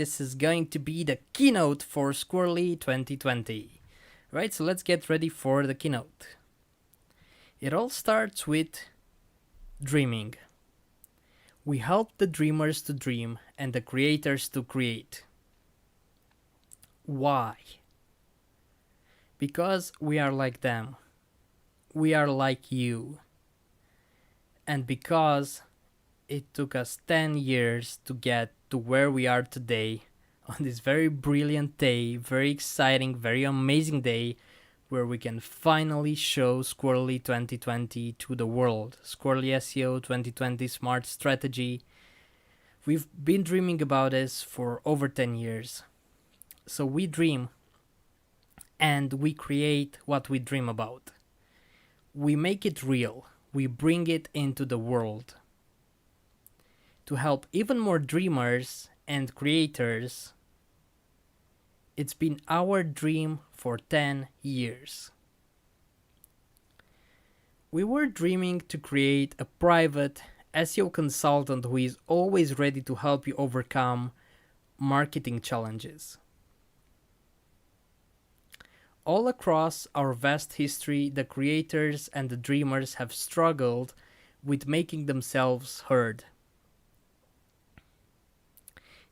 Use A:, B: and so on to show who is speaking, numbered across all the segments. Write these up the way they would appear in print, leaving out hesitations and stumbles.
A: This is going to be the keynote for Squirrly 2020. Right, so let's get ready for the keynote. It all starts with dreaming. We help the dreamers to dream and the creators to create. Why? Because we are like them. We are like you. And because it took us 10 years to get to where we are today, on this very brilliant day, very exciting, very amazing day, where we can finally show Squirrly 2020 to the world. Squirrly SEO 2020 Smart Strategy. We've been dreaming about this for over 10 years. So we dream and we create what we dream about. We make it real. We bring it into the world. To help even more dreamers and creators, it's been our dream for 10 years. We were dreaming to create a private SEO consultant who is always ready to help you overcome marketing challenges. All across our vast history, the creators and the dreamers have struggled with making themselves heard.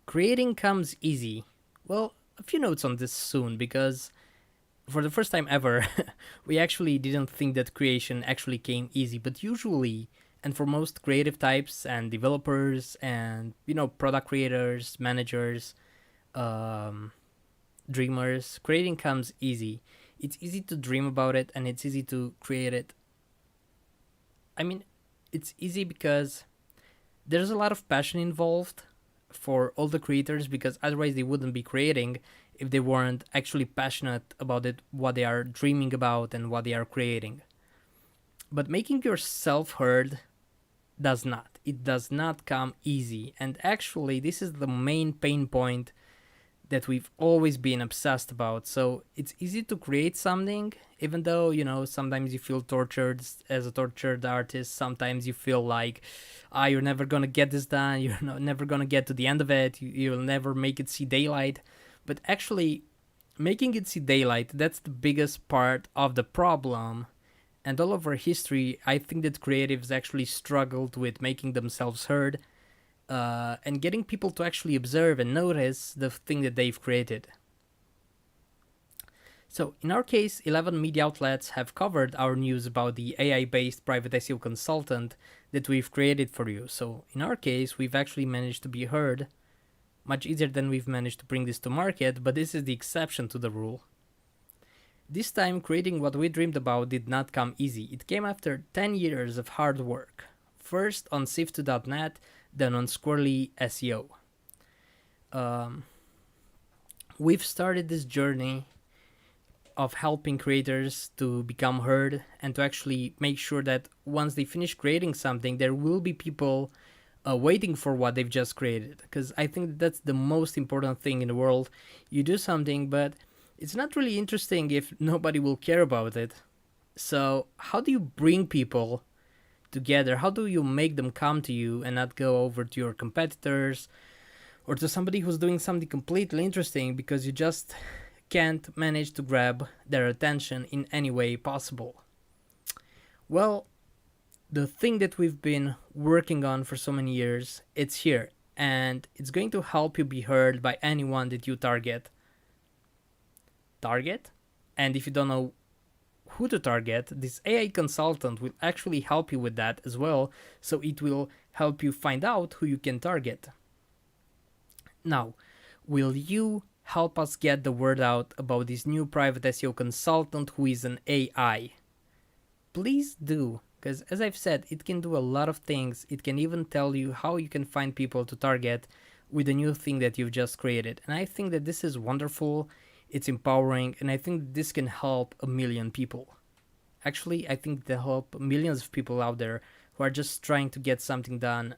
A: Creating comes easy. Well, a few notes on this soon, because for the first time ever, we actually didn't think that creation actually came easy, but usually, and for most creative types and developers and, product creators, managers, dreamers, creating comes easy. It's easy to dream about it and it's easy to create it. I mean, it's easy because there's a lot of passion involved for all the creators, because otherwise they wouldn't be creating if they weren't actually passionate about it, what they are dreaming about and what they are creating. But making yourself heard does not. It does not come easy. And actually, this is the main pain point that we've always been obsessed about. So it's easy to create something, even though, sometimes you feel tortured as a tortured artist. Sometimes you feel like, you're never going to get this done. You're never going to get to the end of it. You'll never make it see daylight. But actually, making it see daylight, that's the biggest part of the problem. And all over history, I think that creatives actually struggled with making themselves heard, and getting people to actually observe and notice the thing that they've created. So in our case, 11 media outlets have covered our news about the AI-based private SEO consultant that we've created for you. So in our case, we've actually managed to be heard, much easier than we've managed to bring this to market, but this is the exception to the rule. This time, creating what we dreamed about did not come easy. It came after 10 years of hard work. First on Sift2.net, then on Squirrly SEO. We've started this journey of helping creators to become heard and to actually make sure that once they finish creating something, there will be people waiting for what they've just created. Because I think that's the most important thing in the world. You do something, but it's not really interesting if nobody will care about it. So how do you bring people together? How do you make them come to you and not go over to your competitors or to somebody who's doing something completely interesting because you just can't manage to grab their attention in any way possible? Well, the thing that we've been working on for so many years, it's here, and it's going to help you be heard by anyone that you target. And if you don't know who to target, this AI consultant will actually help you with that as well, so it will help you find out who you can target. Now, will you help us get the word out about this new private SEO consultant who is an AI? Please do, because as I've said, it can do a lot of things. It can even tell you how you can find people to target with the new thing that you've just created. And I think that this is wonderful. It's empowering, and I think this can help a million people. Actually, I think they'll help millions of people out there who are just trying to get something done,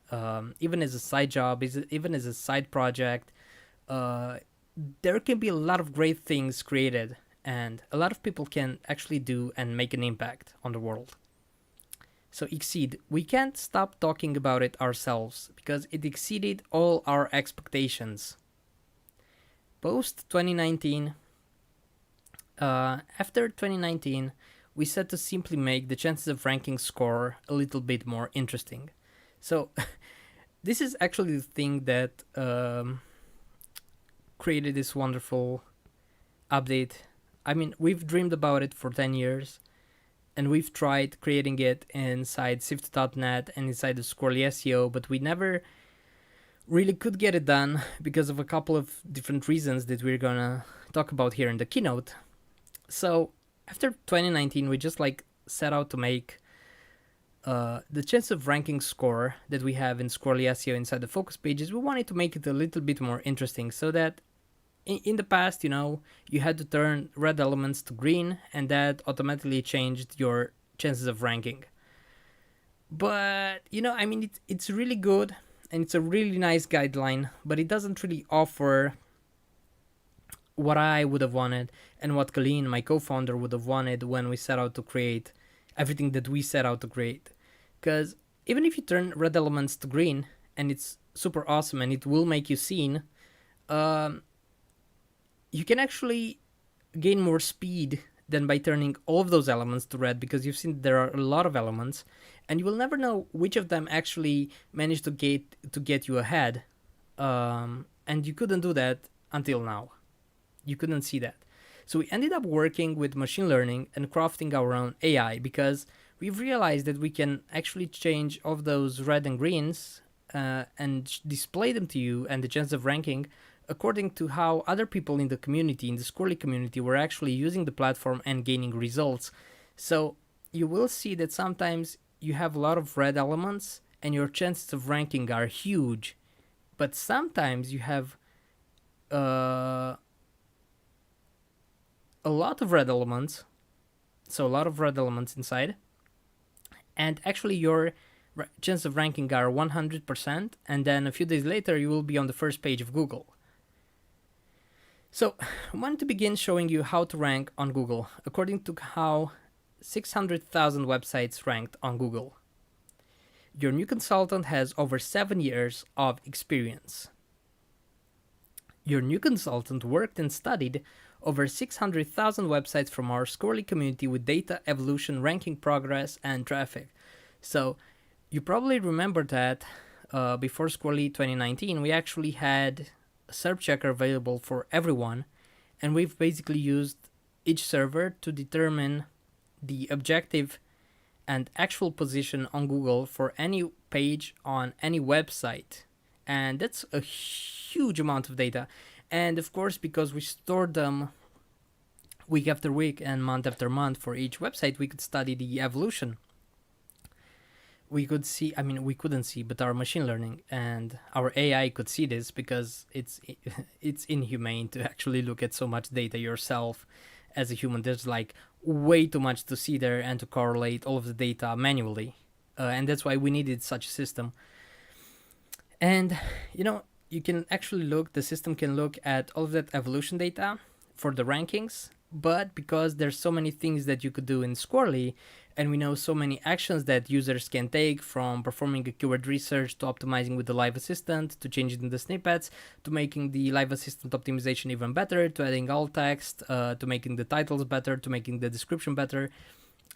A: even as a side job, even as a side project. There can be a lot of great things created, and a lot of people can actually do and make an impact on the world. So Exceed, we can't stop talking about it ourselves because it exceeded all our expectations. post 2019, after 2019, we set to simply make the chances of ranking score a little bit more interesting. So this is actually the thing that created this wonderful update. I mean, we've dreamed about it for 10 years, and we've tried creating it inside Sift.net and inside the Squirrly SEO, but we never really could get it done because of a couple of different reasons that we're gonna talk about here in the keynote. So after 2019, we just set out to make the chance of ranking score that we have in Squirrly SEO inside the focus pages. We wanted to make it a little bit more interesting so that in the past, you had to turn red elements to green, and that automatically changed your chances of ranking. But, it's really good, and it's a really nice guideline, but it doesn't really offer what I would have wanted and what Colleen, my co-founder, would have wanted when we set out to create everything that we set out to create. Because even if you turn red elements to green, and it's super awesome and it will make you seen, you can actually gain more speed than by turning all of those elements to red, because you've seen there are a lot of elements, and you will never know which of them actually managed to get you ahead. And you couldn't do that until now. You couldn't see that. So we ended up working with machine learning and crafting our own AI, because we've realized that we can actually change all of those red and greens and display them to you and the chance of ranking according to how other people in the community, in the Squirrly community, were actually using the platform and gaining results. So you will see that sometimes you have a lot of red elements and your chances of ranking are huge, but sometimes you have a lot of red elements, so a lot of red elements inside, and actually your chance of ranking are 100%, and then a few days later you will be on the first page of Google. So I wanted to begin showing you how to rank on Google according to how 600,000 websites ranked on Google. Your new consultant has over 7 years of experience. Your new consultant worked and studied over 600,000 websites from our Squirrly community with data, evolution, ranking progress, and traffic. So you probably remember that before Squirrly 2019, we actually had a Serp Checker available for everyone, and we've basically used each server to determine the objective and actual position on Google for any page on any website. And that's a huge amount of data. And of course, because we stored them week after week and month after month for each website, we could study the evolution. We could see, we couldn't see, but our machine learning and our AI could see this, because it's inhumane to actually look at so much data yourself as a human. There's way too much to see there and to correlate all of the data manually. And that's why we needed such a system. And, you can actually the system can look at all of that evolution data for the rankings, but because there's so many things that you could do in Squirrly, and we know so many actions that users can take, from performing a keyword research to optimizing with the Live Assistant, to changing the snippets, to making the Live Assistant optimization even better, to adding alt text, to making the titles better, to making the description better,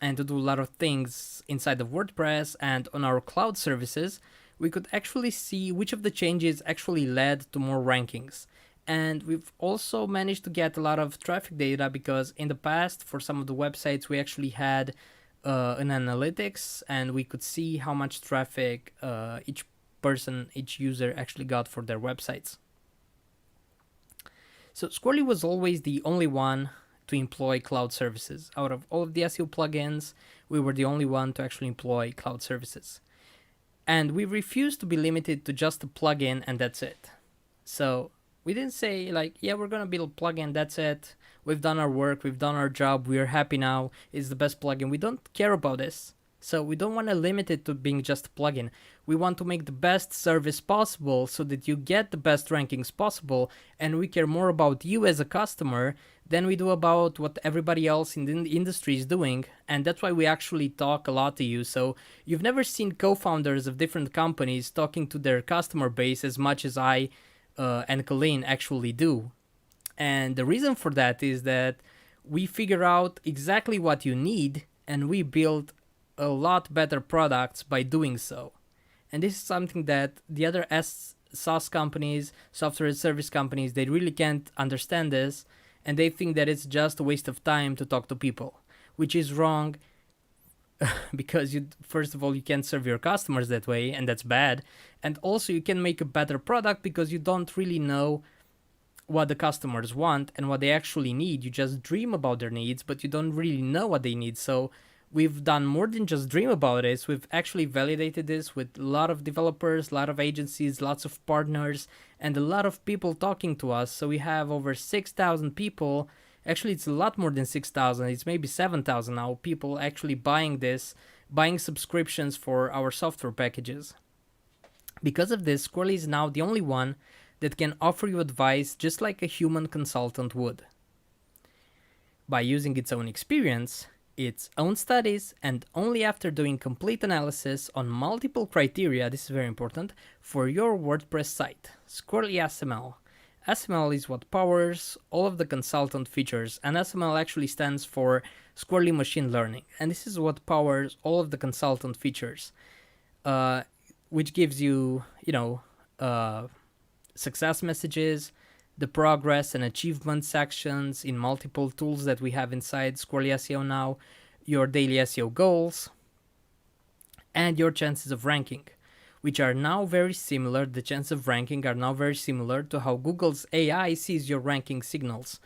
A: and to do a lot of things inside of WordPress and on our cloud services, we could actually see which of the changes actually led to more rankings. And we've also managed to get a lot of traffic data, because in the past, for some of the websites, we actually had an analytics, and we could see how much traffic each user actually got for their websites. So Squirrly was always the only one to employ cloud services. Out of all of the SEO plugins, we were the only one to actually employ cloud services. And we refused to be limited to just a plugin and that's it. So we didn't say we're going to build a plugin, that's it. We've done our work, we've done our job, we're happy now, it's the best plugin. We don't care about this. So we don't want to limit it to being just a plugin. We want to make the best service possible so that you get the best rankings possible, and we care more about you as a customer than we do about what everybody else in the industry is doing. And that's why we actually talk a lot to you. So you've never seen co-founders of different companies talking to their customer base as much as I and Colleen actually do. And the reason for that is that we figure out exactly what you need and we build a lot better products by doing so. And this is something that the other SaaS companies, software as service companies, they really can't understand this, and they think that it's just a waste of time to talk to people, which is wrong. Because you, first of all, you can't serve your customers that way, and that's bad. And also you can make a better product because you don't really know what the customers want and what they actually need. You just dream about their needs, but you don't really know what they need. So we've done more than just dream about this. We've actually validated this with a lot of developers, a lot of agencies, lots of partners, and a lot of people talking to us. So we have over 6,000 people. Actually, it's a lot more than 6,000. It's maybe 7,000 now. People actually buying this, buying subscriptions for our software packages. Because of this, Squirrly is now the only one that can offer you advice just like a human consultant would. By using its own experience, its own studies, and only after doing complete analysis on multiple criteria, this is very important, for your WordPress site. Squirrly SML. SML is what powers all of the consultant features, and SML actually stands for Squirrly Machine Learning, and this is what powers all of the consultant features, which gives you, success messages, the progress and achievement sections in multiple tools that we have inside Squirrly SEO now, your daily SEO goals, and your chances of ranking, which are now very similar. The chances of ranking are now very similar to how Google's AI sees your ranking signals.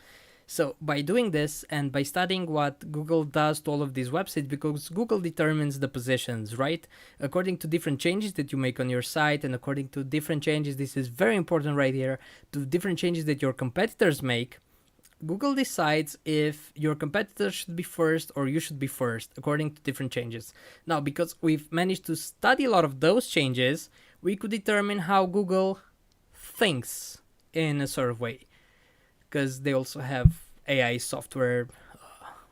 A: So by doing this and by studying what Google does to all of these websites, because Google determines the positions, right? According to different changes that you make on your site and according to different changes, this is very important right here, to different changes that your competitors make, Google decides if your competitor should be first or you should be first according to different changes. Now, because we've managed to study a lot of those changes, we could determine how Google thinks in a sort of way. Because they also have AI software,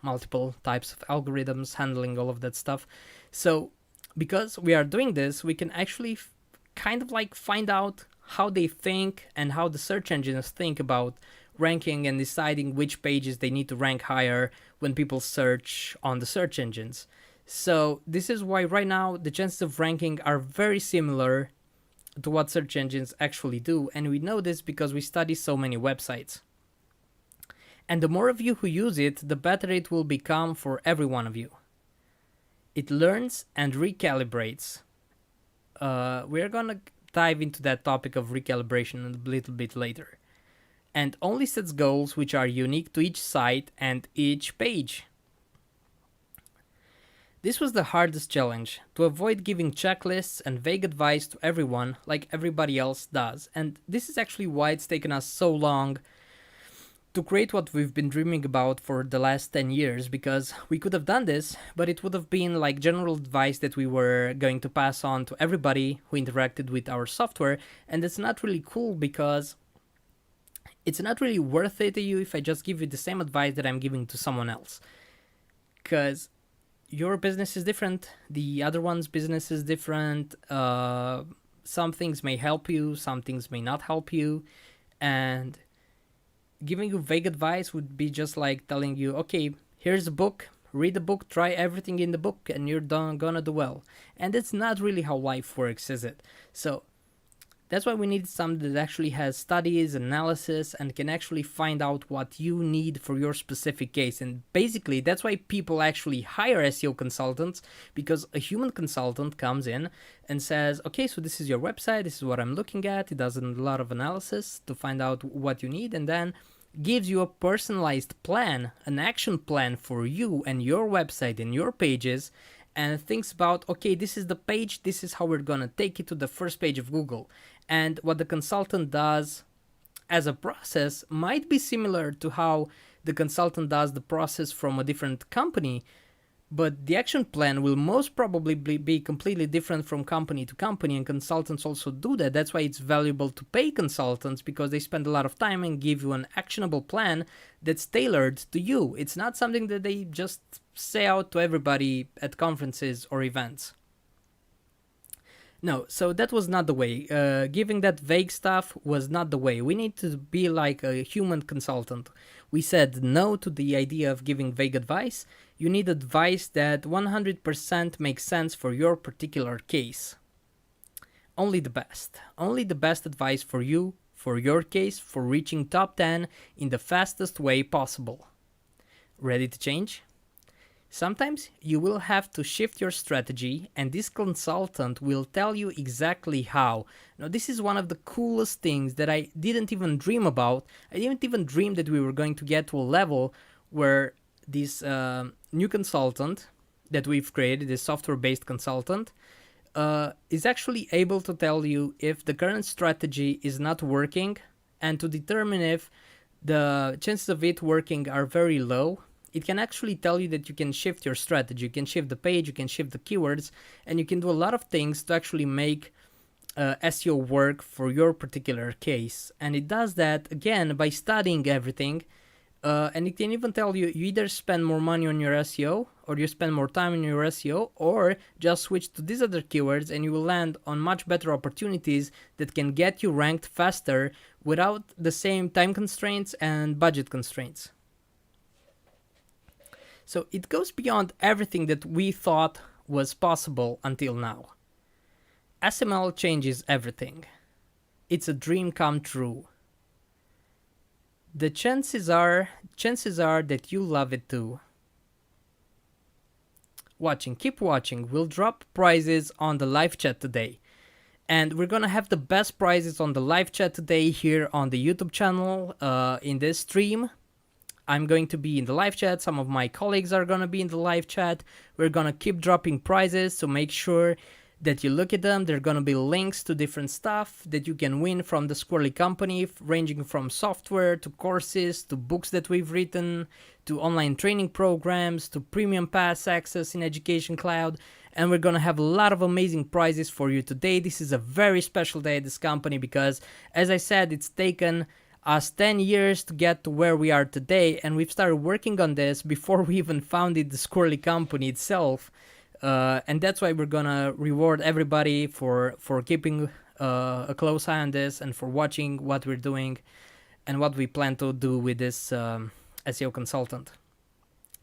A: multiple types of algorithms handling all of that stuff. So because we are doing this, we can actually kind of like find out how they think and how the search engines think about ranking and deciding which pages they need to rank higher when people search on the search engines. So this is why right now the chances of ranking are very similar to what search engines actually do. And we know this because we study so many websites. And the more of you who use it, the better it will become for every one of you. It learns and recalibrates. We're gonna dive into that topic of recalibration a little bit later. And only sets goals which are unique to each site and each page. This was the hardest challenge, to avoid giving checklists and vague advice to everyone like everybody else does. And this is actually why it's taken us so long to create what we've been dreaming about for the last 10 years, because we could have done this, but it would have been like general advice that we were going to pass on to everybody who interacted with our software, and it's not really cool because it's not really worth it to you if I just give you the same advice that I'm giving to someone else. Because your business is different, the other one's business is different, some things may help you, some things may not help you, and giving you vague advice would be just like telling you, okay, here's a book, read the book, try everything in the book, and you're gonna do well. And it's not really how life works, is it? So that's why we need something that actually has studies, analysis, and can actually find out what you need for your specific case. And basically, that's why people actually hire SEO consultants, because a human consultant comes in and says, okay, so this is your website, this is what I'm looking at. It does a lot of analysis to find out what you need, and then gives you a personalized plan, an action plan for you and your website and your pages, and thinks about, okay, this is the page, this is how we're gonna take it to the first page of Google. And what the consultant does as a process might be similar to how the consultant does the process from a different company, but the action plan will most probably be completely different from company to company, and consultants also do that. That's why it's valuable to pay consultants, because they spend a lot of time and give you an actionable plan that's tailored to you. It's not something that they just say out to everybody at conferences or events. No, so that was not the way. Giving that vague stuff was not the way. We need to be like a human consultant. We said no to the idea of giving vague advice. You need advice that 100% makes sense for your particular case. Only the best. Only the best advice for you, for your case, for reaching top 10 in the fastest way possible. Ready to change? Sometimes you will have to shift your strategy, and this consultant will tell you exactly how. Now, this is one of the coolest things that I didn't even dream about. I didn't even dream that we were going to get to a level where this new consultant that we've created, this software-based consultant, is actually able to tell you if the current strategy is not working, and to determine if the chances of it working are very low. It can actually tell you that you can shift your strategy, you can shift the page, you can shift the keywords, and you can do a lot of things to actually make SEO work for your particular case. And it does that, again, by studying everything, and it can even tell you either spend more money on your SEO, or you spend more time on your SEO, or just switch to these other keywords and you will land on much better opportunities that can get you ranked faster without the same time constraints and budget constraints. So it goes beyond everything that we thought was possible until now. SML changes everything. It's a dream come true. The chances are that you love it too. Keep watching. We'll drop prizes on the live chat today. And we're gonna have the best prizes on the live chat today here on the YouTube channel in this stream. I'm going to be in the live chat. Some of my colleagues are going to be in the live chat. We're going to keep dropping prizes, so make sure that you look at them. There are going to be links to different stuff that you can win from the Squirrly company, ranging from software to courses to books that we've written to online training programs to premium pass access in Education Cloud. And we're going to have a lot of amazing prizes for you today. This is a very special day at this company because, as I said, it's taken us 10 years to get to where we are today, and we've started working on this before we even founded the Squirrly company itself, and that's why we're gonna reward everybody for keeping a close eye on this and for watching what we're doing and what we plan to do with this SEO consultant.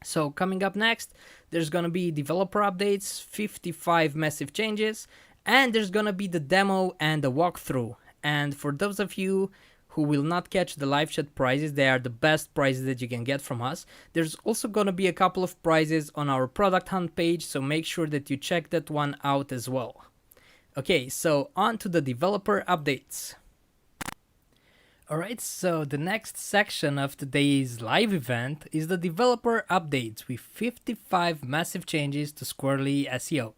A: So coming up next, there's gonna be developer updates, 55 massive changes, and there's gonna be the demo and the walkthrough. And for those of you who will not catch the live chat prizes, they are the best prizes that you can get from us. There's also going to be a couple of prizes on our ProductHunt page, so make sure that you check that one out as well. Okay, so on to the developer updates. Alright, so the next section of today's live event is the developer updates with 55 massive changes to Squirrly SEO.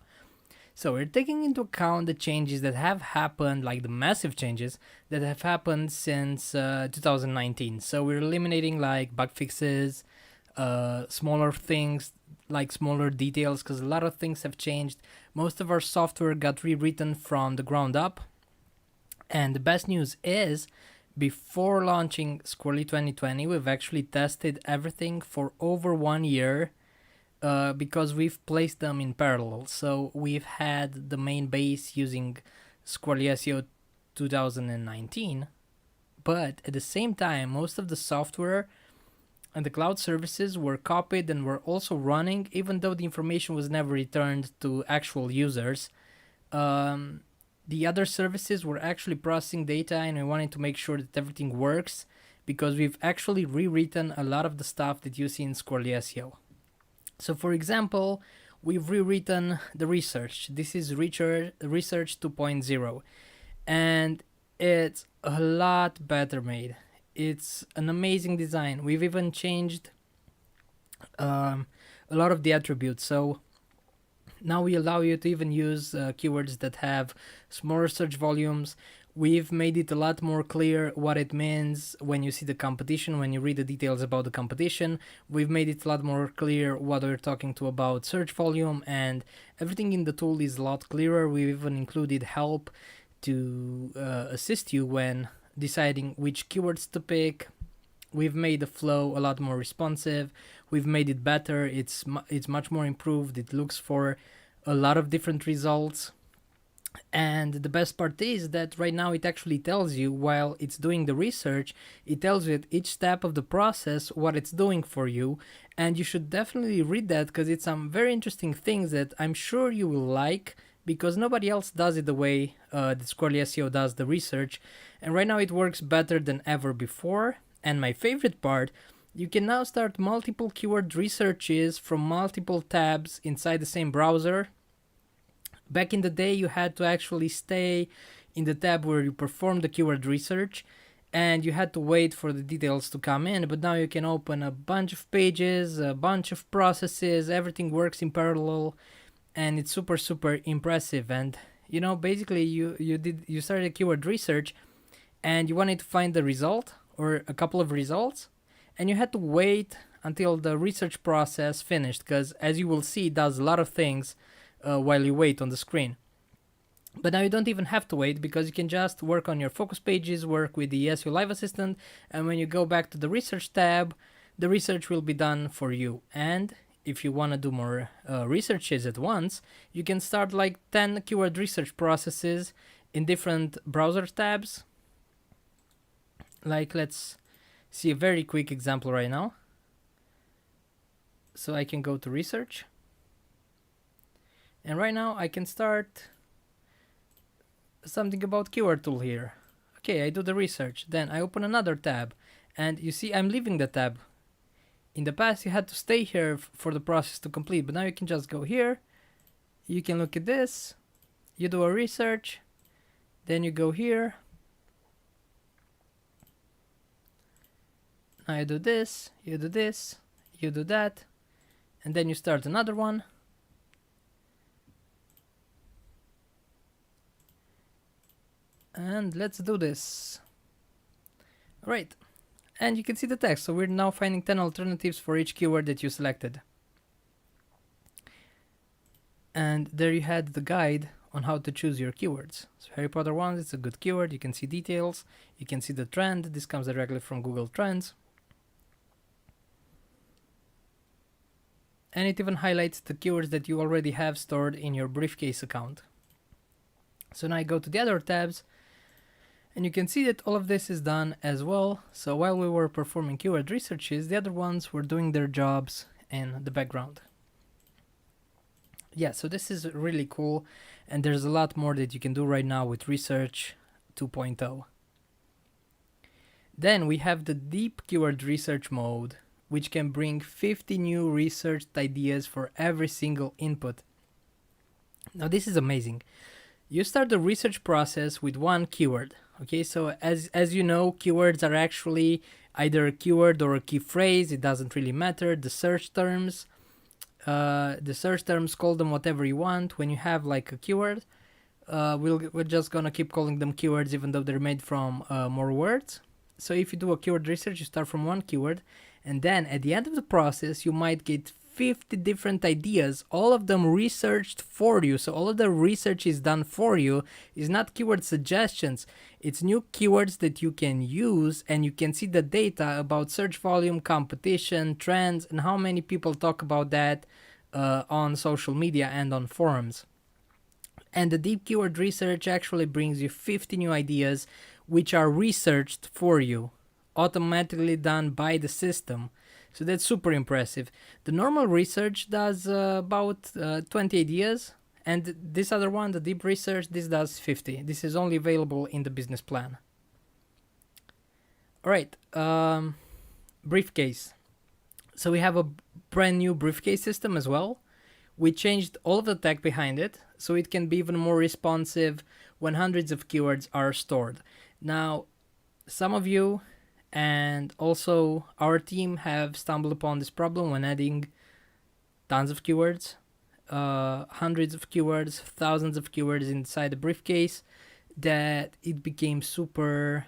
A: So we're taking into account the changes that have happened, like the massive changes that have happened since 2019. So we're eliminating like bug fixes, smaller things, like smaller details, because a lot of things have changed. Most of our software got rewritten from the ground up. And the best news is, before launching Squirrly 2020, we've actually tested everything for over 1 year. Because we've placed them in parallel. So we've had the main base using Squirrly SEO 2019, but at the same time, most of the software and the cloud services were copied and were also running, even though the information was never returned to actual users. The other services were actually processing data, and we wanted to make sure that everything works because we've actually rewritten a lot of the stuff that you see in Squirrly SEO. So for example, we've rewritten the research. This is Research 2.0, and it's a lot better made. It's an amazing design. We've even changed a lot of the attributes. So now we allow you to even use keywords that have smaller search volumes. We've made it a lot more clear what it means when you see the competition, when you read the details about the competition. We've made it a lot more clear what we're talking to about search volume, and everything in the tool is a lot clearer. We've even included help to assist you when deciding which keywords to pick. We've made the flow a lot more responsive. We've made it better. It's much more improved. It looks for a lot of different results. And the best part is that right now it actually tells you, while it's doing the research, it tells you at each step of the process what it's doing for you. And you should definitely read that, because it's some very interesting things that I'm sure you will like, because nobody else does it the way that Squirrly SEO does the research. And right now it works better than ever before. And my favorite part, you can now start multiple keyword researches from multiple tabs inside the same browser. Back in the day, you had to actually stay in the tab where you perform the keyword research, and you had to wait for the details to come in. But now you can open a bunch of pages, a bunch of processes, everything works in parallel, and it's super, super impressive. And basically you started a keyword research and you wanted to find the result or a couple of results, and you had to wait until the research process finished, because as you will see, it does a lot of things while you wait on the screen. But now you don't even have to wait, because you can just work on your focus pages, work with the Seo Live Assistant, and when you go back to the research tab, the research will be done for you. And if you want to do more researches at once, you can start like 10 keyword research processes in different browser tabs. Like, let's see a very quick example right now. So I can go to research. And right now I can start something about keyword tool here. Okay, I do the research. Then I open another tab. And you see I'm leaving the tab. In the past you had to stay here for the process to complete. But now you can just go here. You can look at this. You do a research. Then you go here. Now you do this. You do this. You do that. And then you start another one. And let's do this. All right. And you can see the text. So we're now finding 10 alternatives for each keyword that you selected. And there you had the guide on how to choose your keywords. So Harry Potter ones, it's a good keyword. You can see details. You can see the trend. This comes directly from Google Trends. And it even highlights the keywords that you already have stored in your briefcase account. So now I go to the other tabs, and you can see that all of this is done as well. So while we were performing keyword researches, the other ones were doing their jobs in the background. Yeah, so this is really cool, and there's a lot more that you can do right now with Research 2.0. Then we have the deep keyword research mode, which can bring 50 new researched ideas for every single input. Now this is amazing. You start the research process with one keyword. Okay, so as you know, keywords are actually either a keyword or a key phrase. It doesn't really matter. The search terms call them whatever you want. When you have like a keyword, we're just gonna keep calling them keywords, even though they're made from more words. So if you do a keyword research, you start from one keyword, and then at the end of the process, you might get 50 different ideas, all of them researched for you. So all of the research is done for you. It's not keyword suggestions. It's new keywords that you can use, and you can see the data about search volume, competition, trends, and how many people talk about that on social media and on forums. And the deep keyword research actually brings you 50 new ideas which are researched for you, automatically done by the system. So that's super impressive. The normal research does about 20 ideas, and this other one, the deep research, this does 50. This is only available in the business plan. All right, briefcase. So we have a brand new briefcase system as well. We changed all of the tech behind it, so it can be even more responsive when hundreds of keywords are stored. Now, some of you and also our team have stumbled upon this problem when adding tons of keywords, hundreds of keywords, thousands of keywords inside the briefcase, that it became super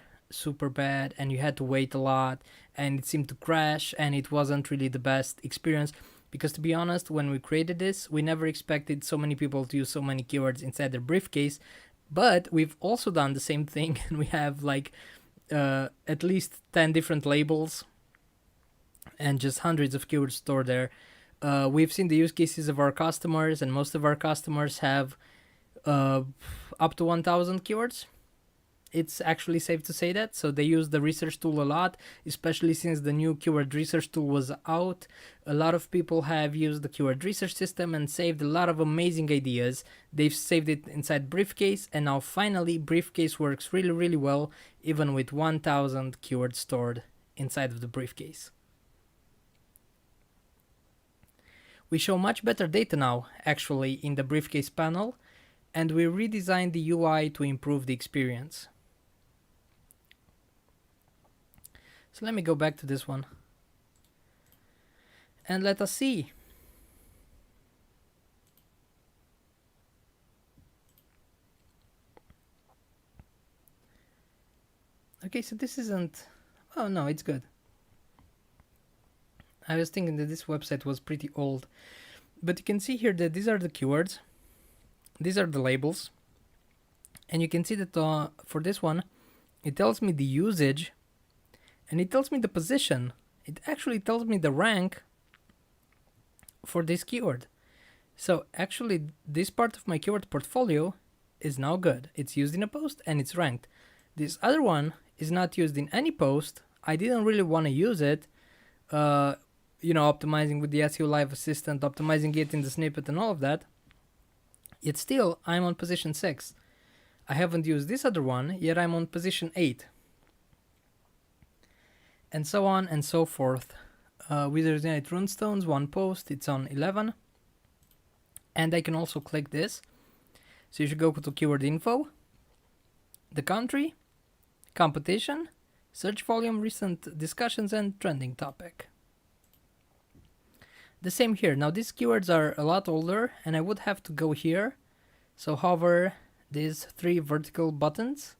A: bad, and you had to wait a lot, and it seemed to crash, and it wasn't really the best experience. Because to be honest, when we created this, we never expected so many people to use so many keywords inside their briefcase. But we've also done the same thing, and we have like at least 10 different labels and just hundreds of keywords stored there. We've seen the use cases of our customers, and most of our customers have uh, up to 1000 keywords. It's actually safe to say that. So they use the research tool a lot, especially since the new keyword research tool was out. A lot of people have used the keyword research system and saved a lot of amazing ideas. They've saved it inside Briefcase, and now finally Briefcase works really, really well, even with 1000 keywords stored inside of the Briefcase. We show much better data now, actually, in the Briefcase panel, and we redesigned the UI to improve the experience. So let me go back to this one. And let us see. Okay, so this isn't... Oh no, it's good. I was thinking that this website was pretty old. But you can see here that these are the keywords. These are the labels. And you can see that for this one, it tells me the usage. And it tells me the position. It actually tells me the rank for this keyword. So actually, this part of my keyword portfolio is now good. It's used in a post and it's ranked. This other one is not used in any post. I didn't really want to use it. Optimizing with the SEO Live Assistant, optimizing it in the snippet and all of that. Yet still, I'm on position 6. I haven't used this other one, yet I'm on position 8. And so on and so forth. Wizards Unite Runestones, one post, it's on 11. And I can also click this. So you should go to keyword info, the country, competition, search volume, recent discussions, and trending topic. The same here. Now these keywords are a lot older and I would have to go here. So hover these 3 vertical buttons.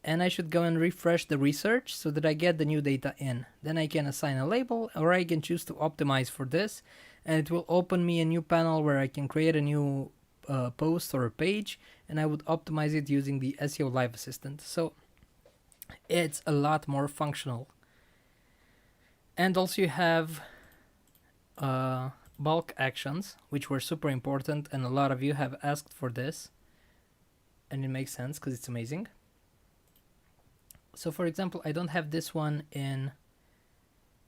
A: And I should go and refresh the research so that I get the new data in. Then I can assign a label, or I can choose to optimize for this, and it will open me a new panel where I can create a new post or a page, and I would optimize it using the SEO Live Assistant. So it's a lot more functional. And also you have bulk actions, which were super important, and a lot of you have asked for this, and it makes sense because it's amazing. So for example, I don't have this one in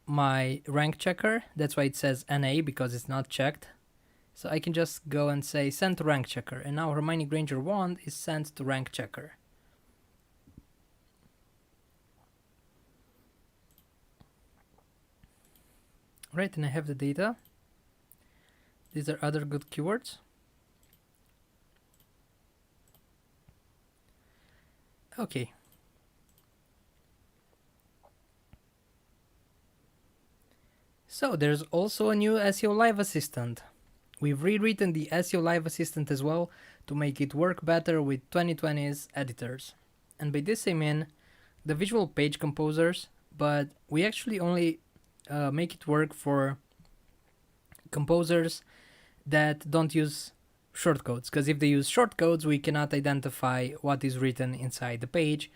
A: my rank checker. That's why it says NA, because it's not checked. So I can just go and say send to rank checker. And now Hermione Granger wand is sent to rank checker. Right, and I have the data. These are other good keywords. Okay. So there's also a new SEO Live Assistant. We've rewritten the SEO Live Assistant as well to make it work better with 2020's editors. And by this I mean the visual page composers, but we actually only make it work for composers that don't use shortcodes, because if they use shortcodes we cannot identify what is written inside the page.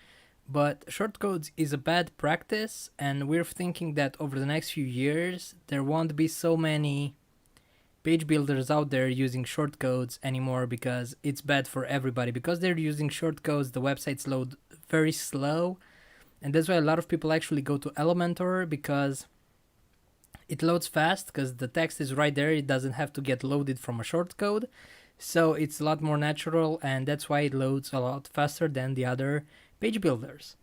A: But shortcodes is a bad practice, and we're thinking that over the next few years there won't be so many page builders out there using shortcodes anymore, because it's bad for everybody. Because they're using shortcodes, the websites load very slow, and that's why a lot of people actually go to Elementor, because it loads fast, because the text is right there. It doesn't have to get loaded from a shortcode, so it's a lot more natural, and that's why it loads a lot faster than the other page builders.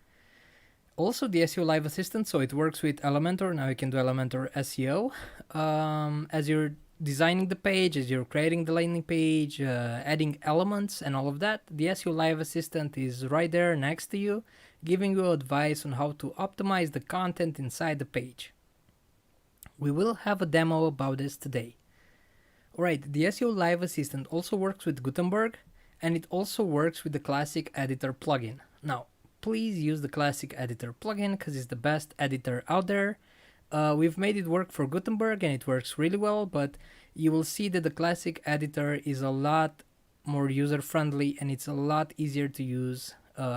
A: Also the SEO Live Assistant, so it works with Elementor. Now you can do Elementor SEO. As you're designing the page, as you're creating the landing page, adding elements and all of that, the SEO Live Assistant is right there next to you, giving you advice on how to optimize the content inside the page. We will have a demo about this today. Alright, the SEO Live Assistant also works with Gutenberg, and it also works with the Classic Editor plugin. Now, please use the Classic Editor plugin because it's the best editor out there. We've made it work for Gutenberg and it works really well, but you will see that the Classic Editor is a lot more user-friendly and it's a lot easier to use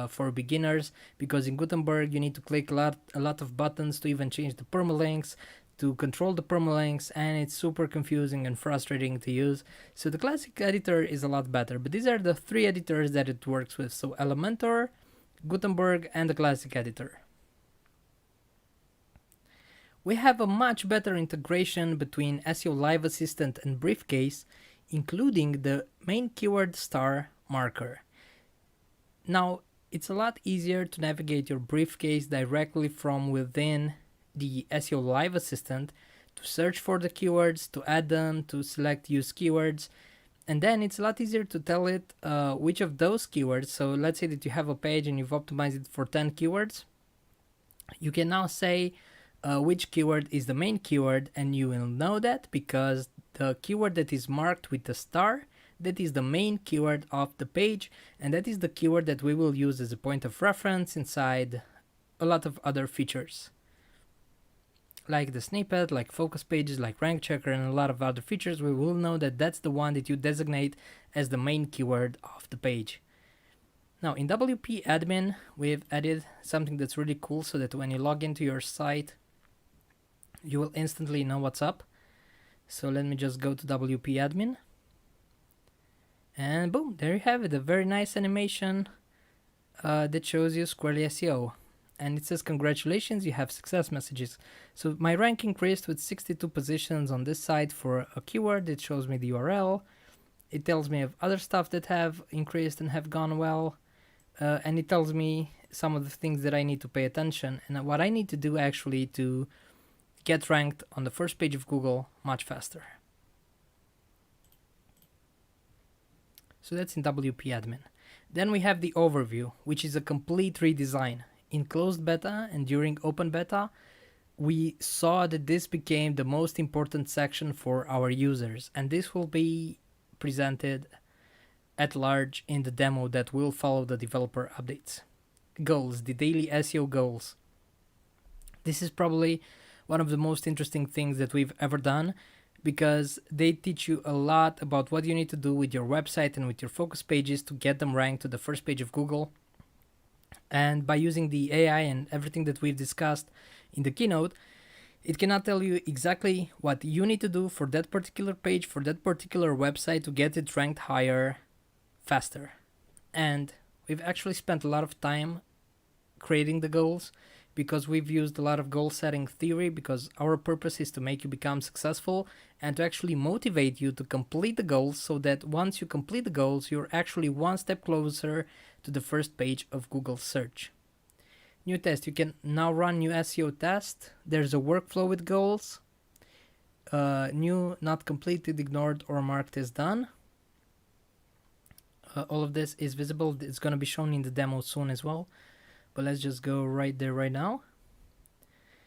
A: for beginners, because in Gutenberg you need to click a lot of buttons to even change the permalinks, to control the permalinks, and it's super confusing and frustrating to use. So the classic editor is a lot better, but these are the 3 editors that it works with. So Elementor, Gutenberg, and the classic editor. We have a much better integration between SEO Live Assistant and Briefcase, including the main keyword star marker. Now, it's a lot easier to navigate your briefcase directly from within the SEO Live Assistant, to search for the keywords, to add them, to select use keywords, and then it's a lot easier to tell it which of those keywords. So let's say that you have a page and you've optimized it for 10 keywords. You can now say which keyword is the main keyword, and you will know that because the keyword that is marked with the star, that is the main keyword of the page, and that is the keyword that we will use as a point of reference inside a lot of other features, like the snippet, like focus pages, like rank checker, and a lot of other features. We will know that that's the one that you designate as the main keyword of the page. Now in WP admin, we've added something that's really cool, so that when you log into your site, you will instantly know what's up. So let me just go to WP admin. And boom, there you have it, a very nice animation that shows you Squirrly SEO. And it says, congratulations, you have success messages. So my rank increased with 62 positions on this site for a keyword. It shows me the URL. It tells me of other stuff that have increased and have gone well. And it tells me some of the things that I need to pay attention and what I need to do actually to get ranked on the first page of Google much faster. So that's in WP admin. Then we have the overview, which is a complete redesign. In closed beta and during open beta, we saw that this became the most important section for our users, and this will be presented at large in the demo that will follow the developer updates. Goals, the daily SEO goals. This is probably one of the most interesting things that we've ever done, because they teach you a lot about what you need to do with your website and with your focus pages to get them ranked to the first page of Google. And by using the AI and everything that we've discussed in the keynote, it cannot tell you exactly what you need to do for that particular page, for that particular website, to get it ranked higher faster. And we've actually spent a lot of time creating the goals, because we've used a lot of goal setting theory, because our purpose is to make you become successful and to actually motivate you to complete the goals, so that once you complete the goals, you're actually one step closer to the first page of Google search. New test, you can now run new SEO test. There's a workflow with goals. New, not completed, ignored, or marked as done. All of this is visible. It's going to be shown in the demo soon as well. But let's just go right there right now.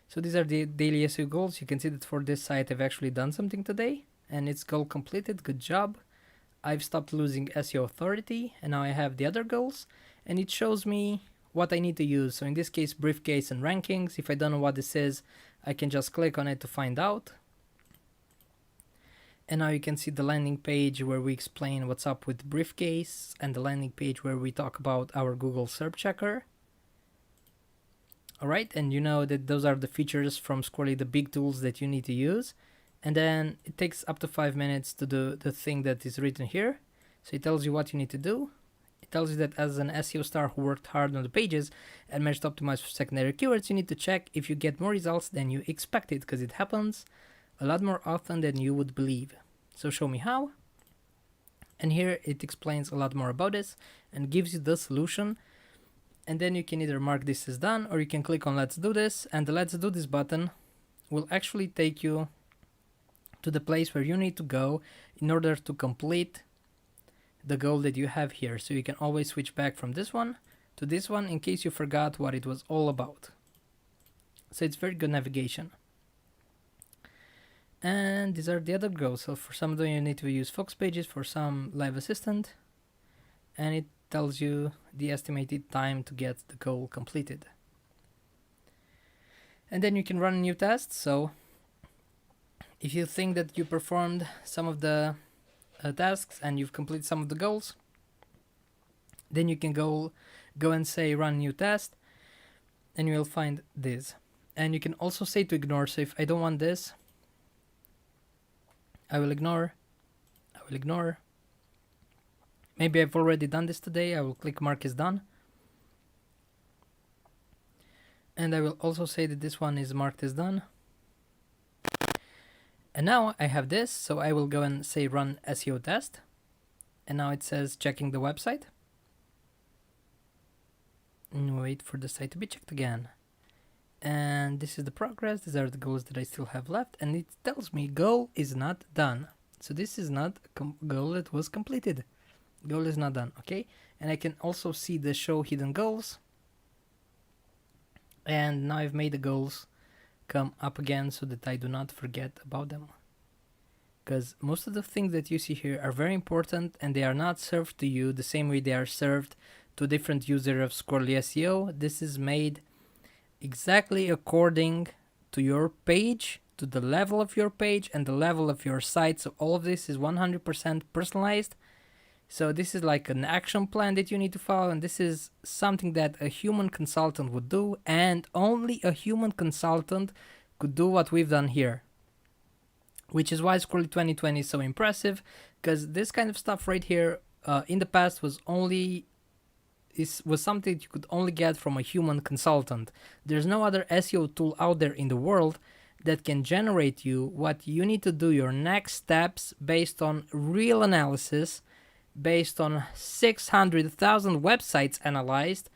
A: So these are the daily SEO goals. You can see that for this site, I've actually done something today, and it's goal completed. Good job. I've stopped losing SEO authority, and now I have the other goals, and it shows me what I need to use. So in this case, briefcase and rankings. If I don't know what this is, I can just click on it to find out. And now you can see the landing page where we explain what's up with briefcase, and the landing page where we talk about our Google Serp Checker. Alright, and you know that those are the features from Squirrly, the big tools that you need to use. And then it takes up to 5 minutes to do the thing that is written here. So it tells you what you need to do. It tells you that as an SEO star who worked hard on the pages and managed to optimize for secondary keywords, you need to check if you get more results than you expected, because it happens a lot more often than you would believe. So show me how. And here it explains a lot more about this and gives you the solution. And then you can either mark this as done, or you can click on let's do this, and the let's do this button will actually take you to the place where you need to go in order to complete the goal that you have here. So you can always switch back from this one to this one in case you forgot what it was all about. So it's very good navigation. And these are the other goals. So for some of them you need to use focus pages, for some Live Assistant, and it tells you the estimated time to get the goal completed. And then you can run a new test. So if you think that you performed some of the tasks and you've completed some of the goals, then you can go and say run new test, and you will find this. And you can also say to ignore. So if I don't want this, I will ignore. I will ignore. Maybe I've already done this today. I will click mark as done. And I will also say that this one is marked as done. And now I have this, so I will go and say run SEO test. And now it says checking the website. And wait for the site to be checked again. And this is the progress. These are the goals that I still have left. And it tells me goal is not done. So this is not a goal that was completed. Goal is not done, okay? And I can also see the show hidden goals. And now I've made the goals come up again so that I do not forget about them. Because most of the things that you see here are very important and they are not served to you the same way they are served to a different user of Squirrly SEO. This is made exactly according to your page, to the level of your page and the level of your site. So all of this is 100% personalized. So this is like an action plan that you need to follow, and this is something that a human consultant would do, and only a human consultant could do what we've done here. Which is why Squirrly 2020 is so impressive, because this kind of stuff right here in the past was something that you could only get from a human consultant. There's no other SEO tool out there in the world that can generate you what you need to do, your next steps based on real analysis, based on 600,000 websites analyzed,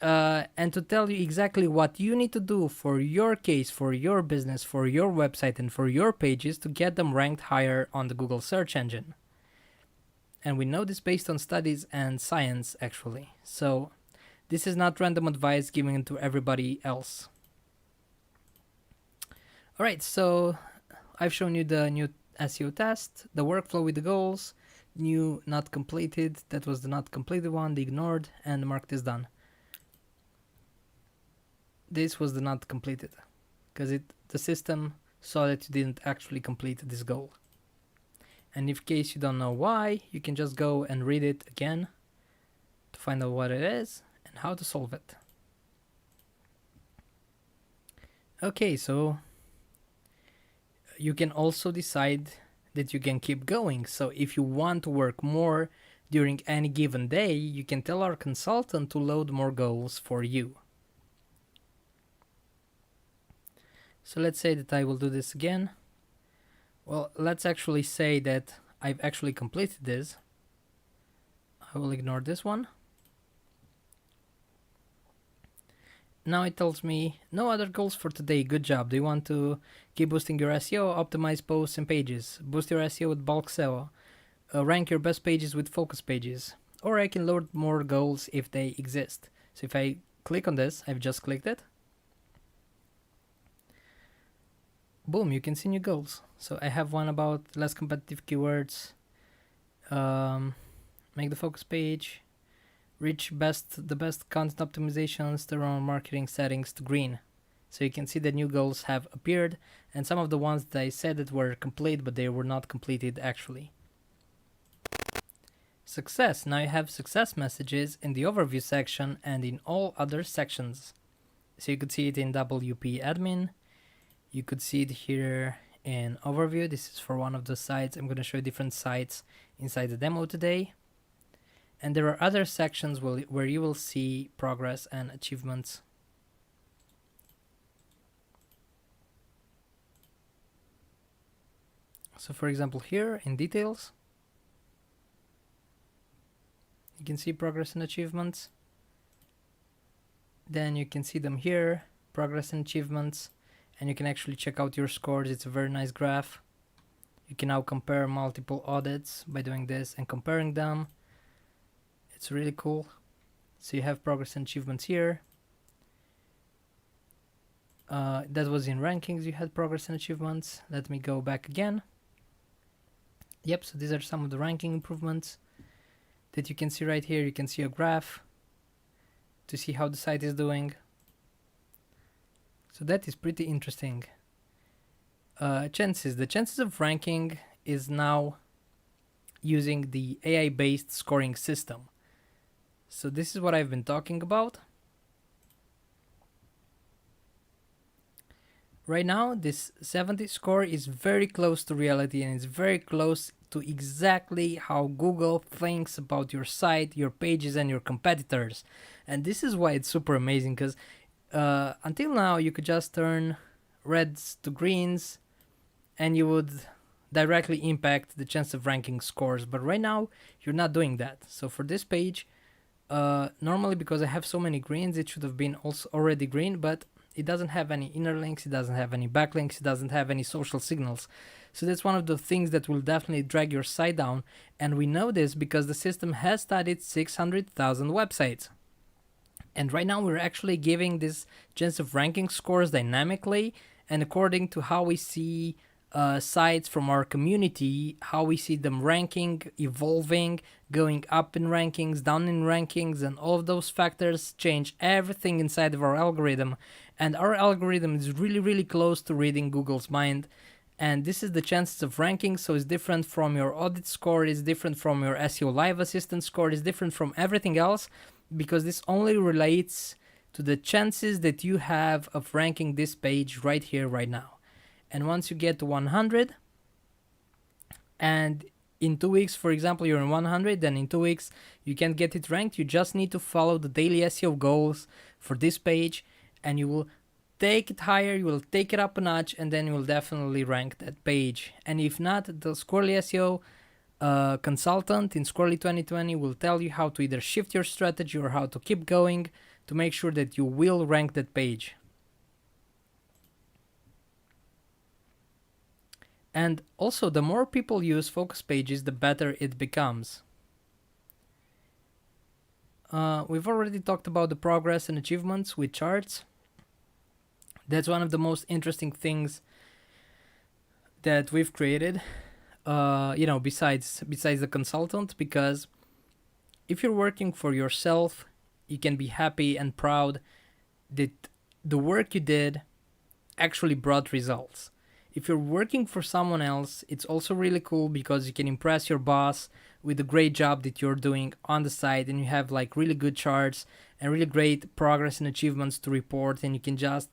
A: and to tell you exactly what you need to do for your case, for your business, for your website, and for your pages to get them ranked higher on the Google search engine. And we know this based on studies and science, actually. So this is not random advice given to everybody else. All right, so I've shown you the new SEO test, the workflow with the goals, new not completed, that was the not completed one, the ignored, and marked as done. This was the not completed because the system saw that you didn't actually complete this goal. And in case you don't know why, you can just go and read it again to find out what it is and how to solve it. Okay, so you can also decide that you can keep going. So if you want to work more during any given day, you can tell our consultant to load more goals for you. So let's say that I will do this again. Well, let's actually say that I've actually completed this. I will ignore this one. Now it tells me no other goals for today. Good job. Do you want to keep boosting your SEO, optimize posts and pages, boost your SEO with bulk SEO, rank your best pages with focus pages, or I can load more goals if they exist. So if I click on this, I've just clicked it. Boom, you can see new goals. So I have one about less competitive keywords, make the focus page, reach the best content optimizations, turn on marketing settings to green. So you can see the new goals have appeared, and some of the ones that I said that were complete, but they were not completed actually. Success. Now you have success messages in the overview section and in all other sections. So you could see it in WP admin. You could see it here in overview. This is for one of the sites. I'm going to show you different sites inside the demo today. And there are other sections where you will see progress and achievements. So for example, here in details, you can see progress and achievements. Then you can see them here, progress and achievements, and you can actually check out your scores. It's a very nice graph. You can now compare multiple audits by doing this and comparing them. It's really cool. So you have progress and achievements here. That was in rankings, you had progress and achievements. Let me go back again. Yep, so these are some of the ranking improvements that you can see right here. You can see a graph to see how the site is doing. So that is pretty interesting. The chances of ranking is now using the AI-based scoring system. So this is what I've been talking about. Right now, this 70 score is very close to reality, and it's very close to exactly how Google thinks about your site, your pages, and your competitors. And this is why it's super amazing, because until now you could just turn reds to greens and you would directly impact the chance of ranking scores. But right now you're not doing that. So for this page, normally because I have so many greens, it should have been also already green, but it doesn't have any inner links, it doesn't have any backlinks, it doesn't have any social signals. So that's one of the things that will definitely drag your site down. And we know this because the system has studied 600,000 websites. And right now we're actually giving this chance of ranking scores dynamically and according to how we see sites from our community, how we see them ranking, evolving, going up in rankings, down in rankings, and all of those factors change everything inside of our algorithm. And our algorithm is really, really close to reading Google's mind. And this is the chances of ranking, so it's different from your audit score, it's different from your SEO Live Assistant score, it's different from everything else, because this only relates to the chances that you have of ranking this page right here, right now. And once you get to 100, and in 2 weeks, for example, you're in 100, then in 2 weeks you can't get it ranked, you just need to follow the daily SEO goals for this page, and you will take it higher, you will take it up a notch, and then you will definitely rank that page. And if not, the Squirrly SEO Consultant in Squirrly 2020 will tell you how to either shift your strategy or how to keep going to make sure that you will rank that page. And also, the more people use focus pages, the better it becomes. We've already talked about the progress and achievements with charts. That's one of the most interesting things that we've created, besides the consultant, because if you're working for yourself, you can be happy and proud that the work you did actually brought results. If you're working for someone else, it's also really cool because you can impress your boss with the great job that you're doing on the site, and you have like really good charts and really great progress and achievements to report, and you can just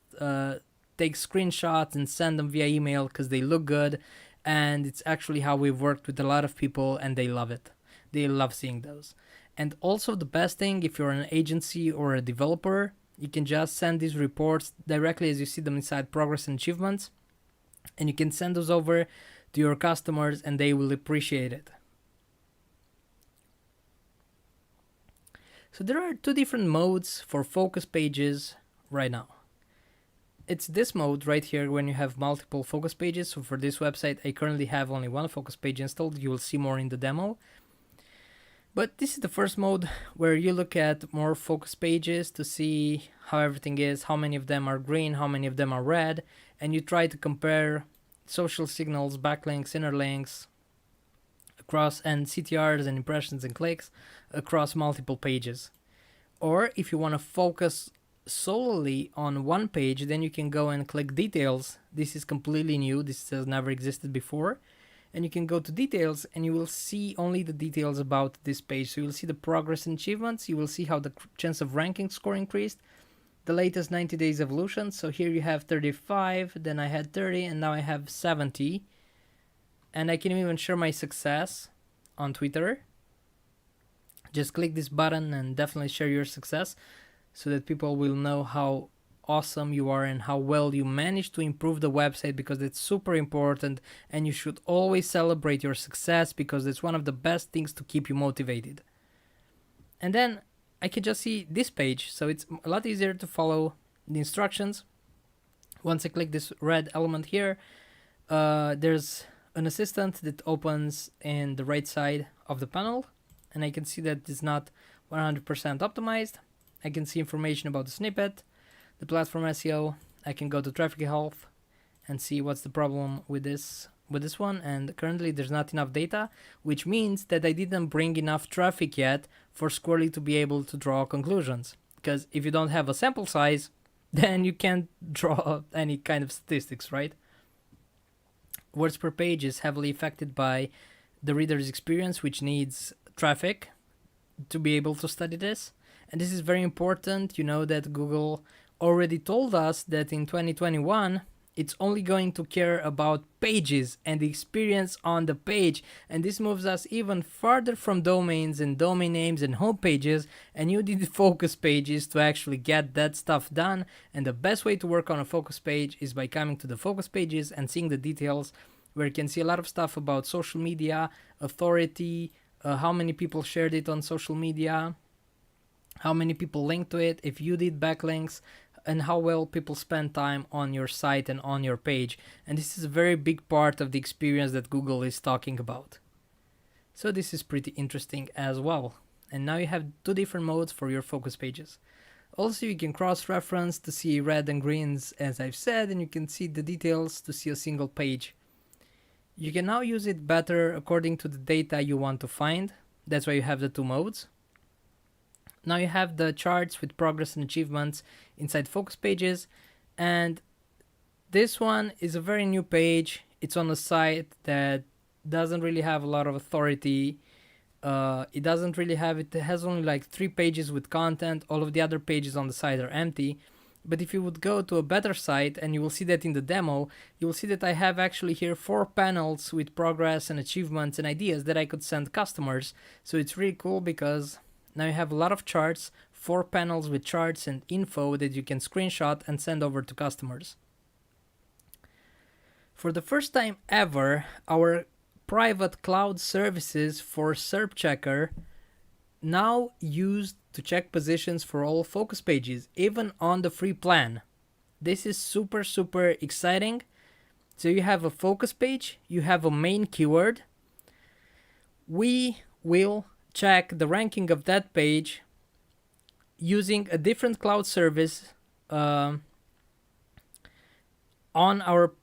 A: take screenshots and send them via email because they look good. And it's actually how we've worked with a lot of people, and they love it. They love seeing those. And also the best thing, if you're an agency or a developer, you can just send these reports directly as you see them inside progress and achievements, and you can send those over to your customers and they will appreciate it. So there are two different modes for focus pages right now. It's this mode right here when you have multiple focus pages. So for this website, I currently have only one focus page installed. You will see more in the demo. But this is the first mode where you look at more focus pages to see how everything is, how many of them are green, how many of them are red, and you try to compare social signals, backlinks, inner links, across, and CTRs and impressions and clicks across multiple pages. Or if you want to focus solely on one page, then you can go and click details. This is completely new, this has never existed before. And you can go to details and you will see only the details about this page. So you'll see the progress and achievements, you will see how the chance of ranking score increased, the latest 90 days evolution. So here you have 35, then I had 30, and now I have 70. And I can even share my success on Twitter. Just click this button and definitely share your success so that people will know how awesome you are and how well you managed to improve the website, because it's super important and you should always celebrate your success because it's one of the best things to keep you motivated. And then I can just see this page, so it's a lot easier to follow the instructions. Once I click this red element here, there's an assistant that opens in the right side of the panel, and I can see that it's not 100% optimized. I can see information about the snippet, the platform SEO. I can go to traffic health and see what's the problem with this one, and currently there's not enough data, which means that I didn't bring enough traffic yet for Squirrly to be able to draw conclusions, because if you don't have a sample size, then you can't draw any kind of statistics, right? Words per page is heavily affected by the reader's experience, which needs traffic to be able to study this. And this is very important. You know that Google already told us that in 2021 It's only going to care about pages and the experience on the page. And this moves us even farther from domains and domain names and home pages. And you need focus pages to actually get that stuff done. And the best way to work on a focus page is by coming to the focus pages and seeing the details, where you can see a lot of stuff about social media, authority, how many people shared it on social media, how many people linked to it, if you did backlinks, and how well people spend time on your site and on your page. And this is a very big part of the experience that Google is talking about. So this is pretty interesting as well. And now you have 2 different modes for your focus pages. Also, you can cross-reference to see red and greens, as I've said, and you can see the details to see a single page. You can now use it better according to the data you want to find. That's why you have the 2 modes. Now you have the charts with progress and achievements inside focus pages, and this one is a very new page. It's on a site that doesn't really have a lot of authority. It has only like 3 pages with content. All of the other pages on the site are empty. But if you would go to a better site, and you will see that in the demo, you will see that I have actually here 4 panels with progress and achievements and ideas that I could send customers. So it's really cool because now you have a lot of charts, 4 panels with charts and info that you can screenshot and send over to customers. For the first time ever, our private cloud services for Serp Checker now used to check positions for all focus pages, even on the free plan. This is super, super exciting. So you have a focus page, you have a main keyword. We will check the ranking of that page using a different cloud service on our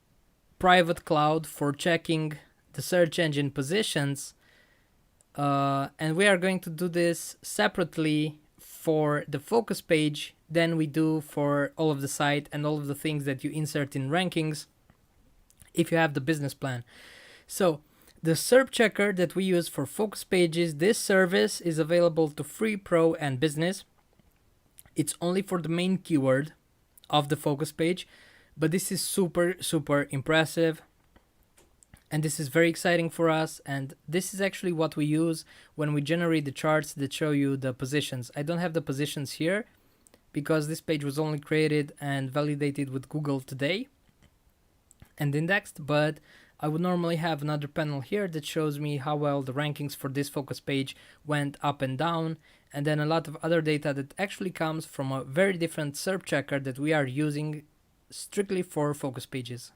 A: private cloud for checking the search engine positions. And we are going to do this separately for the focus page than we do for all of the site and all of the things that you insert in rankings if you have the business plan. So the Serp Checker that we use for focus pages, this service is available to free, pro, and business. It's only for the main keyword of the focus page, but this is super, super impressive. And this is very exciting for us. And this is actually what we use when we generate the charts that show you the positions. I don't have the positions here because this page was only created and validated with Google today and indexed, but I would normally have another panel here that shows me how well the rankings for this focus page went up and down, and then a lot of other data that actually comes from a very different Serp Checker that we are using strictly for focus pages.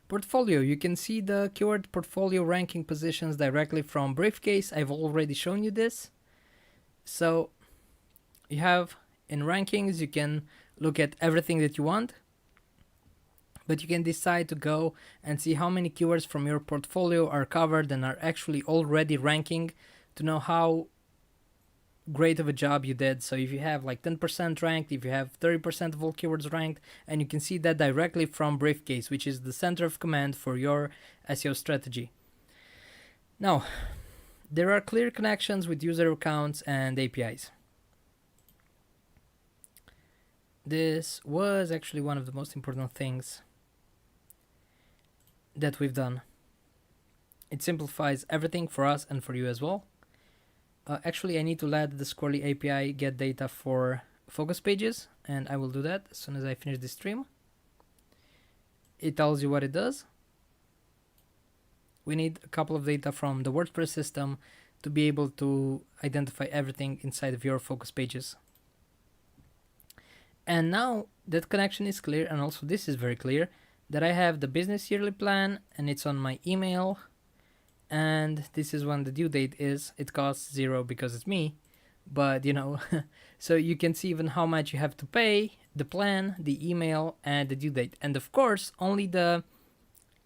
A: Portfolio, you can see the keyword portfolio ranking positions directly from Briefcase. I've already shown you this. So you have in rankings, you can look at everything that you want, but you can decide to go and see how many keywords from your portfolio are covered and are actually already ranking to know how great of a job you did. So if you have like 10% ranked, if you have 30% of all keywords ranked, and you can see that directly from Briefcase, which is the center of command for your SEO strategy. Now, there are clear connections with user accounts and APIs. This was actually one of the most important things that we've done. It simplifies everything for us and for you as well. Actually, I need to let the Squirrly API get data for focus pages, and I will do that as soon as I finish this stream. It tells you what it does. We need a couple of data from the WordPress system to be able to identify everything inside of your focus pages. And now that connection is clear, and also this is very clear, that I have the business yearly plan and it's on my email, and this is when the due date is. It costs 0 because it's me, but you know, so you can see even how much you have to pay, the plan, the email, and the due date. And of course, only the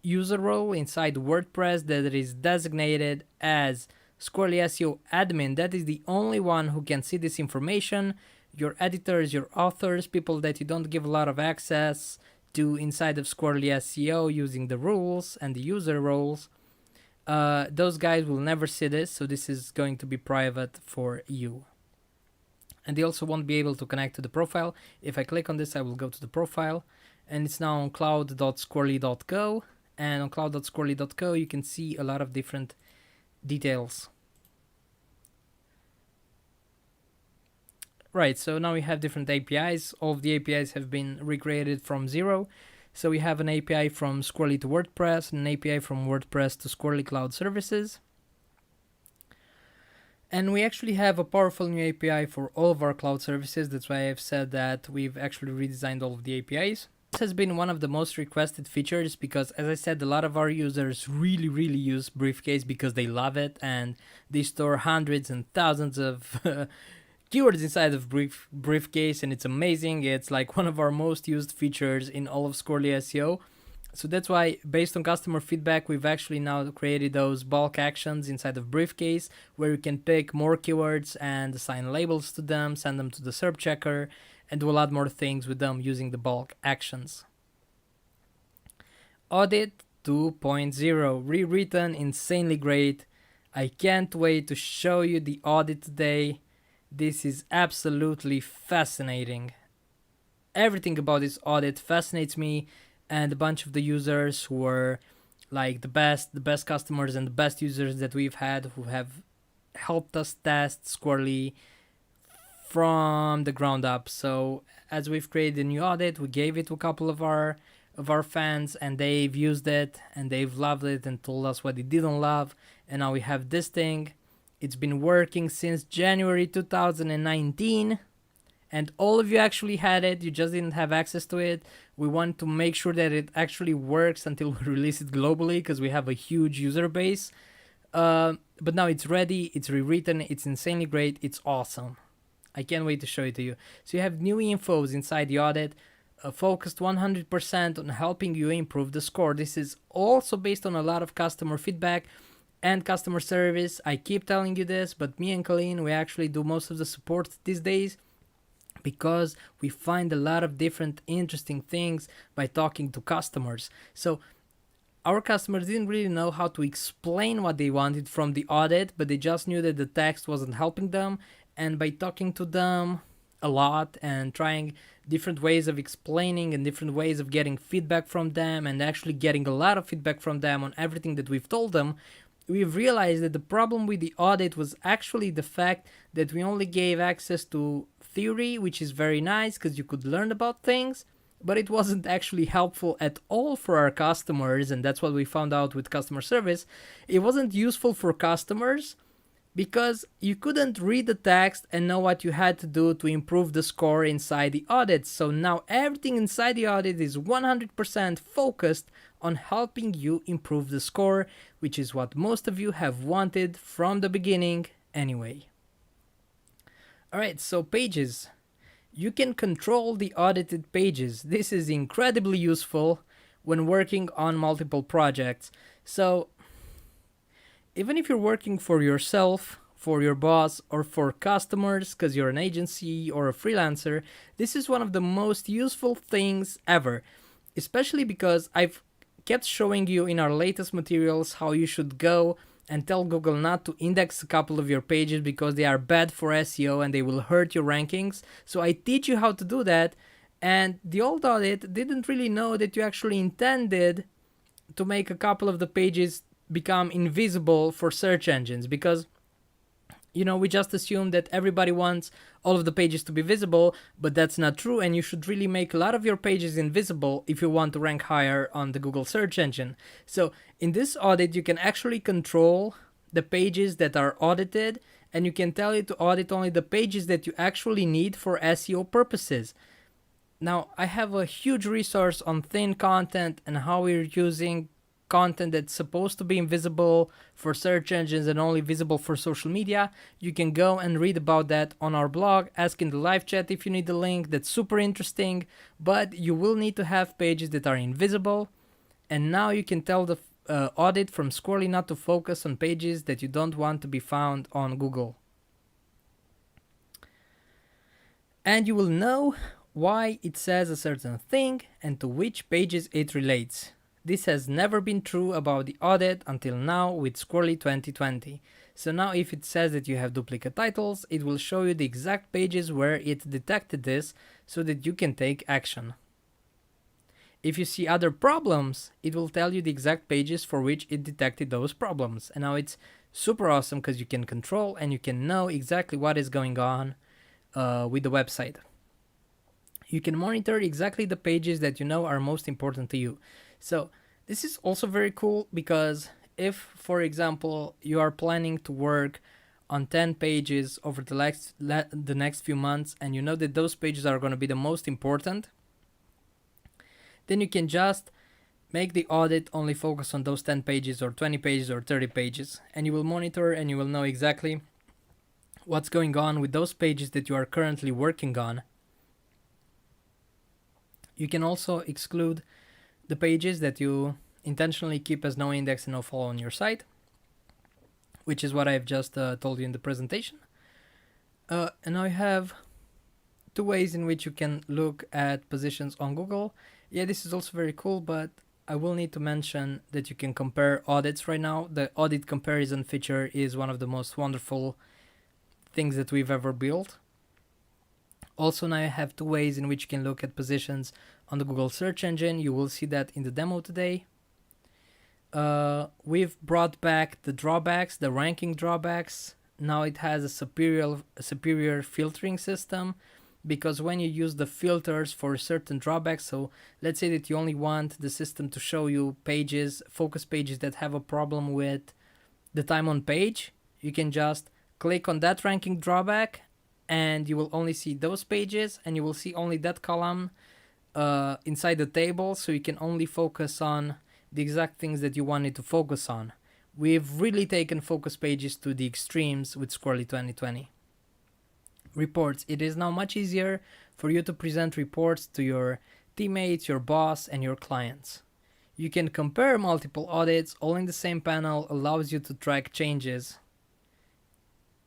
A: user role inside WordPress that is designated as Squirrly SEO admin, that is the only one who can see this information. Your editors, your authors, people that you don't give a lot of access to inside of Squirrly SEO using the rules and the user roles, those guys will never see this, so this is going to be private for you. And they also won't be able to connect to the profile. If I click on this, I will go to the profile, and it's now on cloud.squirrly.co. And on cloud.squirrly.co you can see a lot of different details. Right, so now we have different APIs. All of the APIs have been recreated from zero. So we have an API from Squirrly to WordPress, and an API from WordPress to Squirrly Cloud Services. And we actually have a powerful new API for all of our cloud services. That's why I've said that we've actually redesigned all of the APIs. This has been one of the most requested features because, as I said, a lot of our users really use Briefcase because they love it, and they store hundreds and thousands of keywords inside of Briefcase, and it's amazing. It's like one of our most used features in all of Squirrly SEO. So that's why, based on customer feedback, we've actually now created those bulk actions inside of Briefcase, where you can pick more keywords and assign labels to them, send them to the Serp Checker, and do a lot more things with them using the bulk actions. Audit 2.0, rewritten, insanely great. I can't wait to show you the audit today. This is absolutely fascinating. Everything about this audit fascinates me, and a bunch of the users who were like the best customers and the best users that we've had, who have helped us test Squirrly from the ground up. So as we've created a new audit, we gave it to a couple of our fans, and they've used it and they've loved it and told us what they didn't love. And now we have this thing. It's been working since January 2019, and all of you actually had it. You just didn't have access to it. We want to make sure that it actually works until we release it globally, because we have a huge user base. But now it's ready, it's rewritten, it's insanely great, it's awesome. I can't wait to show it to you. So you have new infos inside the audit, focused 100% on helping you improve the score. This is also based on a lot of customer feedback and customer service. I keep telling you this, but me and Colleen, we actually do most of the support these days, because we find a lot of different interesting things by talking to customers. So our customers didn't really know how to explain what they wanted from the audit, but they just knew that the text wasn't helping them. And by talking to them a lot and trying different ways of explaining and different ways of getting feedback from them, and actually getting a lot of feedback from them on everything that we've told them, we've realized that the problem with the audit was actually the fact that we only gave access to theory, which is very nice because you could learn about things, but it wasn't actually helpful at all for our customers. And that's what we found out with customer service. It wasn't useful for customers because you couldn't read the text and know what you had to do to improve the score inside the audit. So now everything inside the audit is 100% focused on helping you improve the score, which is what most of you have wanted from the beginning anyway. Alright, so pages. You can control the audited pages. This is incredibly useful when working on multiple projects. So even if you're working for yourself, for your boss, or for customers because you're an agency or a freelancer, this is one of the most useful things ever, especially because I've kept showing you in our latest materials how you should go and tell Google not to index a couple of your pages because they are bad for SEO and they will hurt your rankings. So I teach you how to do that, and the old audit didn't really know that you actually intended to make a couple of the pages become invisible for search engines, because we just assume that everybody wants all of the pages to be visible, but that's not true, and you should really make a lot of your pages invisible if you want to rank higher on the Google search engine. So in this audit, you can actually control the pages that are audited, and you can tell it to audit only the pages that you actually need for SEO purposes. Now, I have a huge resource on thin content and how we're using content that's supposed to be invisible for search engines and only visible for social media. You can go and read about that on our blog. Ask in the live chat if you need the link. That's super interesting, but you will need to have pages that are invisible. And now you can tell the audit from Squirrly not to focus on pages that you don't want to be found on Google. And you will know why it says a certain thing and to which pages it relates. This has never been true about the audit until now with Squirrly 2020. So now if it says that you have duplicate titles, it will show you the exact pages where it detected this so that you can take action. If you see other problems, it will tell you the exact pages for which it detected those problems. And now it's super awesome because you can control and you can know exactly what is going on with the website. You can monitor exactly the pages that you know are most important to you. So this is also very cool because if, for example, you are planning to work on 10 pages over the next few months and you know that those pages are going to be the most important, then you can just make the audit only focus on those 10 pages or 20 pages or 30 pages, and you will monitor and you will know exactly what's going on with those pages that you are currently working on. You can also exclude the pages that you intentionally keep as no index and no follow on your site, which is what I've just told you in the presentation. And I have 2 ways in which you can look at positions on Google. Yeah, this is also very cool, but I will need to mention that you can compare audits right now. The audit comparison feature is one of the most wonderful things that we've ever built. Also, now I have 2 ways in which you can look at positions on the Google search engine. You will see that in the demo today. We've brought back the drawbacks, the ranking drawbacks. Now it has a superior filtering system, because when you use the filters for certain drawbacks, so let's say that you only want the system to show you pages, focus pages that have a problem with the time on page, you can just click on that ranking drawback and you will only see those pages and you will see only that column inside the table, so you can only focus on the exact things that you wanted to focus on. We've really taken focus pages to the extremes with Squirrly 2020. Reports. It is now much easier for you to present reports to your teammates, your boss, and your clients. You can compare multiple audits all in the same panel, allows you to track changes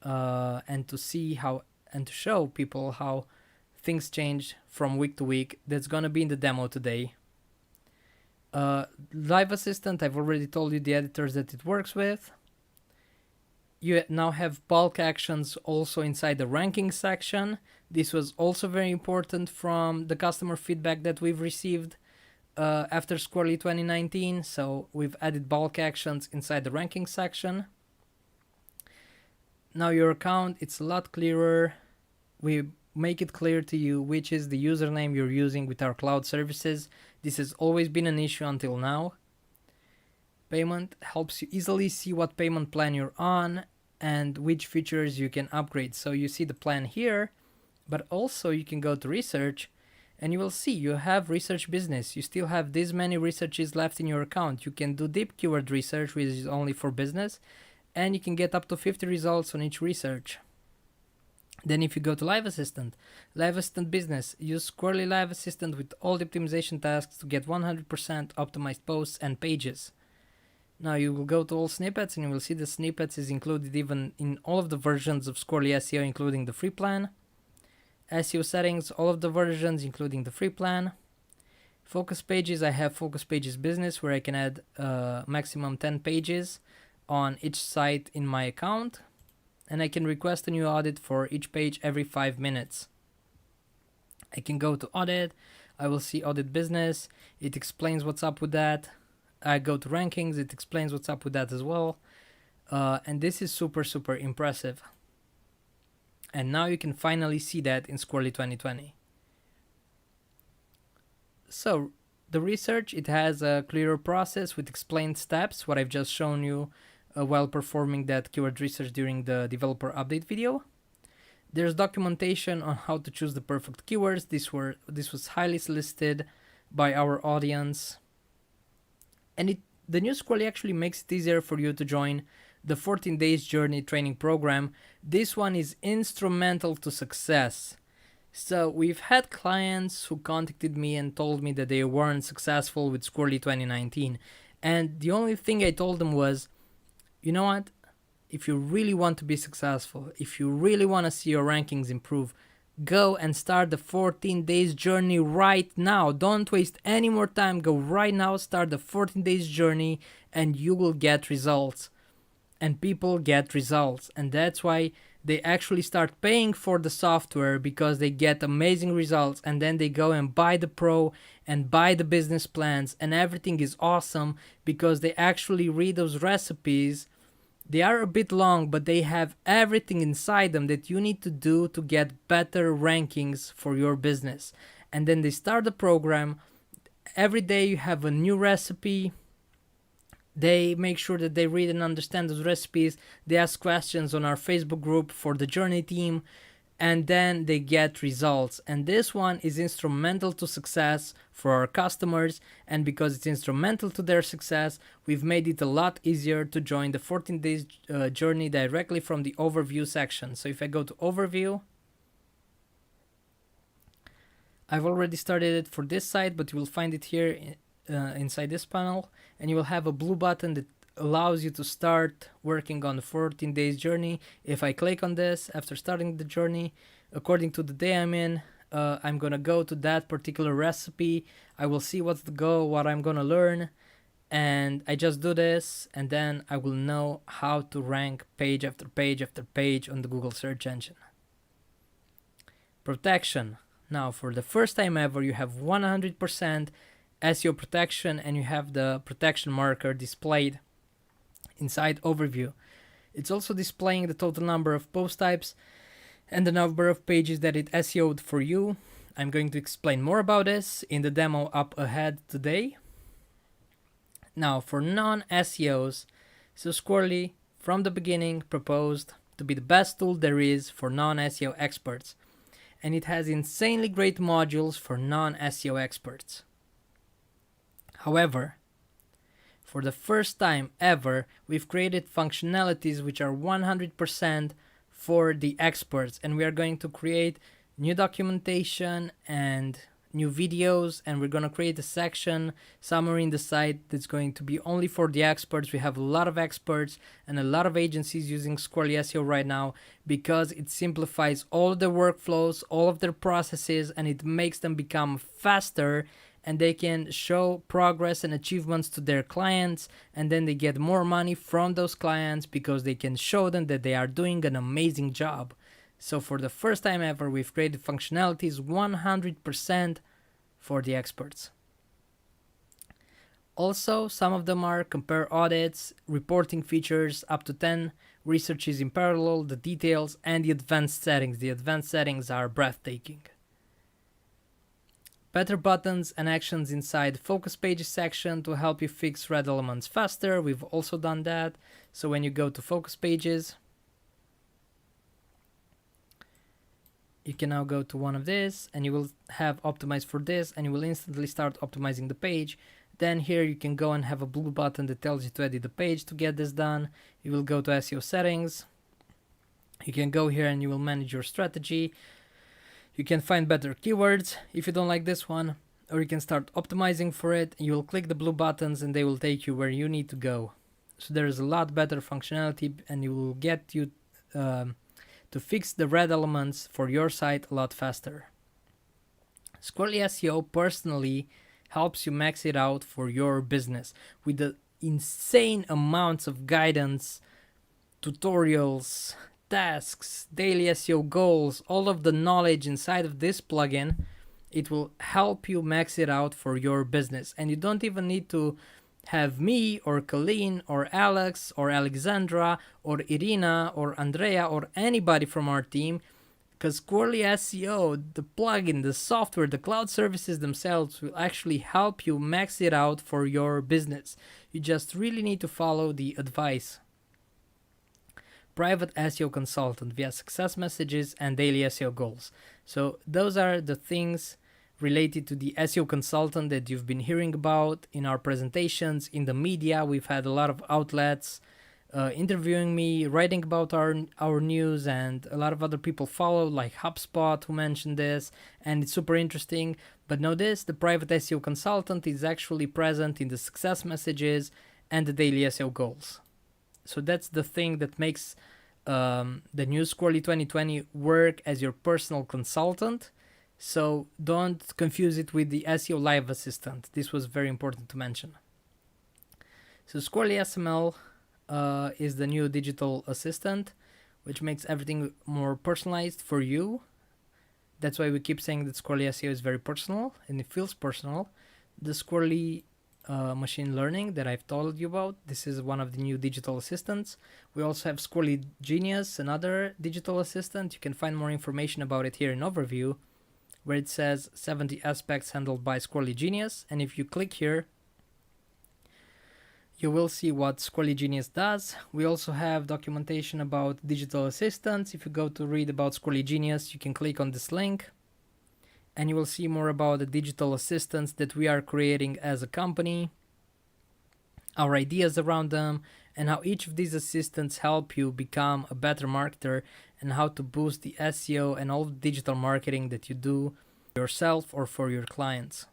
A: and to see how and to show people how things change from week to week. That's going to be in the demo today. Live Assistant, I've already told you the editors that it works with. You now have bulk actions also inside the ranking section. This was also very important from the customer feedback that we've received after Squirrly 2019. So we've added bulk actions inside the ranking section. Now your account, it's a lot clearer. We make it clear to you which is the username you're using with our cloud services. This has always been an issue until now. Payment helps you easily see what payment plan you're on and which features you can upgrade. So you see the plan here, but also you can go to research and you will see you have research business. You still have this many researches left in your account. You can do deep keyword research, which is only for business, and you can get up to 50 results on each research. Then if you go to Live Assistant Business, use Squirrly Live Assistant with all the optimization tasks to get 100% optimized posts and pages. Now you will go to all snippets and you will see the snippets is included even in all of the versions of Squirrly SEO, including the free plan. SEO settings, all of the versions, including the free plan. Focus pages, I have Focus Pages Business, where I can add maximum 10 pages on each site in my account. And I can request a new audit for each page every 5 minutes. I can go to Audit, I will see Audit Business, it explains what's up with that. I go to rankings, it explains what's up with that as well. And this is super, super impressive. And now you can finally see that in Squirrly 2020. So the research, it has a clearer process with explained steps, what I've just shown you while performing that keyword research during the developer update video. There's documentation on how to choose the perfect keywords. This was highly solicited by our audience. And the new Squirrly actually makes it easier for you to join the 14 days journey training program. This one is instrumental to success. So we've had clients who contacted me and told me that they weren't successful with Squirrly 2019. And the only thing I told them was, you know what? If you really want to be successful, if you really want to see your rankings improve, go and start the 14 days journey right now. Don't waste any more time. Go right now, start the 14 days journey, and you will get results. And people get results. And that's why they actually start paying for the software, because they get amazing results. And then they go and buy the Pro and buy the business plans, and everything is awesome because they actually read those recipes. They are a bit long, but they have everything inside them that you need to do to get better rankings for your business. And then they start the program. Every day you have a new recipe. They make sure that they read and understand those recipes. They ask questions on our Facebook group for the journey team, and then they get results. And this one is instrumental to success for our customers, and because it's instrumental to their success, we've made it a lot easier to join the 14 days journey directly from the overview section. So if I go to overview, I've already started it for this site, but you will find it here inside this panel, and you will have a blue button that allows you to start working on the 14 days journey. If I click on this after starting the journey, according to the day I'm in, I'm gonna go to that particular recipe. I will see what's the goal, what I'm gonna learn, and I just do this, and then I will know how to rank page after page after page on the Google search engine. Protection. Now, for the first time ever, you have 100% SEO protection, and you have the protection marker displayed inside overview. It's also displaying the total number of post types and the number of pages that it SEO'd for you. I'm going to explain more about this in the demo up ahead today. Now, for non-SEOs, so Squirrly from the beginning proposed to be the best tool there is for non-SEO experts, and it has insanely great modules for non-SEO experts. However, for the first time ever, we've created functionalities which are 100% for the experts, and we are going to create new documentation and new videos, and we're going to create a section somewhere in the site that's going to be only for the experts. We have a lot of experts and a lot of agencies using Squirrly SEO right now because it simplifies all of their workflows, all of their processes, and it makes them become faster, and they can show progress and achievements to their clients, and then they get more money from those clients because they can show them that they are doing an amazing job. So for the first time ever, we've created functionalities 100% for the experts. Also, some of them are compare audits, reporting features, up to 10 researches in parallel, the details, and the advanced settings. The advanced settings are breathtaking. Better buttons and actions inside focus pages section to help you fix red elements faster. We've also done that. So when you go to focus pages, you can now go to one of this, and you will have optimized for this, and you will instantly start optimizing the page. Then here you can go and have a blue button that tells you to edit the page to get this done. You will go to SEO settings. You can go here and you will manage your strategy. You can find better keywords if you don't like this one, or you can start optimizing for it. You will click the blue buttons and they will take you where you need to go. So there is a lot better functionality, and you will get you to fix the red elements for your site a lot faster. Squirrly SEO personally helps you max it out for your business with the insane amounts of guidance, tutorials, tasks, daily SEO goals, all of the knowledge inside of this plugin. It will help you max it out for your business, and you don't even need to have me or Colleen or Alex or Alexandra or Irina or Andrea or anybody from our team, because Squirrly SEO, the plugin, the software, the cloud services themselves will actually help you max it out for your business. You just really need to follow the advice. Private SEO Consultant via success messages and daily SEO goals. So those are the things related to the SEO consultant that you've been hearing about in our presentations, in the media. We've had a lot of outlets interviewing me, writing about our news, and a lot of other people follow, like HubSpot, who mentioned this, and it's super interesting. But know this, the private SEO consultant is actually present in the success messages and the daily SEO goals. So that's the thing that makes the new Squirrly 2020 work as your personal consultant. So don't confuse it with the SEO Live Assistant. This was very important to mention. So Squirrly SML is the new digital assistant, which makes everything more personalized for you. That's why we keep saying that Squirrly SEO is very personal, and it feels personal. The Squirrly machine learning that I've told you about, this is one of the new digital assistants. We also have Squirrly Genius, another digital assistant. You can find more information about it here in overview, where it says 70 aspects handled by Squirrly Genius. And if you click here, you will see what Squirrly Genius does. We also have documentation about digital assistants. If you go to read about Squirrly Genius, you can click on this link and you will see more about the digital assistants that we are creating as a company, our ideas around them, and how each of these assistants help you become a better marketer, and how to boost the SEO and all the digital marketing that you do yourself or for your clients.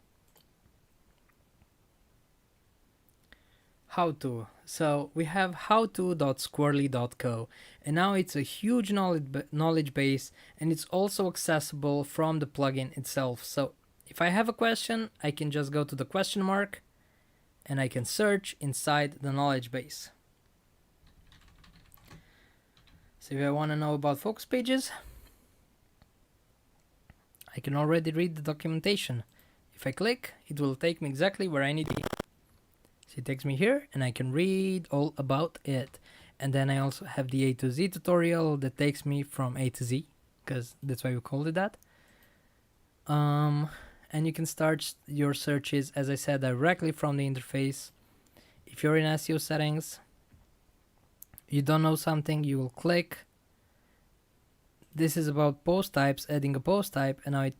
A: How to. So we have howto.squirrly.co, and now it's a huge knowledge base, and it's also accessible from the plugin itself. So if I have a question, I can just go to the question mark and I can search inside the knowledge base. So if I want to know about focus pages, I can already read the documentation. If I click, it will take me exactly where I need to be. So it takes me here and I can read all about it. And then I also have the A to Z tutorial that takes me from A to Z, because that's why we called it that. And you can start your searches, as I said, directly from the interface. If you're in SEO settings, you don't know something, you will click. This is about post types, adding a post type, and now it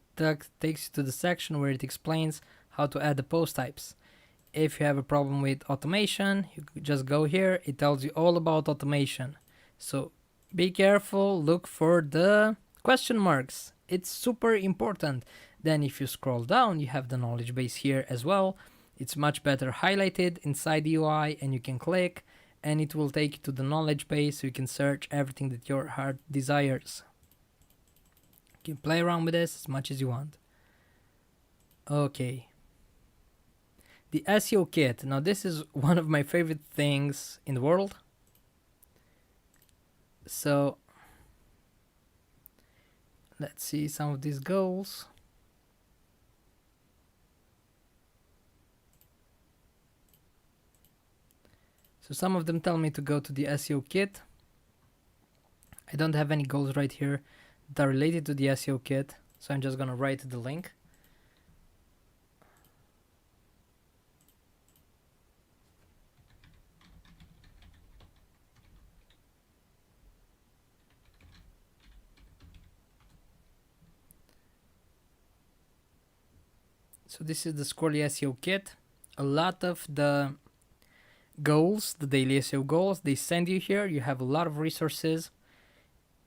A: takes you to the section where it explains how to add the post types. If you have a problem with automation, you just go here. It tells you all about automation. So be careful, look for the question marks. It's super important. Then if you scroll down, you have the knowledge base here as well. It's much better highlighted inside the UI, and you can click and it will take you to the knowledge base so you can search everything that your heart desires. You can play around with this as much as you want. Okay. The SEO Kit. Now this is one of my favorite things in the world. So let's see some of these goals. So some of them tell me to go to the SEO Kit. I don't have any goals right here that are related to the SEO Kit, so I'm just gonna write the link. So this is the Squirrly SEO Kit. A lot of the goals, the daily SEO goals, they send you here. You have a lot of resources.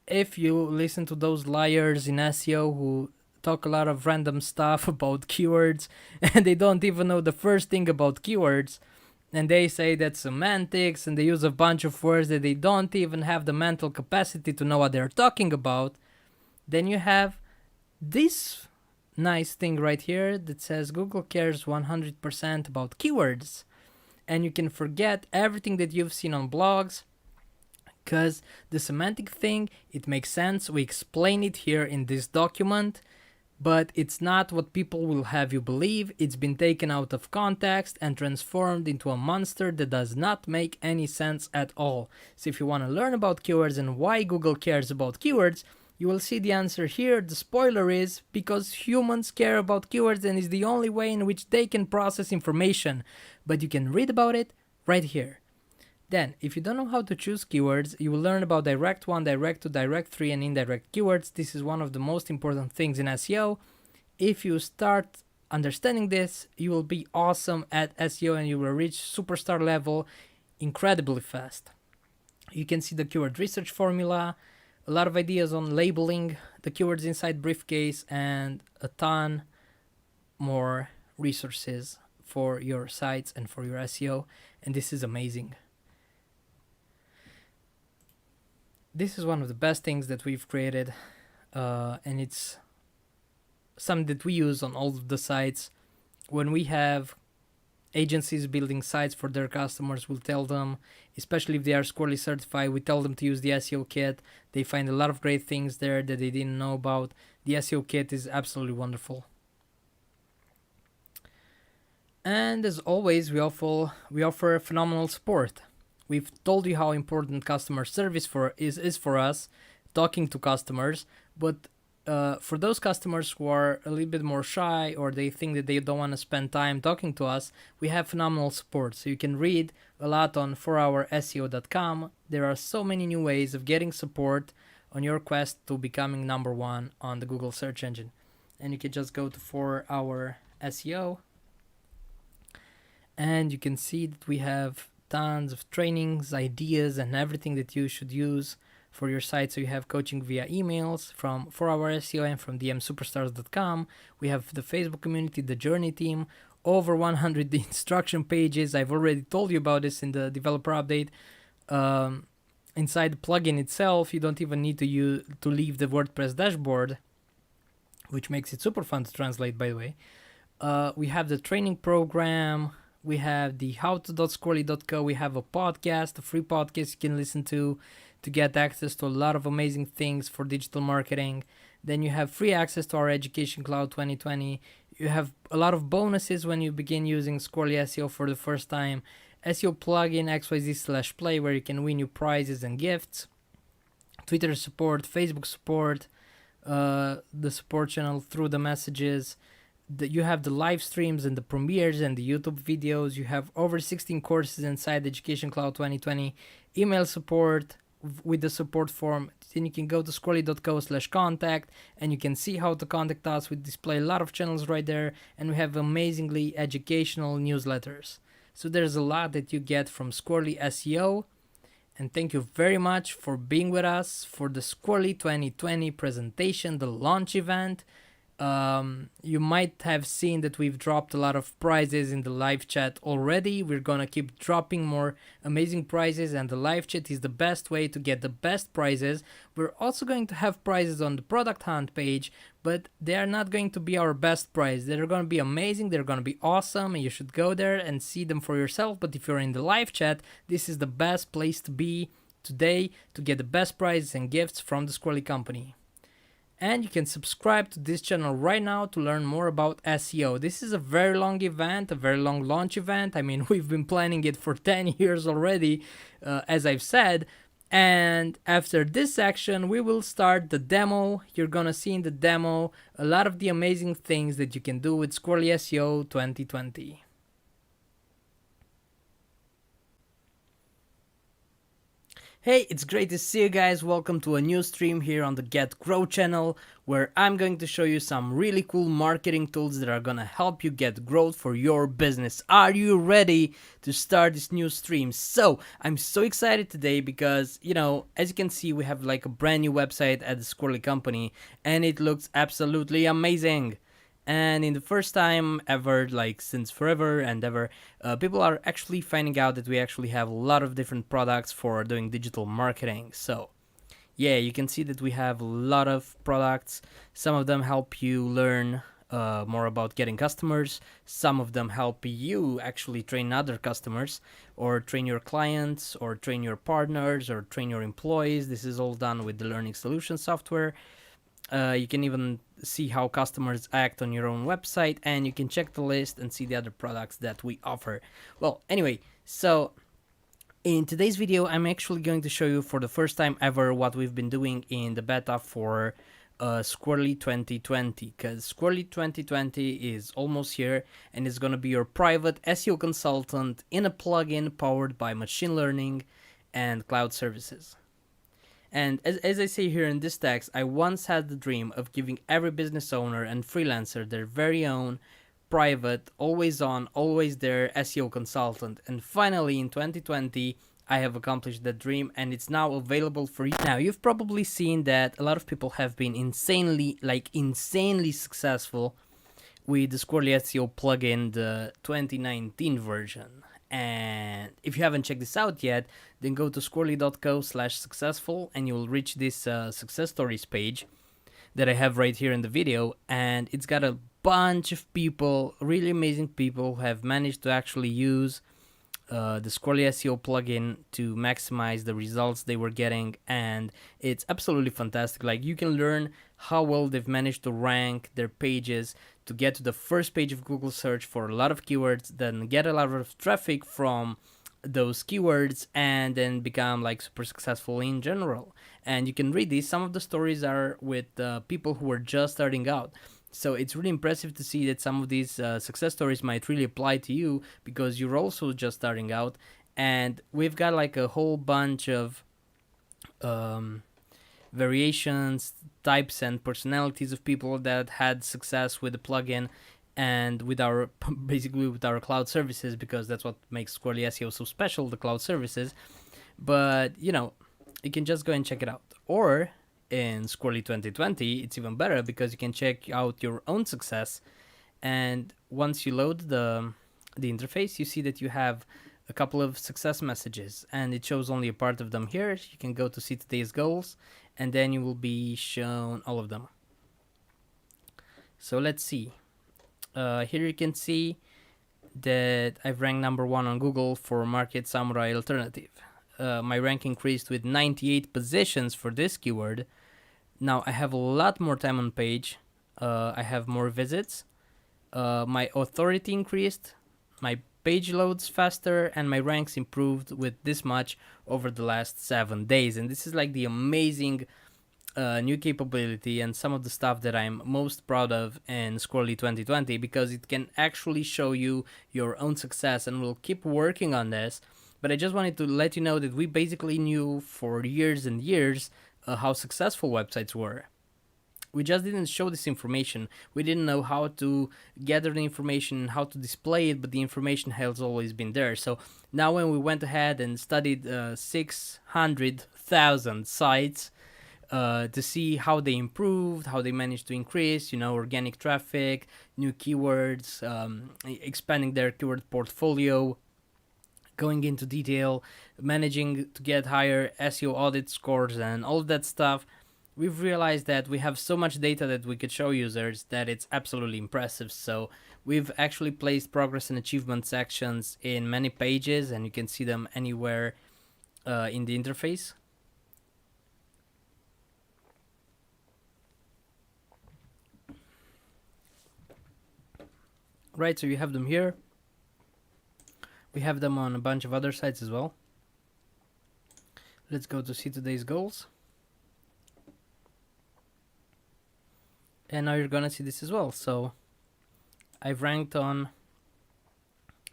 A: If you listen to those liars in SEO who talk a lot of random stuff about keywords and they don't even know the first thing about keywords, and they say that semantics, and they use a bunch of words that they don't even have the mental capacity to know what they're talking about, then you have this nice thing right here that says Google cares 100% about keywords. And you can forget everything that you've seen on blogs, because the semantic thing, it makes sense. We explain it here in this document, but it's not what people will have you believe. It's been taken out of context and transformed into a monster that does not make any sense at all. So if you want to learn about keywords and why Google cares about keywords, you will see the answer here. The spoiler is because humans care about keywords and is the only way in which they can process information. But you can read about it right here. Then, if you don't know how to choose keywords, you will learn about Direct 1, Direct 2, Direct 3, and indirect keywords. This is one of the most important things in SEO. If you start understanding this, you will be awesome at SEO and you will reach superstar level incredibly fast. You can see the keyword research formula, a lot of ideas on labeling the keywords inside briefcase, and a ton more resources for your sites and for your SEO, and this is amazing. This is one of the best things that we've created, and it's something that we use on all of the sites when we have agencies building sites for their customers will tell them, especially if they are Squirrly certified, we tell them to use the SEO Kit. They find a lot of great things there that they didn't know about. The SEO Kit is absolutely wonderful. And as always, we offer phenomenal support. We've told you how important customer service is for us, talking to customers, but for those customers who are a little bit more shy or they think that they don't want to spend time talking to us, we have phenomenal support. So you can read a lot on 4hourseo.com. There are so many new ways of getting support on your quest to becoming number one on the Google search engine. And you can just go to 4-Hour SEO and you can see that we have tons of trainings, ideas, and everything that you should use for your site. So you have coaching via emails from 4-Hour SEO and from dmsuperstars.com. We have the Facebook community, the Journey team, over 100 instruction pages. I've already told you about this in the developer update. Inside the plugin itself, you don't even need to leave the WordPress dashboard, which makes it super fun to translate, by the way. We have the training program. We have the howto.squirrly.co. We have a podcast, a free podcast you can listen to get access to a lot of amazing things for digital marketing. Then you have free access to our Education Cloud 2020. You have a lot of bonuses when you begin using Squirrly SEO for the first time. SEO Plugin XYZ/play, where you can win new prizes and gifts. Twitter support, Facebook support, the support channel through the messages. You have the live streams and the premieres and the YouTube videos. You have over 16 courses inside Education Cloud 2020. Email support with the support form. Then you can go to squirrly.co/contact and you can see how to contact us. We display a lot of channels right there, and we have amazingly educational newsletters. So there's a lot that you get from Squirrly SEO. And thank you very much for being with us for the Squirrly 2020 presentation, the launch event. You might have seen that we've dropped a lot of prizes in the live chat already. We're gonna keep dropping more amazing prizes, and the live chat is the best way to get the best prizes. We're also going to have prizes on the ProductHunt page, but they are not going to be our best prize. They're gonna be amazing, they're gonna be awesome, and you should go there and see them for yourself. But if you're in the live chat, this is the best place to be today to get the best prizes and gifts from the Squirrly company. And you can subscribe to this channel right now to learn more about SEO. This is a very long event, a very long launch event. I mean, we've been planning it for 10 years already, as I've said. And after this section, we will start the demo. You're gonna see in the demo a lot of the amazing things that you can do with Squirrly SEO 2020. Hey, it's great to see you guys. Welcome to a new stream here on the Get Grow channel, where I'm going to show you some really cool marketing tools that are gonna help you get growth for your business. Are you ready to start this new stream? So I'm so excited today because, as you can see, we have like a brand new website at the Squirrly company, and it looks absolutely amazing. And in the first time ever, like since forever and ever, people are actually finding out that we actually have a lot of different products for doing digital marketing. So yeah, you can see that we have a lot of products. Some of them help you learn more about getting customers. Some of them help you actually train other customers, or train your clients, or train your partners, or train your employees. This is all done with the Learning Solution software. You can even see how customers act on your own website, and you can check the list and see the other products that we offer. Well, anyway, so in today's video, I'm actually going to show you for the first time ever what we've been doing in the beta for Squirrly 2020, because Squirrly 2020 is almost here, and it's going to be your private SEO consultant in a plugin powered by machine learning and cloud services. And as I say here in this text, I once had the dream of giving every business owner and freelancer their very own private, always on, always there SEO consultant. And finally in 2020, I have accomplished that dream, and it's now available for you. Now, you've probably seen that a lot of people have been insanely successful with the Squirrly SEO plugin, the 2019 version. And if you haven't checked this out yet, then go to squirrly.co/successful and you will reach this success stories page that I have right here in the video. And it's got a bunch of people, really amazing people, who have managed to actually use the Squirrly SEO plugin to maximize the results they were getting, and it's absolutely fantastic. Like, you can learn how well they've managed to rank their pages to get to the first page of Google search for a lot of keywords, then get a lot of traffic from those keywords, and then become like super successful in general. And you can read these. Some of the stories are with people who are just starting out. So it's really impressive to see that some of these success stories might really apply to you, because you're also just starting out. And we've got like a whole bunch of variations, types, and personalities of people that had success with the plugin and with our basically with our cloud services, because that's what makes Squirrly SEO so special, the cloud services. But you can just go and check it out. Or in Squirrly 2020, it's even better, because you can check out your own success. And once you load the interface, you see that you have a couple of success messages, and it shows only a part of them here. You can go to see today's goals, and then you will be shown all of them. So let's see. Here you can see that I've ranked number 1 on Google for Market Samurai Alternative. My rank increased with 98 positions for this keyword. Now I have a lot more time on page. I have more visits. My authority increased. My page loads faster, and my ranks improved with this much over the last 7 days. And this is like the amazing new capability, and some of the stuff that I'm most proud of in Squirrly 2020, because it can actually show you your own success, and we'll keep working on this. But I just wanted to let you know that we basically knew for years and years how successful websites were. We just didn't show this information. We didn't know how to gather the information, how to display it, but the information has always been there. So now when we went ahead and studied 600,000 sites to see how they improved, how they managed to increase, organic traffic, new keywords, expanding their keyword portfolio, going into detail, managing to get higher SEO audit scores and all of that stuff, we've realized that we have so much data that we could show users that it's absolutely impressive. So we've actually placed progress and achievement sections in many pages, and you can see them anywhere in the interface. Right, so you have them here. We have them on a bunch of other sites as well. Let's go to see today's goals. And now you're gonna see this as well. So I've ranked on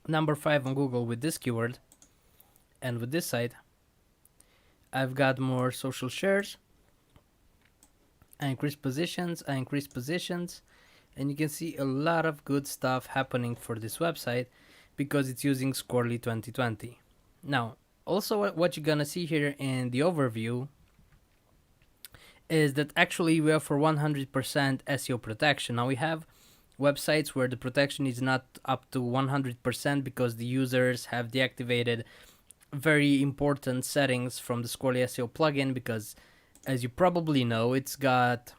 A: number 5 on Google with this keyword, and with this site I've got more social shares. I increased positions, and you can see a lot of good stuff happening for this website because it's using Squirrly 2020. Now, also what you're gonna see here in the overview is that actually we offer 100% SEO protection. Now we have websites where the protection is not up to 100% because the users have deactivated very important settings from the Squirrly SEO plugin, because as you probably know, it's got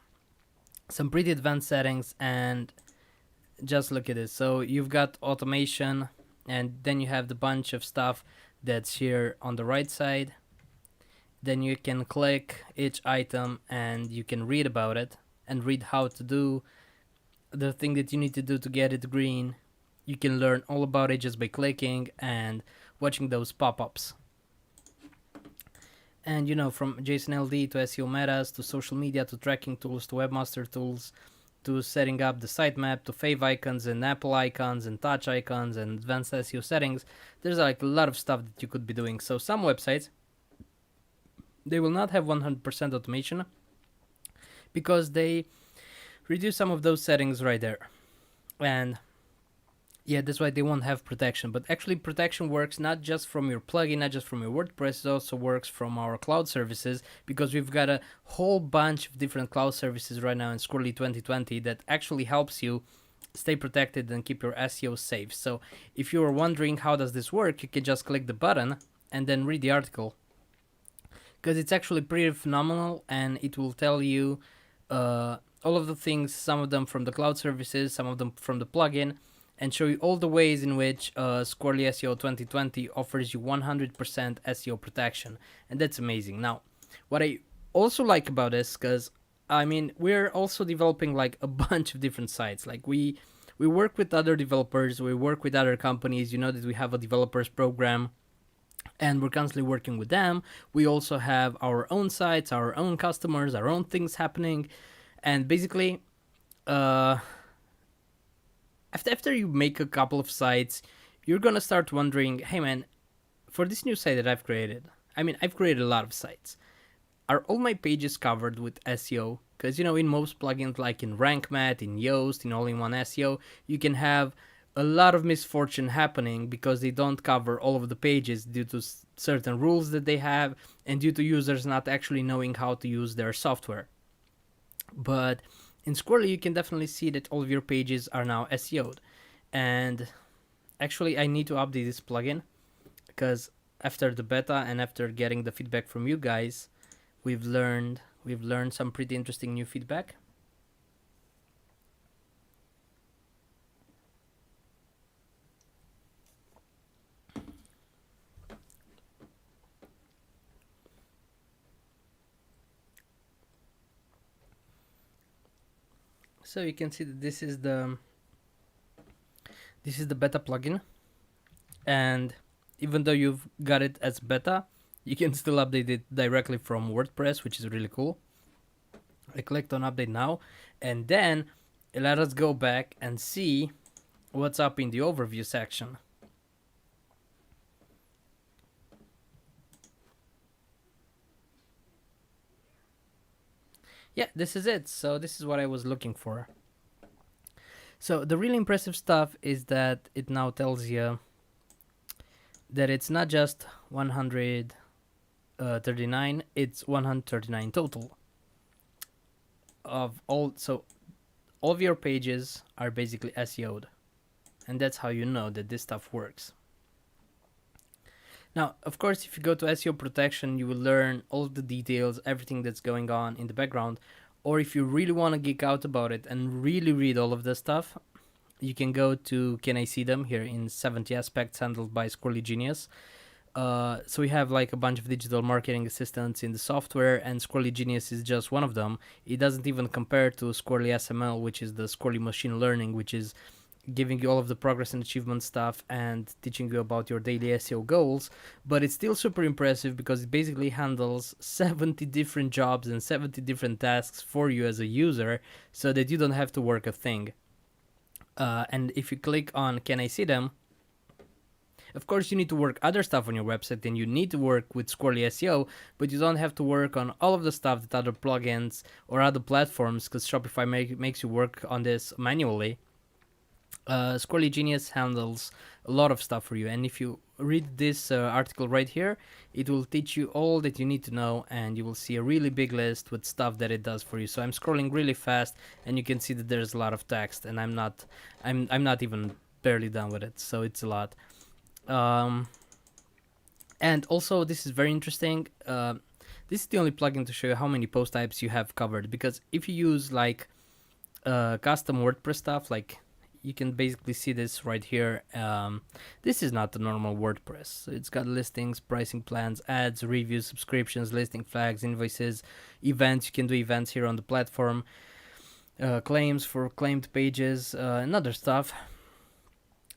A: some pretty advanced settings. And just look at this. So you've got automation, and then you have the bunch of stuff that's here on the right side. Then you can click each item and you can read about it and read how to do the thing that you need to do to get it green. You can learn all about it just by clicking and watching those pop-ups. And from JSON LD to SEO metas to social media to tracking tools to webmaster tools to setting up the sitemap to fave icons and Apple icons and touch icons and advanced SEO settings, there's like a lot of stuff that you could be doing. So some websites, they will not have 100% automation because they reduce some of those settings right there. And yeah, that's why they won't have protection. But actually protection works not just from your plugin, not just from your WordPress, it also works from our cloud services, because we've got a whole bunch of different cloud services right now in Squirrly 2020 that actually helps you stay protected and keep your SEO safe. So if you are wondering how does this work, you can just click the button and then read the article, because it's actually pretty phenomenal, and it will tell you all of the things, some of them from the cloud services, some of them from the plugin, and show you all the ways in which Squirrly SEO 2020 offers you 100% SEO protection, and that's amazing. Now, what I also like about this, because I mean, we're also developing like a bunch of different sites. Like we work with other developers, we work with other companies. You know that we have a developers program, and we're constantly working with them. We also have our own sites, our own customers, our own things happening, and basically, uh, after you make a couple of sites, you're gonna start wondering, hey man, for this new site that I've created, I mean, I've created a lot of sites. Are all my pages covered with SEO? Because you know, in most plugins, like in RankMath, in Yoast, in All-in-One SEO, you can have a lot of misfortune happening because they don't cover all of the pages due to certain rules that they have and due to users not actually knowing how to use their software. But in Squirrely, you can definitely see that all of your pages are now SEO'd. And actually, I need to update this plugin because after the beta and after getting the feedback from you guys, we've learned some pretty interesting new feedback. So you can see that this is the beta plugin, and even though you've got it as beta, you can still update it directly from WordPress, which is really cool. I clicked on update now, and then let us go back and see what's up in the overview section. Yeah, this is it. So this is what I was looking for. So the really impressive stuff is that it now tells you that it's not just 139, it's 139 total of all. So all of your pages are basically SEO'd, and that's how you know that this stuff works. Now, of course, if you go to SEO protection, you will learn all of the details, everything that's going on in the background. Or if you really want to geek out about it and really read all of this stuff, you can go to Can I See Them here in 70 aspects handled by Squirrly Genius. So we have like a bunch of digital marketing assistants in the software, and Squirrly Genius is just one of them. It doesn't even compare to Squirrly SML, which is the Squirrly Machine Learning, which is giving you all of the progress and achievement stuff and teaching you about your daily SEO goals, but it's still super impressive because it basically handles 70 different jobs and 70 different tasks for you as a user so that you don't have to work a thing. And if you click on Can I See Them, of course you need to work other stuff on your website and you need to work with Squirrely SEO, but you don't have to work on all of the stuff that other plugins or other platforms, because Shopify makes you work on this manually. Squirrely Genius handles a lot of stuff for you, and if you read this article right here, it will teach you all that you need to know, and you will see a really big list with stuff that it does for you. So I'm scrolling really fast, and you can see that there's a lot of text, and I'm not even barely done with it, so it's a lot. And also, this is very interesting. This is the only plugin to show you how many post types you have covered, because if you use like custom WordPress stuff, like you can basically see this right here. This is not the normal WordPress. So it's got listings, pricing plans, ads, reviews, subscriptions, listing flags, invoices, events. You can do events here on the platform, claims for claimed pages, and other stuff.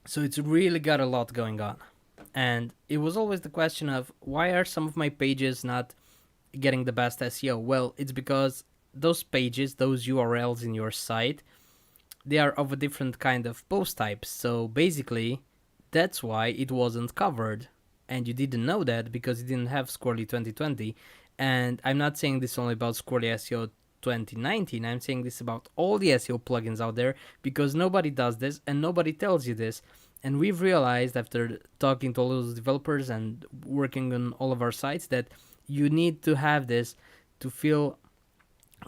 A: So it's really got a lot going on. And it was always the question of, why are some of my pages not getting the best SEO? Well, it's because those pages, those URLs in your site, they are of a different kind of post types. So basically, that's why it wasn't covered. And you didn't know that because you didn't have Squirrely 2020. And I'm not saying this only about Squirrely SEO 2019. I'm saying this about all the SEO plugins out there, because nobody does this and nobody tells you this. And we've realized after talking to all those developers and working on all of our sites that you need to have this to feel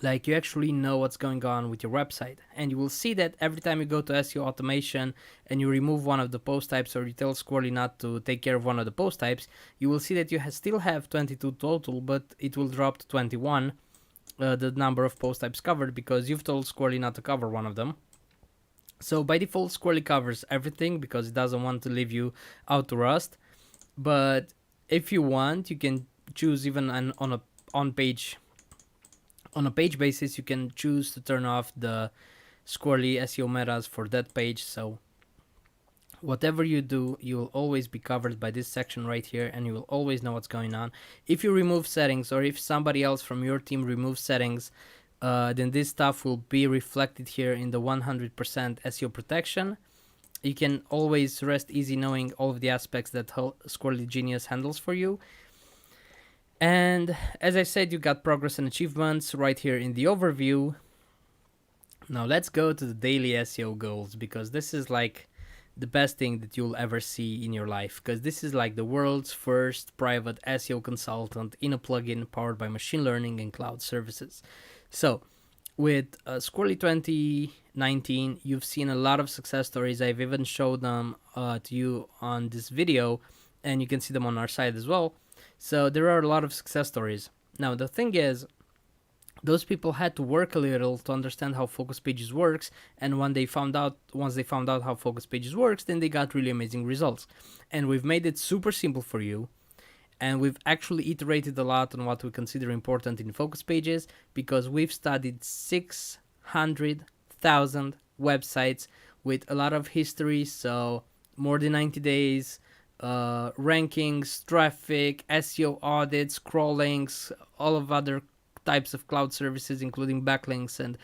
A: like you actually know what's going on with your website. And you will see that every time you go to SEO automation and you remove one of the post types, or you tell Squirrely not to take care of one of the post types, you will see that you still have 22 total, but it will drop to 21 the number of post types covered because you've told Squirrly not to cover one of them. So by default, Squirrely covers everything because it doesn't want to leave you out to rust. But if you want, you can choose even on a page basis. You can choose to turn off the Squirrely SEO metas for that page. So whatever you do, you will always be covered by this section right here, and you will always know what's going on. If you remove settings, or if somebody else from your team removes settings, then this stuff will be reflected here in the 100% SEO protection. You can always rest easy knowing all of the aspects that Squirrely Genius handles for you. And as I said, you got progress and achievements right here in the overview. Now let's go to the daily SEO goals, because this is like the best thing that you'll ever see in your life, because this is like the world's first private SEO consultant in a plugin powered by machine learning and cloud services. So with Squirrely 2019, you've seen a lot of success stories. I've even showed them to you on this video, and you can see them on our site as well. So there are a lot of success stories. Now the thing is, those people had to work a little to understand how Focus Pages works, and once they found out how Focus Pages works, then they got really amazing results. And we've made it super simple for you, and we've actually iterated a lot on what we consider important in Focus Pages, because we've studied 600,000 websites with a lot of history, so more than 90 days, rankings, traffic, SEO audits, crawlings, all of other types of cloud services, including backlinks. And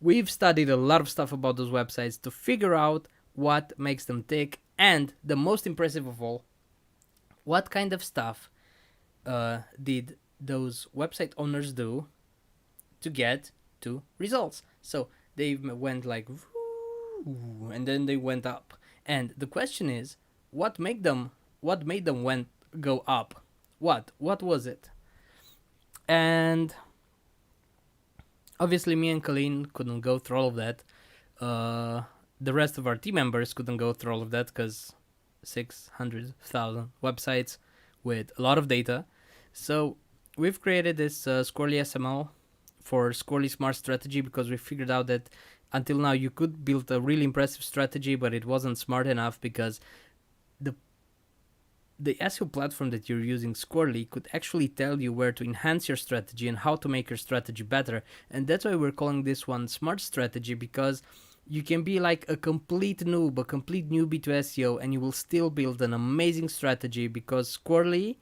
A: we've studied a lot of stuff about those websites to figure out what makes them tick, and the most impressive of all, what kind of stuff did those website owners do to get to results. So they went like woo, and then they went up, and the question is, what made them go up? What was it? And obviously, me and Colleen couldn't go through all of that. The rest of our team members couldn't go through all of that, because 600,000 websites with a lot of data. So we've created this Squirrely SML for Squirrely Smart Strategy, because we figured out that until now you could build a really impressive strategy, but it wasn't smart enough, because the SEO platform that you're using, Squirrely, could actually tell you where to enhance your strategy and how to make your strategy better. And that's why we're calling this one Smart Strategy, because you can be like a complete newbie to SEO, and you will still build an amazing strategy, because Squirrely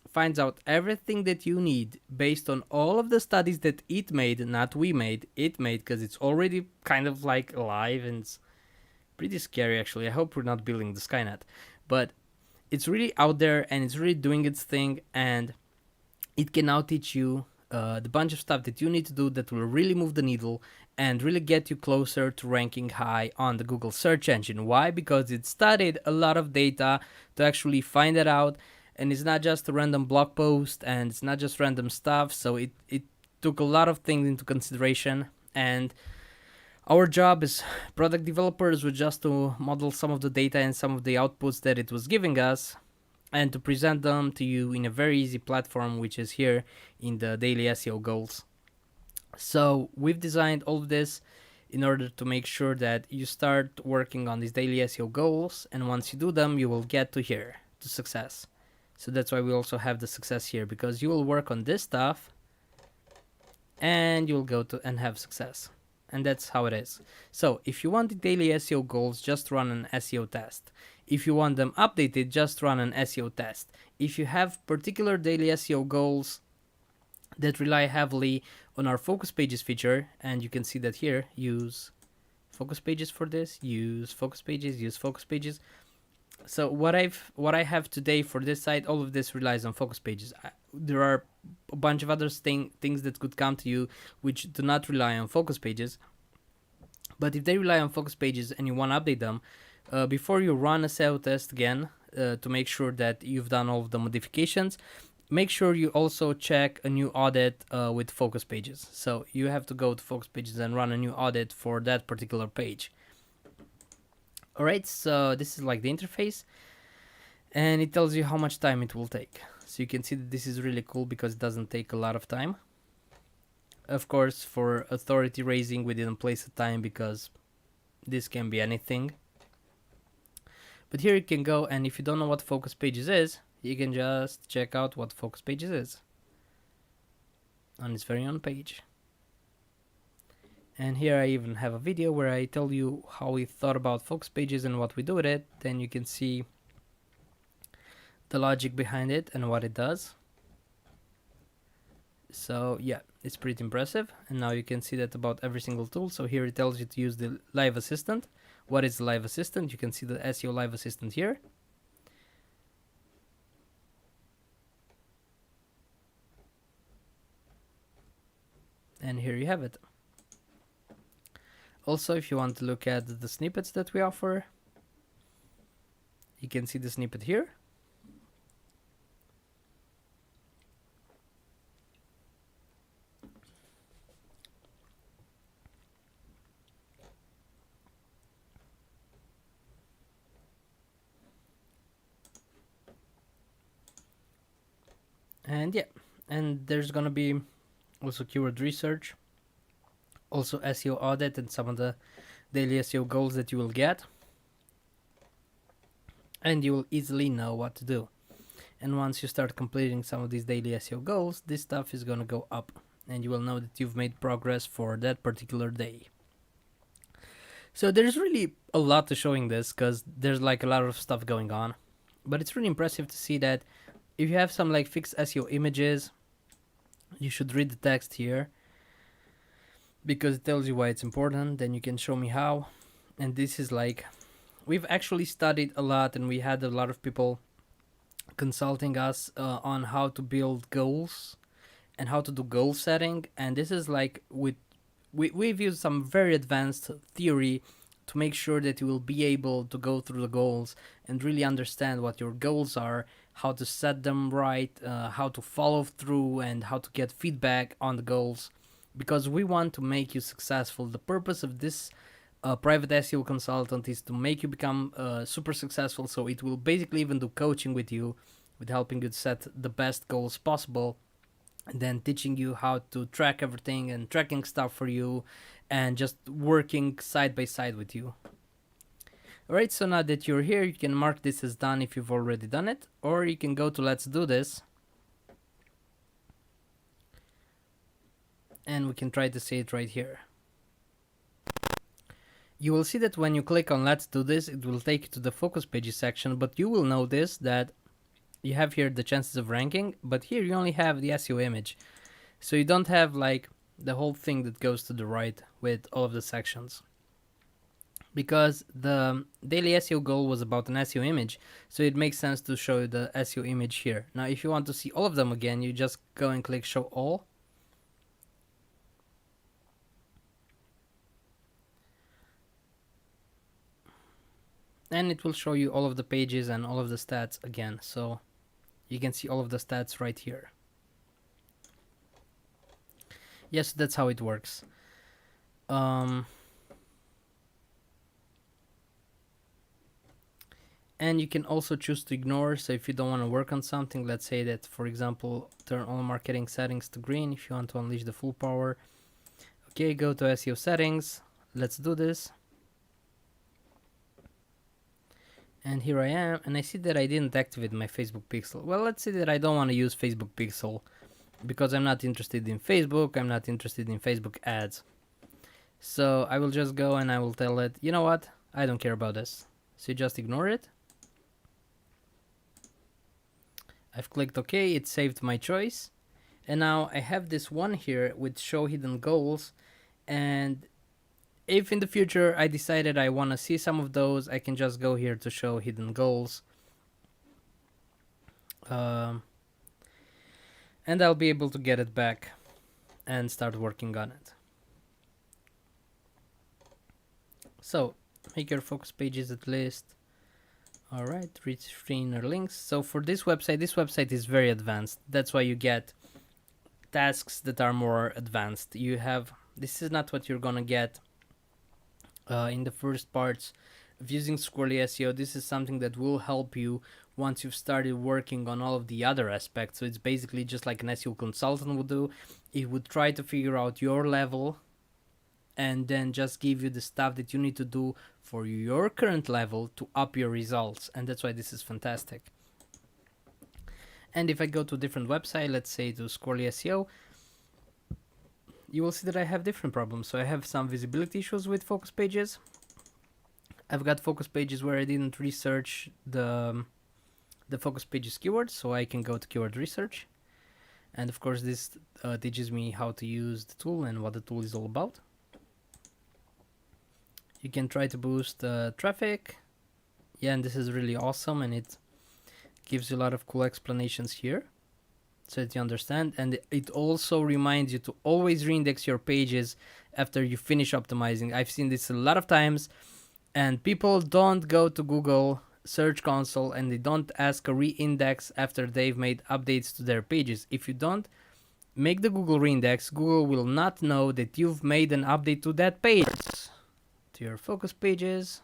A: finds out everything that you need based on all of the studies that it made, not we made, it made, because it's already kind of like live, and it's pretty scary actually. I hope we're not building the Skynet, but it's really out there, and it's really doing its thing, and it can now teach you the bunch of stuff that you need to do that will really move the needle and really get you closer to ranking high on the Google search engine. Why? Because it studied a lot of data to actually find it out, and it's not just a random blog post, and it's not just random stuff. So it took a lot of things into consideration, and our job as product developers was just to model some of the data and some of the outputs that it was giving us, and to present them to you in a very easy platform, which is here in the daily SEO goals. So we've designed all of this in order to make sure that you start working on these daily SEO goals, and once you do them, you will get to here, to success. So that's why we also have the success here, because you will work on this stuff and you'll go to and have success. And that's how it is. So if you want the daily SEO goals, just run an SEO test. If you want them updated, just run an SEO test. If you have particular daily SEO goals that rely heavily on our focus pages feature, and you can see that here, use focus pages for this, use focus pages. So what I have today for this site, all of this relies on focus pages. There are a bunch of other things that could come to you which do not rely on focus pages. But if they rely on focus pages and you want to update them, before you run a SEO test again, to make sure that you've done all of the modifications, make sure you also check a new audit with focus pages. So you have to go to focus pages and run a new audit for that particular page. Alright, so this is like the interface, and it tells you how much time it will take. So you can see that this is really cool because it doesn't take a lot of time. Of course, for authority raising, we didn't place a time because this can be anything. But here you can go, and if you don't know what focus pages is, you can just check out what focus pages is on its very own page. And here I even have a video where I tell you how we thought about focus pages and what we do with it. Then you can see the logic behind it and what it does. So yeah, it's pretty impressive. And now you can see that about every single tool. So here it tells you to use the Live Assistant. What is the Live Assistant? You can see the SEO Live Assistant here. And here you have it. Also, if you want to look at the snippets that we offer, you can see the snippet here. And yeah, and there's gonna be also keyword research, also SEO audit, and some of the daily SEO goals that you will get. And you will easily know what to do. And once you start completing some of these daily SEO goals, this stuff is gonna go up, and you will know that you've made progress for that particular day. So there's really a lot to showing this, because there's like a lot of stuff going on. But it's really impressive to see that if you have some like fixed SEO images, you should read the text here, because it tells you why it's important. Then you can show me how. And this is like, we've actually studied a lot, and we had a lot of people consulting us on how to build goals and how to do goal setting. And this is like we've used some very advanced theory to make sure that you will be able to go through the goals and really understand what your goals are, how to set them right, how to follow through, and how to get feedback on the goals, because we want to make you successful. The purpose of this private SEO consultant is to make you become super successful. So it will basically even do coaching with you, with helping you set the best goals possible, and then teaching you how to track everything and tracking stuff for you, and just working side by side with you. Alright, so now that you're here, you can mark this as done if you've already done it, or you can go to Let's Do This, and we can try to see it right here. You will see that when you click on Let's Do This, it will take you to the focus pages section, but you will notice that you have here the chances of ranking, but here you only have the SEO image. So you don't have like the whole thing that goes to the right with all of the sections. Because the daily SEO goal was about an SEO image, so it makes sense to show the SEO image here. Now, if you want to see all of them again, you just go and click Show All. And it will show you all of the pages and all of the stats again. So you can see all of the stats right here. Yes, that's how it works. And you can also choose to ignore. So if you don't want to work on something, let's say that, for example, turn all marketing settings to green if you want to unleash the full power. Okay, go to SEO settings. Let's do this. And here I am, and I see that I didn't activate my Facebook pixel. Well, let's say that I don't want to use Facebook pixel because I'm not interested in Facebook. I'm not interested in Facebook ads. So I will just go and I will tell it, you know what? I don't care about this. So you just ignore it. I've clicked OK. It saved my choice. And now I have this one here with show hidden goals. And if in the future I decided I want to see some of those, I can just go here to show hidden goals. And I'll be able to get it back and start working on it. So make your focus pages at least. All right, reach inner links. So for this website is very advanced. That's why you get tasks that are more advanced. You have, this is not what you're gonna get in the first parts of using Squirrly SEO. This is something that will help you once you've started working on all of the other aspects. So it's basically just like an SEO consultant would do. It would try to figure out your level and then just give you the stuff that you need to do for your current level to up your results. And that's why this is fantastic. And if I go to a different website, let's say to Squirrly SEO, you will see that I have different problems. So I have some visibility issues with focus pages. I've got focus pages where I didn't research the focus pages keywords, so I can go to keyword research. And of course this teaches me how to use the tool and what the tool is all about. You can try to boost traffic. Yeah, and this is really awesome, and it gives you a lot of cool explanations here so that you understand. And it also reminds you to always reindex your pages after you finish optimizing. I've seen this a lot of times, and people don't go to Google Search Console and they don't ask a reindex after they've made updates to their pages. If you don't make the Google reindex, Google will not know that you've made an update to that page. To your focus pages.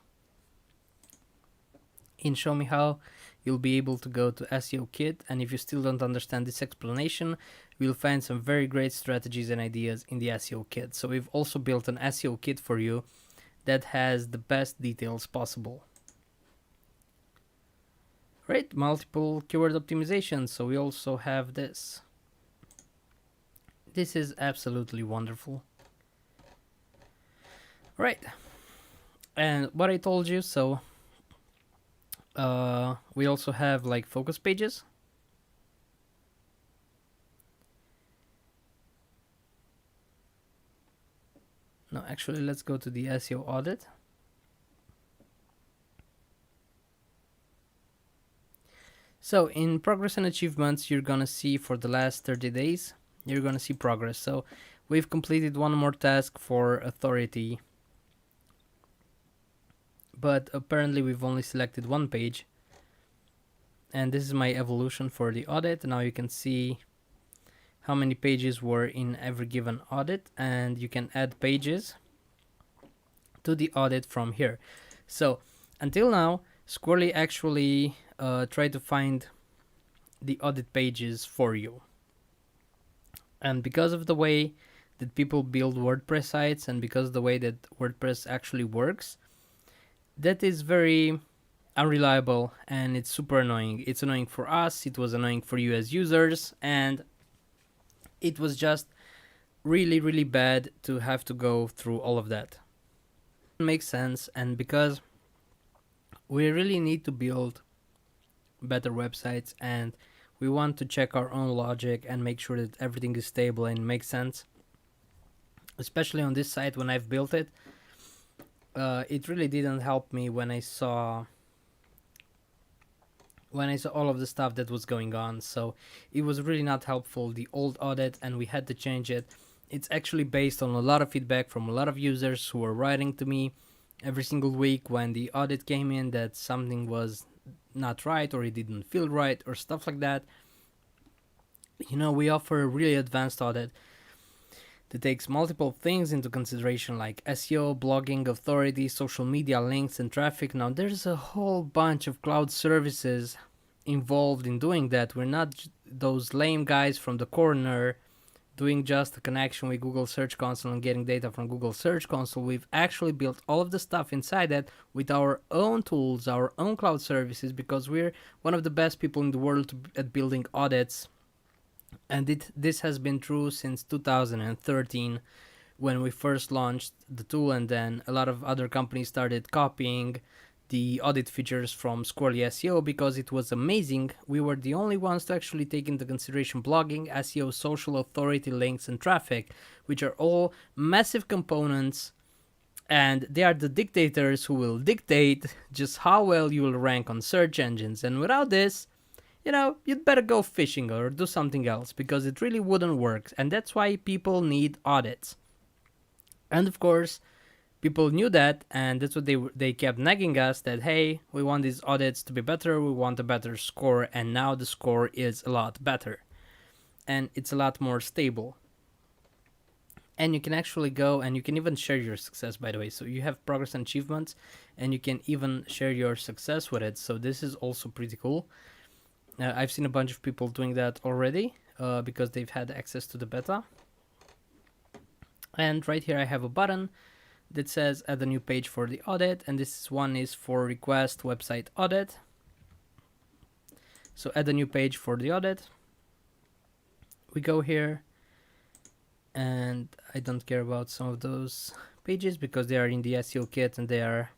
A: In Show Me How, you'll be able to go to SEO Kit, and if you still don't understand this explanation, you'll find some very great strategies and ideas in the SEO Kit. So we've also built an SEO Kit for you that has the best details possible. Right, multiple keyword optimization. So we also have this. This is absolutely wonderful. Right. And what I told you, so we also have like focus pages. No, actually, let's go to the SEO audit. So in progress and achievements, you're gonna see for the last 30 days, you're gonna see progress. So we've completed one more task for authority, but apparently we've only selected one page. And this is my evolution for the audit. Now you can see how many pages were in every given audit, and you can add pages to the audit from here. So until now, Squirrly actually tried to find the audit pages for you. And because of the way that people build WordPress sites and because of the way that WordPress actually works, that is very unreliable and it's super annoying. It's annoying for us, it was annoying for you as users, and it was just really, really bad to have to go through all of that. It makes sense, and because we really need to build better websites and we want to check our own logic and make sure that everything is stable and makes sense, especially on this site when I've built it. It really didn't help me when I saw all of the stuff that was going on, so it was really not helpful, the old audit, and we had to change it. It's actually based on a lot of feedback from a lot of users who were writing to me every single week when the audit came in that something was not right or it didn't feel right or stuff like that. You know, we offer a really advanced audit that takes multiple things into consideration, like SEO, blogging, authority, social media, links, and traffic. Now, there's a whole bunch of cloud services involved in doing that. We're not those lame guys from the corner doing just a connection with Google Search Console and getting data from Google Search Console. We've actually built all of the stuff inside that with our own tools, our own cloud services, because we're one of the best people in the world at building audits. And this has been true since 2013 when we first launched the tool, and then a lot of other companies started copying the audit features from Squirrly SEO because it was amazing. We were the only ones to actually take into consideration blogging, SEO, social, authority, links, and traffic, which are all massive components, and they are the dictators who will dictate just how well you will rank on search engines. And without this, you know, you'd better go fishing or do something else because it really wouldn't work. And that's why people need audits. And of course, people knew that, and that's what they kept nagging us that, hey, we want these audits to be better, we want a better score, and now the score is a lot better. And it's a lot more stable. And you can actually go and you can even share your success, by the way. So you have progress and achievements, and you can even share your success with it. So this is also pretty cool. I've seen a bunch of people doing that already because they've had access to the beta. And right here I have a button that says add a new page for the audit, and this one is for request website audit. So add a new page for the audit. We go here, and I don't care about some of those pages because they are in the SEO kit and they are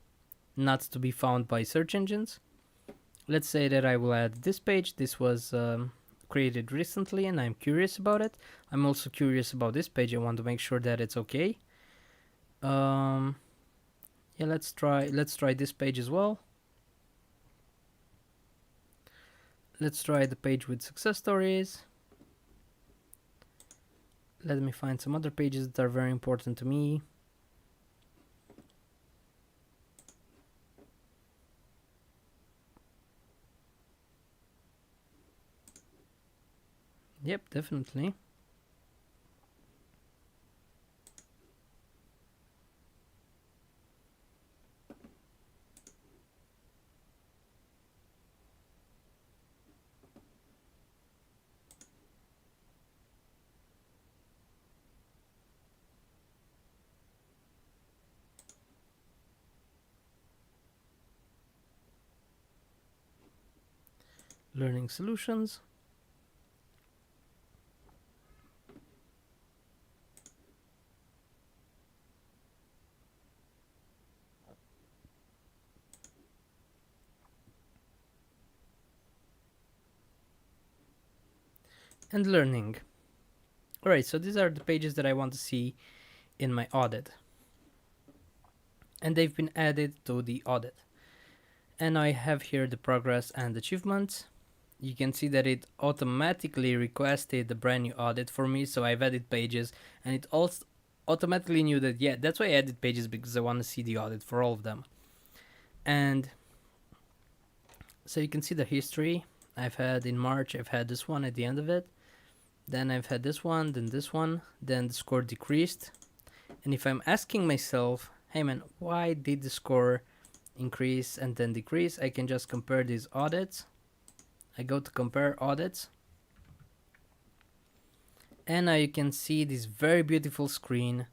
A: not to be found by search engines. Let's say that I will add this page. This was created recently and I'm curious about it. I'm also curious about this page. I want to make sure that it's okay. Yeah, let's try this page as well. Let's try the page with success stories. Let me find some other pages that are very important to me. Yep, definitely. Learning solutions. And learning. Alright, so these are the pages that I want to see in my audit. And they've been added to the audit. And I have here the progress and achievements. You can see that it automatically requested the brand new audit for me. So I've added pages and it also automatically knew that, yeah, that's why I added pages, because I want to see the audit for all of them. And so you can see the history. I've had in March, I've had this one at the end of it. Then I've had this one, then this one, then the score decreased. And if I'm asking myself, hey man, why did the score increase and then decrease? I can just compare these audits. I go to compare audits. And now you can see this very beautiful screen,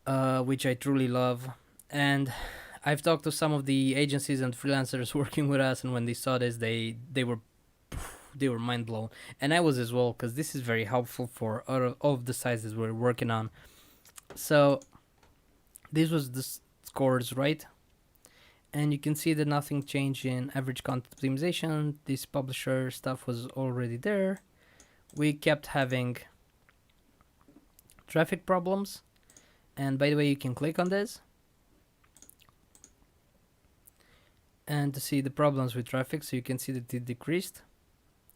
A: which I truly love. And I've talked to some of the agencies and freelancers working with us, and when they saw this, they were mind blown, and I was as well, because this is very helpful for all of the sites that we're working on. So this was the scores, right? And you can see that nothing changed in average content optimization. This publisher stuff was already there. We kept having traffic problems, and by the way, you can click on this and to see the problems with traffic. So you can see that it decreased.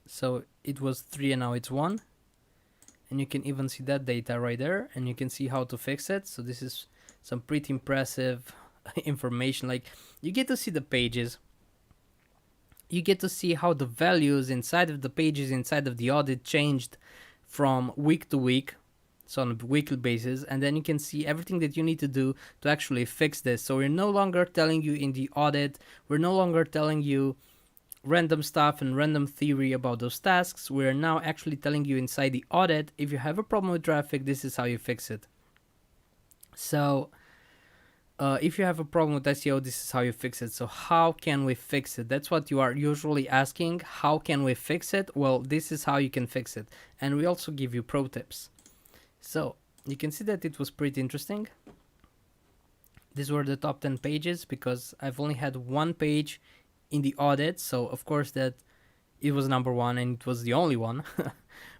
A: So it was 3 and now it's 1. And you can even see that data right there, and you can see how to fix it. So this is some pretty impressive information. Like, you get to see the pages. You get to see how the values inside of the pages inside of the audit changed from week to week, so on a weekly basis, and then you can see everything that you need to do to actually fix this. So we're no longer telling you in the audit, we're no longer telling you random stuff and random theory about those tasks. We're now actually telling you inside the audit, if you have a problem with traffic, this is how you fix it. So if you have a problem with SEO, this is how you fix it. So how can we fix it? That's what you are usually asking. How can we fix it? Well, this is how you can fix it. And we also give you pro tips. So you can see that it was pretty interesting. These were the top 10 pages, because I've only had one page in the audit. So of course that it was number one and it was the only one,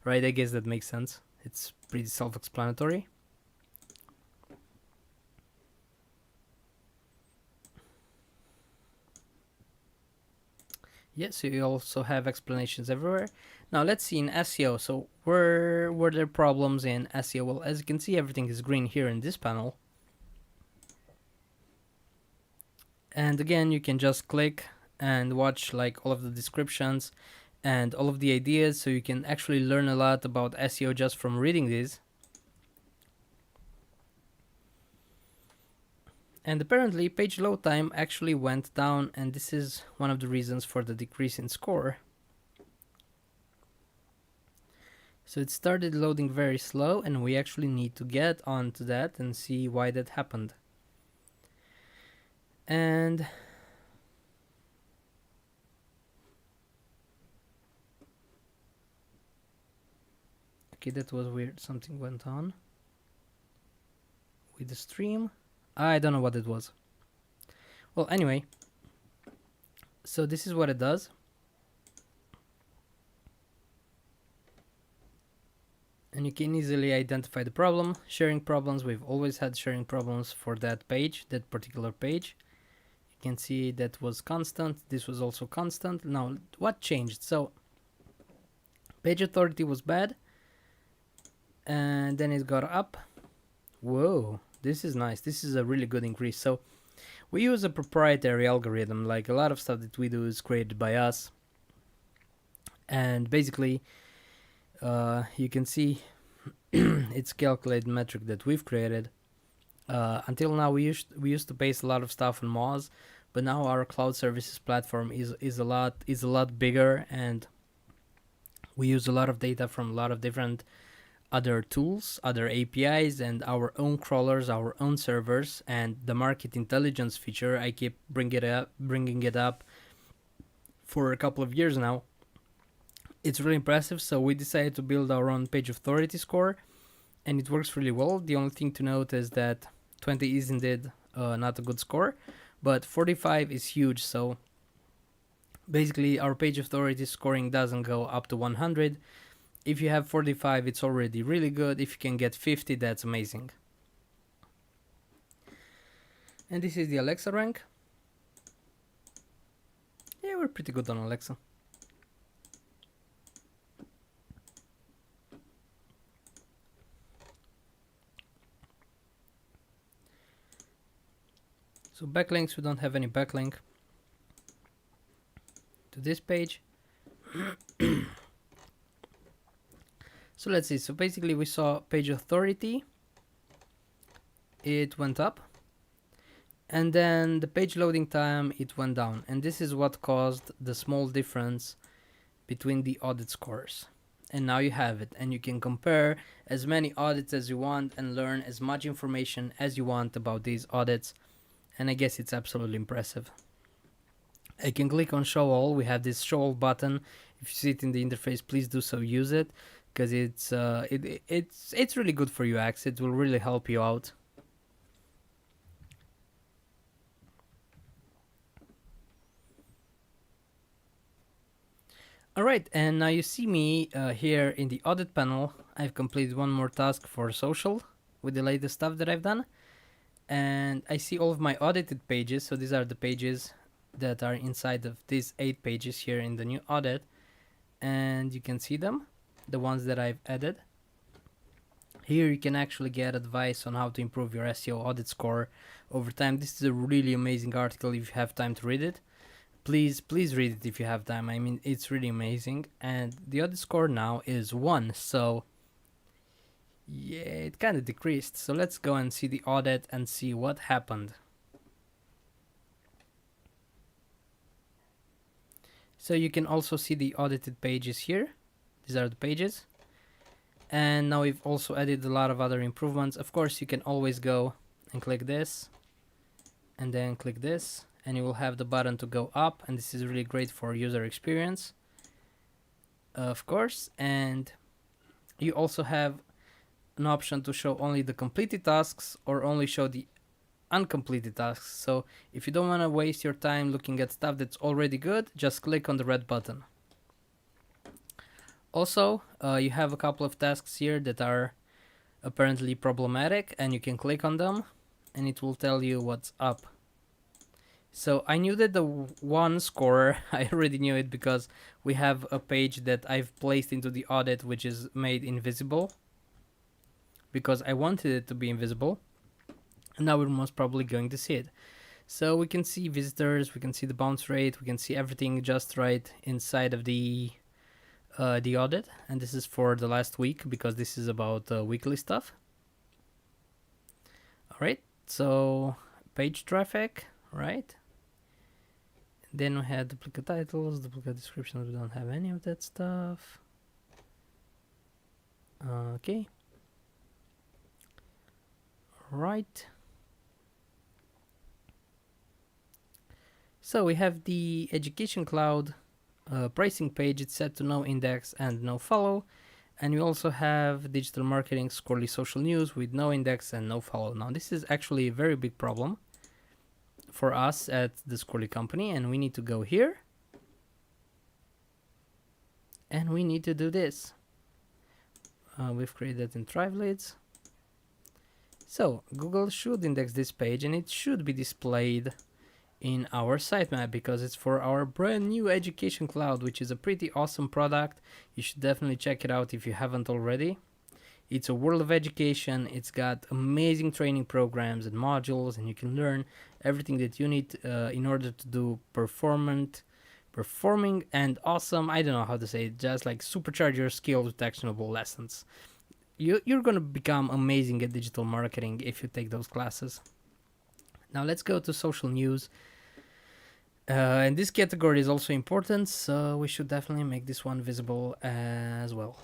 A: right? I guess that makes sense. It's pretty self-explanatory. Yes, so you also have explanations everywhere. Now let's see in SEO. So were there problems in SEO? Well, as you can see, everything is green here in this panel. And again, you can just click and watch like all of the descriptions and all of the ideas, so you can actually learn a lot about SEO just from reading these. And apparently page load time actually went down, and this is one of the reasons for the decrease in score. So it started loading very slow, and we actually need to get onto that and see why that happened. And okay, that was weird. Something went on with the stream. I don't know what it was. Well, anyway, so this is what it does. And you can easily identify the problem. Sharing problems, we've always had sharing problems for that page, that particular page. You can see that was constant. This was also constant. Now, what changed? So, page authority was bad. And then it got up. Whoa, this is nice. This is a really good increase. So, we use a proprietary algorithm. Like a lot of stuff that we do is created by us. And basically, you can see it's calculated metric that we've created. Until now, we used to base a lot of stuff on Moz, but now our cloud services platform is a lot bigger, and we use a lot of data from a lot of different other tools, other APIs, and our own crawlers, our own servers, and the market intelligence feature. I keep bringing it up for a couple of years now. It's really impressive, so we decided to build our own page authority score, and it works really well. The only thing to note is that 20 is indeed not a good score, but 45 is huge, so basically our page authority scoring doesn't go up to 100. If you have 45, it's already really good. If you can get 50, that's amazing. And this is the Alexa rank. Yeah, we're pretty good on Alexa. So backlinks, we don't have any backlink to this page. So let's see. So basically we saw page authority. It went up. And then the page loading time, it went down. And this is what caused the small difference between the audit scores. And now you have it. And you can compare as many audits as you want and learn as much information as you want about these audits. And I guess it's absolutely impressive. I can click on show all. We have this show all button. If you see it in the interface, please do so, use it, because it's really good for UX. It will really help you out. Alright, and now you see me here in the audit panel. I've completed one more task for social with the latest stuff that I've done. And I see all of my audited pages. So these are the pages that are inside of these 8 pages here in the new audit. And you can see them, the ones that I've added. Here you can actually get advice on how to improve your SEO audit score over time. This is a really amazing article if you have time to read it. Please read it if you have time. I mean, it's really amazing. And the audit score now is 1. So yeah, it kind of decreased. So let's go and see the audit and see what happened. So you can also see the audited pages here. These are the pages. And now we've also added a lot of other improvements. Of course, you can always go and click this and then click this, and you will have the button to go up. And this is really great for user experience, of course. And you also have an option to show only the completed tasks or only show the uncompleted tasks. So if you don't want to waste your time looking at stuff that's already good, just click on the red button. Also, you have a couple of tasks here that are apparently problematic, and you can click on them and it will tell you what's up. So I knew that the 1 scorer, I already knew it because we have a page that I've placed into the audit which is made invisible, because I wanted it to be invisible, and now we're most probably going to see it. So we can see visitors, we can see the bounce rate, we can see everything just right inside of the audit, and this is for the last week because this is about weekly stuff. All right, so page traffic, right? Then we had duplicate titles, duplicate descriptions. We don't have any of that stuff. Okay. Right. So we have the Education Cloud pricing page. It's set to no index and no follow. And we also have digital marketing Squirrly social news with no index and no follow. Now this is actually a very big problem for us at the Squirrly company, and we need to go here and we need to do this. We've created in Thrive Leads. So Google should index this page and it should be displayed in our sitemap because it's for our brand new Education Cloud, which is a pretty awesome product. You should definitely check it out if you haven't already. It's a world of education. It's got amazing training programs and modules, and you can learn everything that you need in order to do performing and awesome, I don't know how to say it, just like supercharge your skills with actionable lessons. You're gonna become amazing at digital marketing if you take those classes. Now let's go to social news. And this category is also important, so we should definitely make this one visible as well.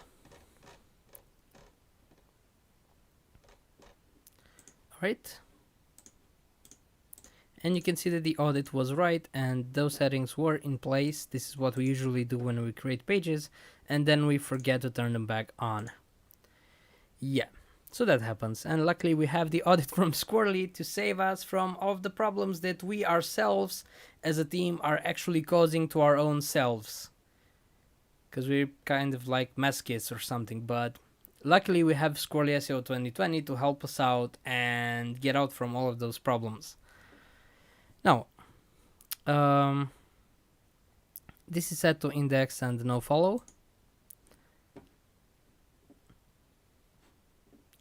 A: Alright. And you can see that the audit was right and those settings were in place. This is what we usually do when we create pages and then we forget to turn them back on. Yeah. So that happens, and luckily we have the audit from Squirrly to save us from all of the problems that we ourselves as a team are actually causing to our own selves. Because we're kind of like masochists or something, but luckily we have Squirrly SEO 2020 to help us out and get out from all of those problems. Now, this is set to index and no follow.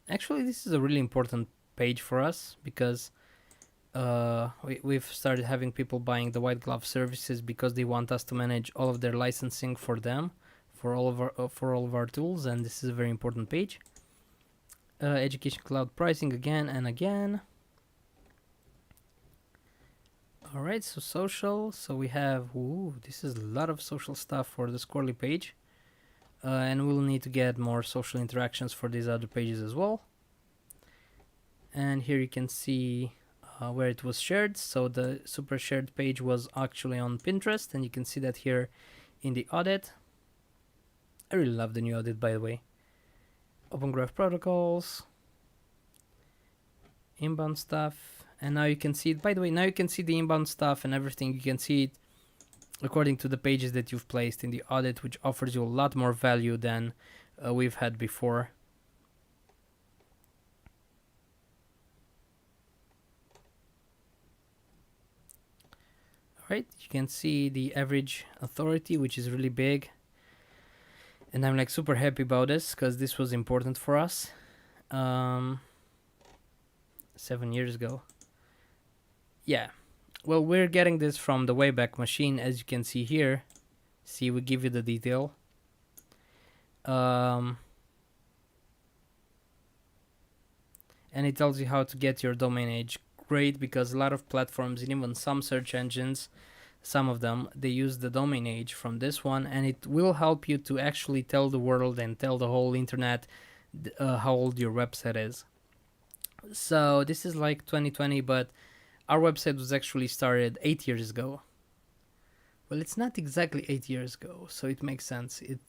A: Actually, this is a really important page for us because we've started having people buying the white glove services because they want us to manage all of their licensing for them, for all of our tools, and this is a very important page. Education Cloud pricing again and again. All right, so social. So we have this is a lot of social stuff for the Squirrly page. And we'll need to get more social interactions for these other pages as well. And here you can see where it was shared. So the super shared page was actually on Pinterest, and you can see that here in the audit. I really love the new audit, by the way. Open Graph protocols, inbound stuff, and now you can see it. By the way, now you can see the inbound stuff and everything. You can see it according to the pages that you've placed in the audit, which offers you a lot more value than we've had before. All right, you can see the average authority, which is really big. And I'm like super happy about this because this was important for us 7 years ago. Yeah. Well, we're getting this from the Wayback Machine, as you can see here. See, we give you the detail. And it tells you how to get your domain age. Great, because a lot of platforms and even some search engines, some of them, they use the domain age from this one, and it will help you to actually tell the world and tell the whole internet how old your website is. So this is like 2020, but our website was actually started 8 years ago. Well, it's not exactly 8 years ago, so it makes sense. It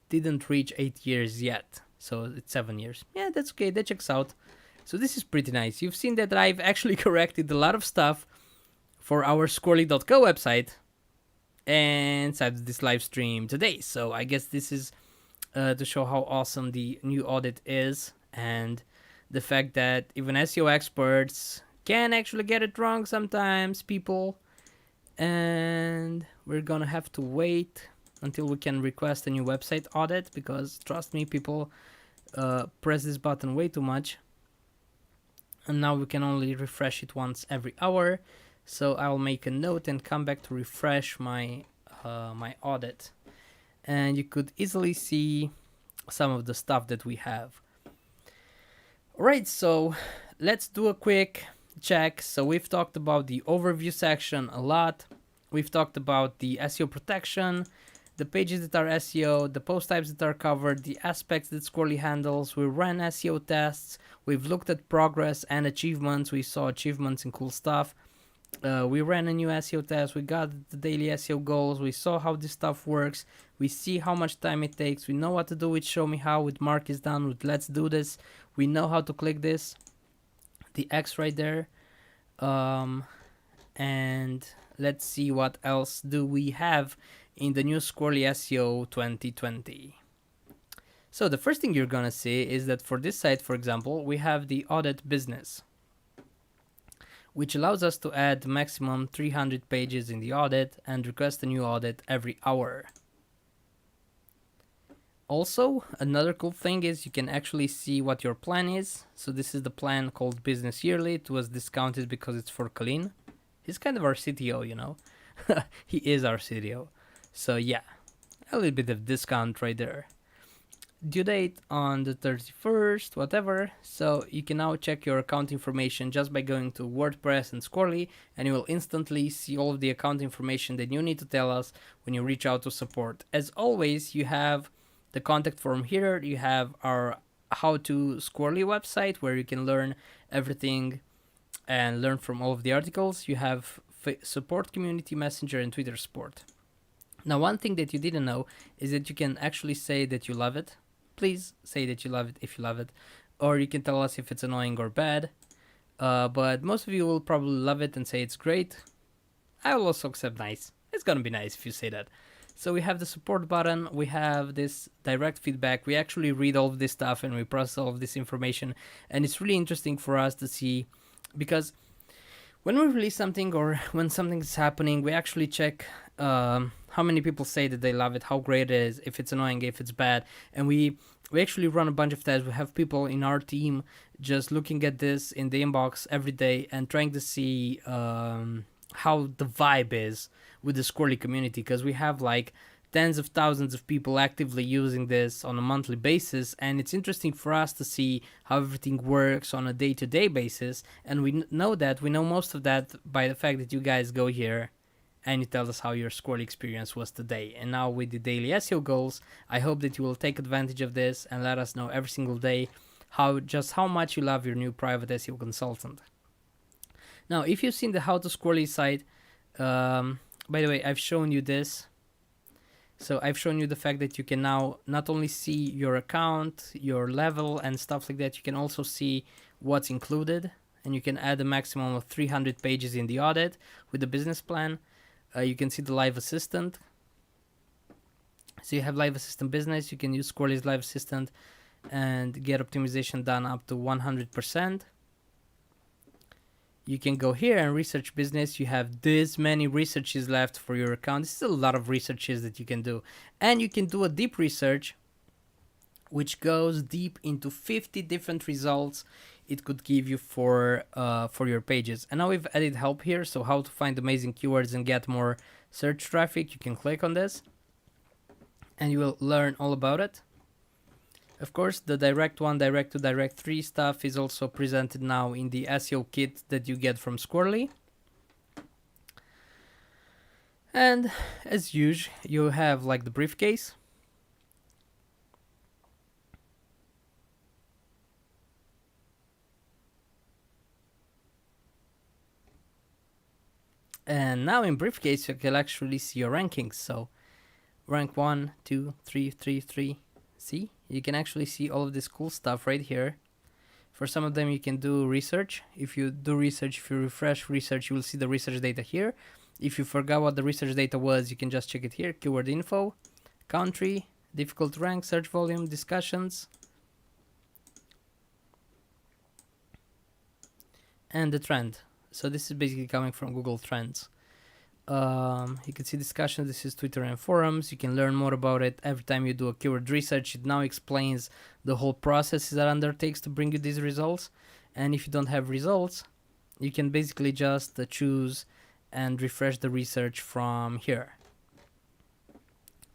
A: didn't reach 8 years yet, so it's 7 years. Yeah, that's okay, that checks out. So this is pretty nice. You've seen that I've actually corrected a lot of stuff for our squirrly.co website inside this live stream today. So I guess this is to show how awesome the new audit is, and the fact that even SEO experts can actually get it wrong sometimes, people. And we're gonna have to wait until we can request a new website audit, because trust me, people press this button way too much. And now we can only refresh it once every hour. So I'll make a note and come back to refresh my my audit. And you could easily see some of the stuff that we have. Alright, so let's do a quick check. So we've talked about the overview section a lot. We've talked about the SEO protection, the pages that are SEO, the post types that are covered, the aspects that Squirrly handles. We ran SEO tests. We've looked at progress and achievements. We saw achievements and cool stuff. We ran a new SEO test. We got the daily SEO goals. We saw how this stuff works. We see how much time it takes. We know what to do with Show Me How, with Mark is Done, with Let's Do This. We know how to click this, the X right there. And let's see what else do we have in the new Squirrly SEO 2020. So the first thing you're gonna see is that for this site, for example, we have the audit business, which allows us to add maximum 300 pages in the audit and request a new audit every hour. Also, another cool thing is you can actually see what your plan is. So this is the plan called Business Yearly. It was discounted because it's for Colin. He's kind of our CTO, you know. He is our CTO. So yeah, a little bit of discount right there. Due date on the 31st, whatever. So you can now check your account information just by going to WordPress and Squirrly, and you will instantly see all of the account information that you need to tell us when you reach out to support. As always, you have the contact form here. You have our How to Squirrly website where you can learn everything and learn from all of the articles. You have support, community messenger, and Twitter support. Now, one thing that you didn't know is that you can actually say that you love it. Please say that you love it if you love it, or you can tell us if it's annoying or bad. But most of you will probably love it and say it's great. I will also accept nice. It's gonna be nice if you say that. So we have the support button, we have this direct feedback. We actually read all of this stuff and we process all of this information, and it's really interesting for us to see, because when we release something or when something is happening, we actually check how many people say that they love it, how great it is, if it's annoying, if it's bad. And we actually run a bunch of tests. We have people in our team just looking at this in the inbox every day and trying to see how the vibe is with the Squirrly community, because we have like tens of thousands of people actively using this on a monthly basis, and it's interesting for us to see how everything works on a day-to-day basis. And we know most of that by the fact that you guys go here and you tell us how your Squirrly experience was today. And now with the daily SEO goals, I hope that you will take advantage of this and let us know every single day how much you love your new private SEO consultant. Now, if you've seen the How to Squirrly site, by the way, I've shown you this. So I've shown you the fact that you can now not only see your account, your level and stuff like that, you can also see what's included, and you can add a maximum of 300 pages in the audit with the business plan. You can see the Live Assistant. So you have Live Assistant Business. You can use Squirrly's Live Assistant and get optimization done up to 100%. You can go here and research business. You have this many researches left for your account. This is a lot of researches that you can do. And you can do a deep research, which goes deep into 50 different results it could give you for your pages. And now we've added help here. So how to find amazing keywords and get more search traffic. You can click on this and you will learn all about it. Of course, the direct 1, direct 2, direct 3 stuff is also presented now in the SEO kit that you get from Squirrly. And as usual, you have like the briefcase. And now in briefcase, you can actually see your rankings. So rank 1, 2, 3, 3, 3. See, you can actually see all of this cool stuff right here. For some of them, you can do research. If you do research, if you refresh research, you will see the research data here. If you forgot what the research data was, you can just check it here. Keyword info, country, difficult to rank, search volume, discussions, and the trend. So this is basically coming from Google Trends. You can see discussions. This is Twitter and forums. You can learn more about it. Every time you do a keyword research, it now explains the whole process that undertakes to bring you these results. And if you don't have results, you can basically just choose and refresh the research from here.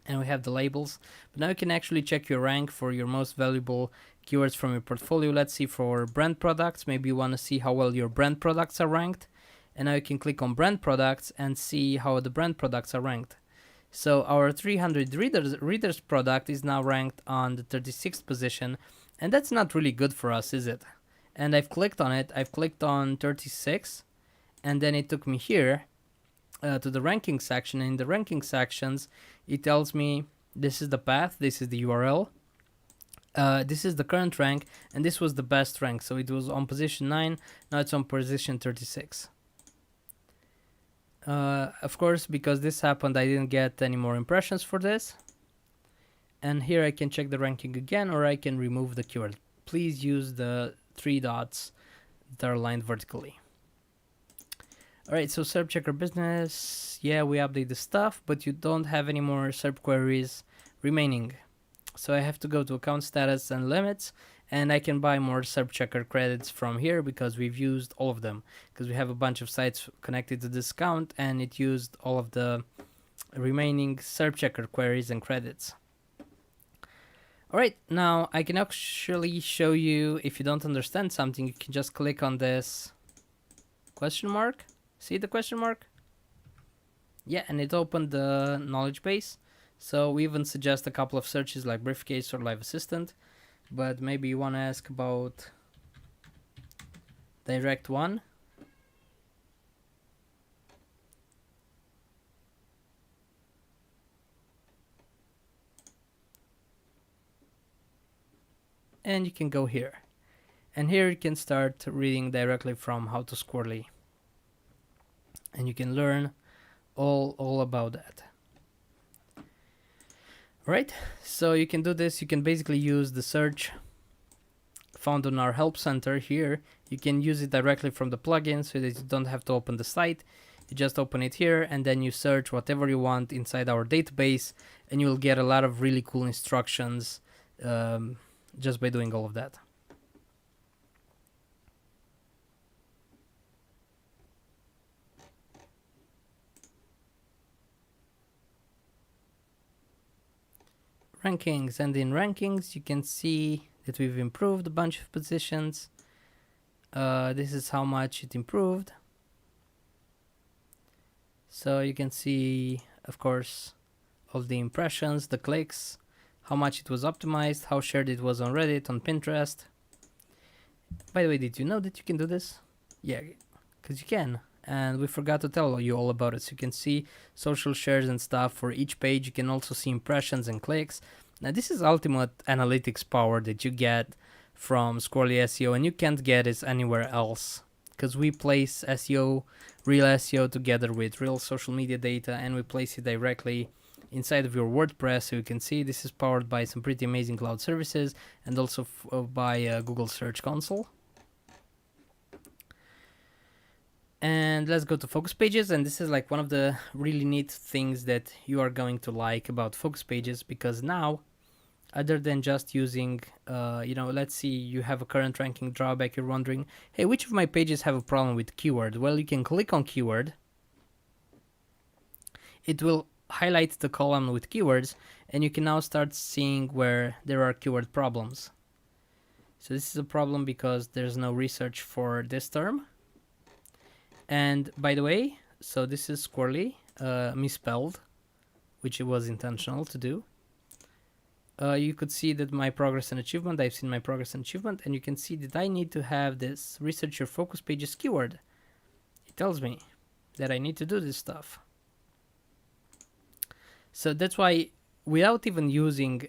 A: and we have the labels. But now you can actually check your rank for your most valuable keywords from your portfolio. Let's see, for brand products, maybe you want to see how well your brand products are ranked. And now you can click on brand products and see how the brand products are ranked. So our 300 readers product is now ranked on the 36th position, and that's not really good for us, is it? And I've clicked on it. I've clicked on 36, and then it took me here to the ranking section. And in the ranking sections, it tells me this is the path, this is the URL, this is the current rank, and this was the best rank. So it was on position 9, now it's on position 36. Of course, because this happened, I didn't get any more impressions for this. And here I can check the ranking again, or I can remove the keyword. Please use the 3 dots that are aligned vertically. Alright, so Serp Checker business, yeah, we update the stuff, but you don't have any more Serp queries remaining. So I have to go to account status and limits, and I can buy more Serp Checker credits from here because we've used all of them. Because we have a bunch of sites connected to this account, and it used all of the remaining Serp Checker queries and credits. Alright, now I can actually show you, if you don't understand something, you can just click on this question mark. See the question mark? Yeah, and it opened the knowledge base. So we even suggest a couple of searches like briefcase or live assistant, but maybe you want to ask about direct one. And you can go here. And here you can start reading directly from How to Squirrly. And you can learn all about that. Right, so you can do this. You can basically use the search found on our help center here. You can use it directly from the plugin so that you don't have to open the site. You just open it here, and then you search whatever you want inside our database, and you'll get a lot of really cool instructions just by doing all of that. Rankings, and in rankings you can see that we've improved a bunch of positions. This is how much it improved. So you can see, of course, all the impressions, the clicks, how much it was optimized, how shared it was on Reddit, on Pinterest. By the way, did you know that you can do this? Yeah, because you can. And we forgot to tell you all about it. So you can see social shares and stuff for each page. You can also see impressions and clicks. Now this is ultimate analytics power that you get from Squirrly SEO, and you can't get it anywhere else, because we place SEO, real SEO, together with real social media data, and we place it directly inside of your WordPress. So you can see this is powered by some pretty amazing cloud services, and also by Google Search Console. And let's go to focus pages, and this is like one of the really neat things that you are going to like about focus pages, because now, other than just using, let's see, you have a current ranking drawback, you're wondering, hey, which of my pages have a problem with keyword? Well, you can click on keyword. It will highlight the column with keywords, and you can now start seeing where there are keyword problems. So this is a problem because there's no research for this term. And by the way, so this is Squirrly, misspelled, which it was intentional to do. You could see that my progress and achievement, I've seen my progress and achievement, and you can see that I need to have this research your focus pages keyword. It tells me that I need to do this stuff. So that's why, without even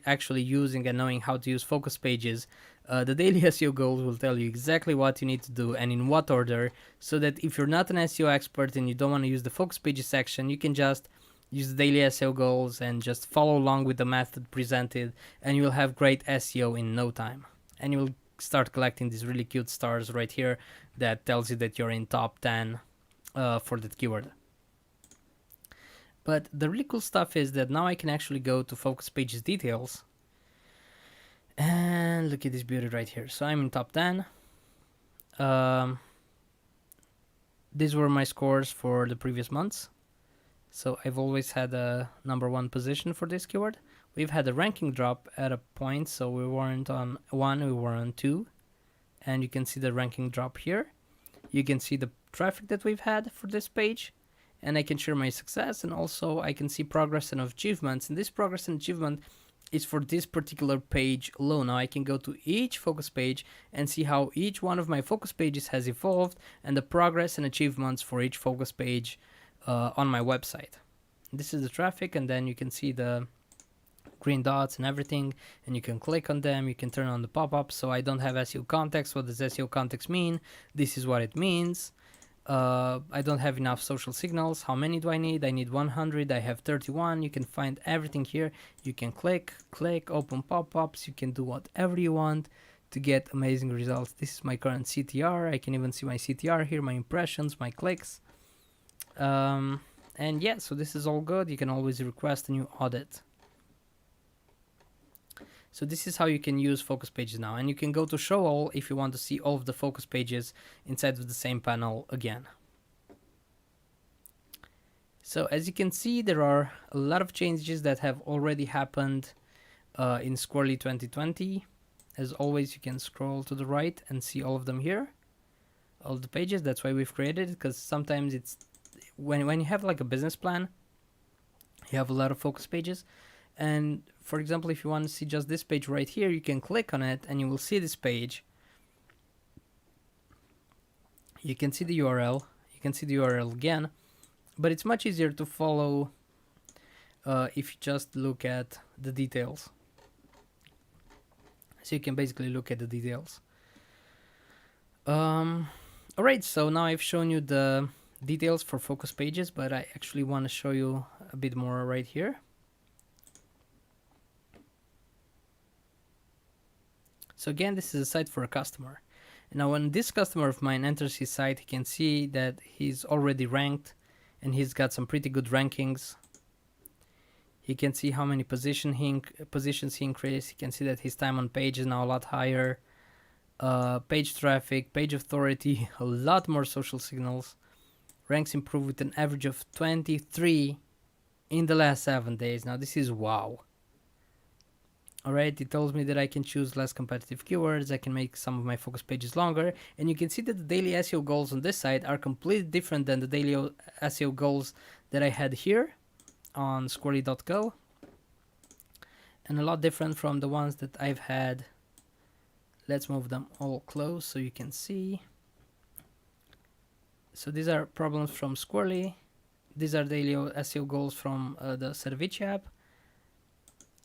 A: actually using and knowing how to use focus pages, the daily SEO goals will tell you exactly what you need to do and in what order, so that if you're not an SEO expert and you don't want to use the focus pages section, you can just use the daily SEO goals and just follow along with the method presented, and you'll have great SEO in no time. And you'll start collecting these really cute stars right here that tells you that you're in top 10 for that keyword. But the really cool stuff is that now I can actually go to focus pages details. And look at this beauty right here. So I'm in top 10. These were my scores for the previous months. So I've always had a #1 position for this keyword. We've had a ranking drop at a point, so we weren't on 1, we were on 2. And you can see the ranking drop here. You can see the traffic that we've had for this page. And I can share my success, and also I can see progress and achievements. And this progress and achievement is for this particular page alone. Now I can go to each focus page and see how each one of my focus pages has evolved and the progress and achievements for each focus page on my website. This is the traffic, and then you can see the green dots and everything, and you can click on them. You can turn on the pop-ups. So I don't have SEO context. What does SEO context mean? This is what it means. I don't have enough social signals. How many do I need? I need 100. I have 31. You can find everything here. You can click, open pop-ups. You can do whatever you want to get amazing results. This is my current CTR. I can even see my CTR here, my impressions, my clicks. And yeah, so this is all good. You can always request a new audit. So this is how you can use focus pages now, and you can go to show all if you want to see all of the focus pages inside of the same panel again. So as you can see, there are a lot of changes that have already happened in Squirrly 2020. As always, you can scroll to the right and see all of them here, all of the pages. That's why we've created it, because sometimes it's when you have like a business plan, you have a lot of focus pages. And for example, if you want to see just this page right here, you can click on it and you will see this page. You can see the URL. You can see the URL again, but it's much easier to follow if you just look at the details. So you can basically look at the details. Alright, so now I've shown you the details for focus pages, but I actually want to show you a bit more right here. So again, this is a site for a customer. Now when this customer of mine enters his site, he can see that he's already ranked and he's got some pretty good rankings. He can see how many positions he increased. He can see that his time on page is now a lot higher. Page traffic, page authority, a lot more social signals. Ranks improved with an average of 23 in the last 7 days. Now this is wow. Alright, it tells me that I can choose less competitive keywords, I can make some of my focus pages longer, and you can see that the daily SEO goals on this site are completely different than the daily SEO goals that I had here on squirrly.co, and a lot different from the ones that I've had. Let's move them all close so you can see. So these are problems from Squirrly, these are daily SEO goals from the Serp app.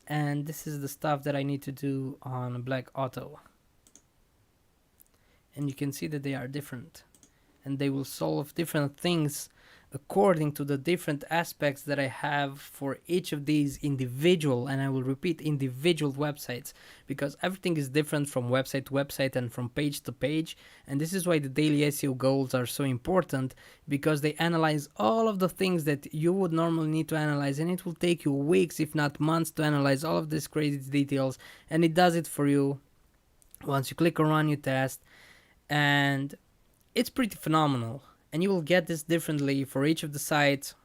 A: And this is the stuff that I need to do on Black Auto. And you can see that they are different. And they will solve different things according to the different aspects that I have for each of these individual, and I will repeat, individual websites, because everything is different from website to website and from page to page. And this is why the daily SEO goals are so important, because they analyze all of the things that you would normally need to analyze, and it will take you weeks, if not months, to analyze all of these crazy details, and it does it for you once you click on Run Your Test, and it's pretty phenomenal. And you will get this differently for each of the sites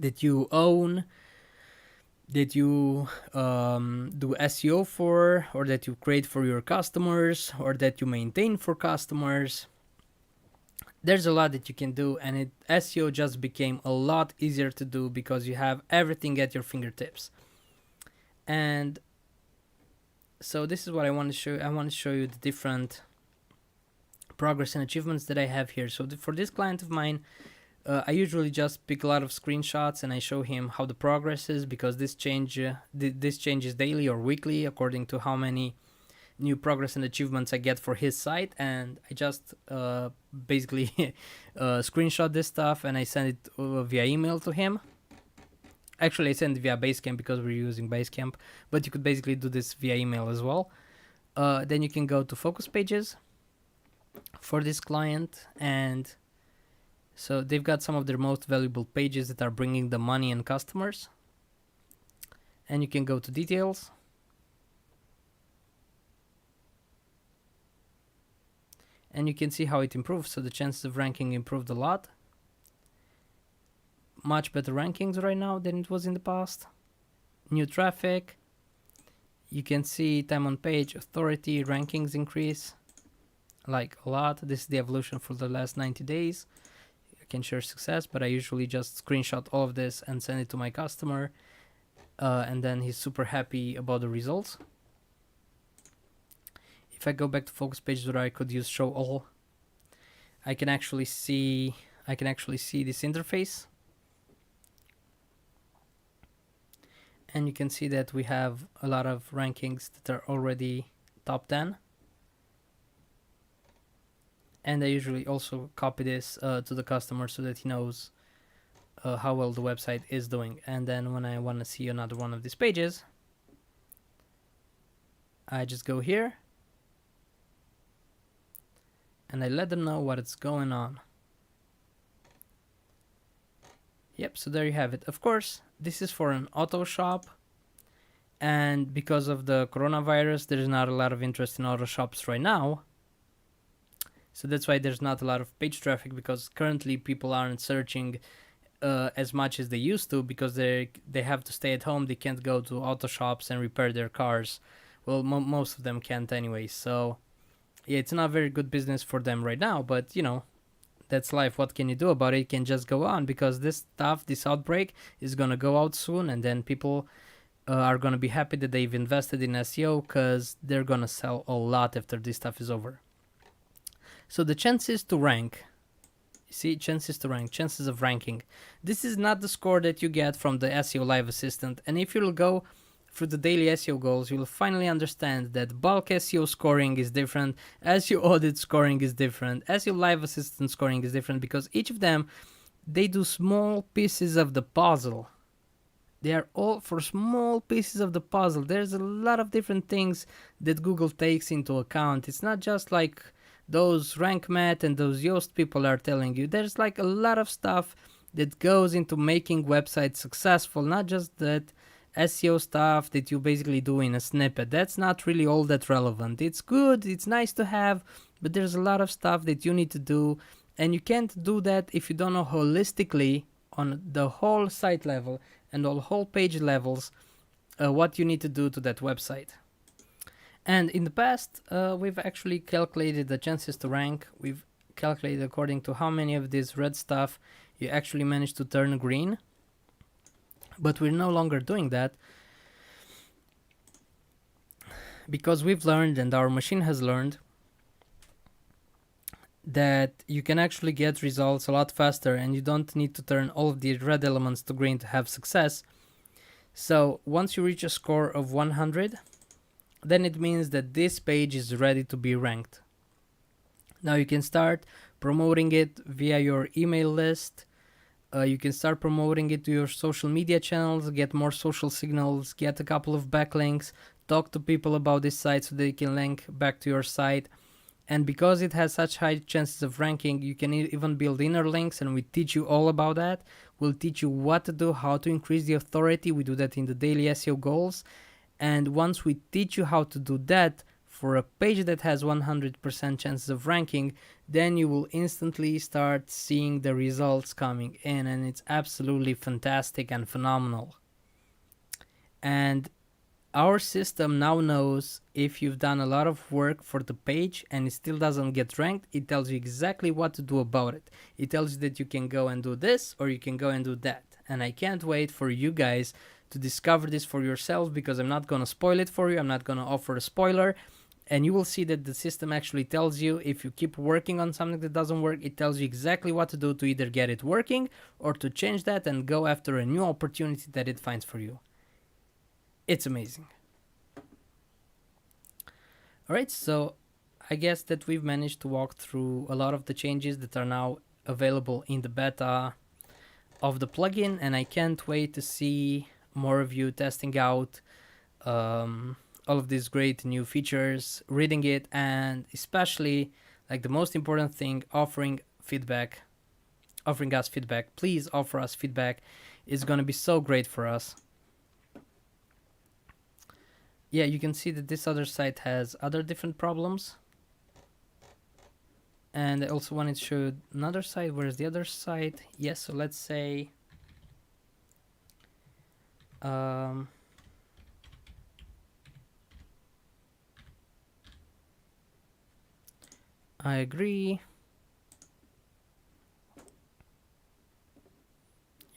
A: that you own, that you do SEO for, or that you create for your customers, or that you maintain for customers. There's a lot that you can do, and SEO just became a lot easier to do because you have everything at your fingertips. And so this is what I want to show you. I want to show you the different progress and achievements that I have here. So for this client of mine, I usually just pick a lot of screenshots and I show him how the progress is, because this changes daily or weekly according to how many new progress and achievements I get for his site. And I just basically screenshot this stuff and I send it via email to him. Actually, I send it via Basecamp because we're using Basecamp, but you could basically do this via email as well. Then you can go to focus pages for this client, and so they've got some of their most valuable pages that are bringing the money and customers, and you can go to details, and you can see how it improves. So the chances of ranking improved a lot. much better rankings right now than it was in the past. New traffic. You can see time on page, authority, rankings increase like a lot. This is the evolution for the last 90 days. I can share success, but I usually just screenshot all of this and send it to my customer. And then he's super happy about the results. If I go back to focus page where I could use show all, I can actually see this interface. And you can see that we have a lot of rankings that are already top 10. And I usually also copy this to the customer so that he knows how well the website is doing. And then when I want to see another one of these pages, I just go here and I let them know what is going on. Yep, so there you have it. Of course, this is for an auto shop, and because of the coronavirus, there's not a lot of interest in auto shops right now. So that's why there's not a lot of page traffic, because currently people aren't searching as much as they used to, because they have to stay at home. They can't go to auto shops and repair their cars. Well, most of them can't anyway. So yeah, it's not very good business for them right now, but you know, that's life. What can you do about it? You can just go on, because this outbreak is gonna go out soon, and then people are gonna be happy that they've invested in SEO, because they're gonna sell a lot after this stuff is over. So the chances to rank, you see, chances of ranking. This is not the score that you get from the SEO Live Assistant, and if you'll go through the daily SEO goals, you will finally understand that bulk SEO scoring is different, SEO Audit scoring is different, SEO Live Assistant scoring is different, because each of them, they do small pieces of the puzzle. They are all for small pieces of the puzzle. There's a lot of different things that Google takes into account. It's not just like those rank math and those Yoast people are telling you. There's like a lot of stuff that goes into making websites successful, not just that SEO stuff that you basically do in a snippet. That's not really all that relevant. It's good, it's nice to have, but there's a lot of stuff that you need to do, and you can't do that if you don't know holistically on the whole site level and all whole page levels what you need to do to that website. And in the past, we've actually calculated the chances to rank. We've calculated according to how many of this red stuff you actually managed to turn green. But we're no longer doing that, because we've learned, and our machine has learned, that you can actually get results a lot faster, and you don't need to turn all of the red elements to green to have success. So once you reach a score of 100, then it means that this page is ready to be ranked. Now you can start promoting it via your email list. You can start promoting it to your social media channels, get more social signals, get a couple of backlinks, talk to people about this site so they can link back to your site. And because it has such high chances of ranking, you can even build inner links, and we teach you all about that. We'll teach you what to do, how to increase the authority. We do that in the daily SEO goals. And once we teach you how to do that for a page that has 100% chances of ranking, then you will instantly start seeing the results coming in, and it's absolutely fantastic and phenomenal. And our system now knows if you've done a lot of work for the page and it still doesn't get ranked, it tells you exactly what to do about it. It tells you that you can go and do this, or you can go and do that. And I can't wait for you guys to discover this for yourselves, because I'm not going to spoil it for you. I'm not going to offer a spoiler. And you will see that the system actually tells you, if you keep working on something that doesn't work, it tells you exactly what to do to either get it working or to change that and go after a new opportunity that it finds for you. It's amazing. All right, so I guess that we've managed to walk through a lot of the changes that are now available in the beta of the plugin, and I can't wait to see more of you testing out all of these great new features, reading it, and especially, like, the most important thing, offering us feedback. Please offer us feedback. It's going to be so great for us. Yeah, you can see that this other site has other different problems. And I also wanted to show another site. Where's the other site? Yes, so let's say I agree.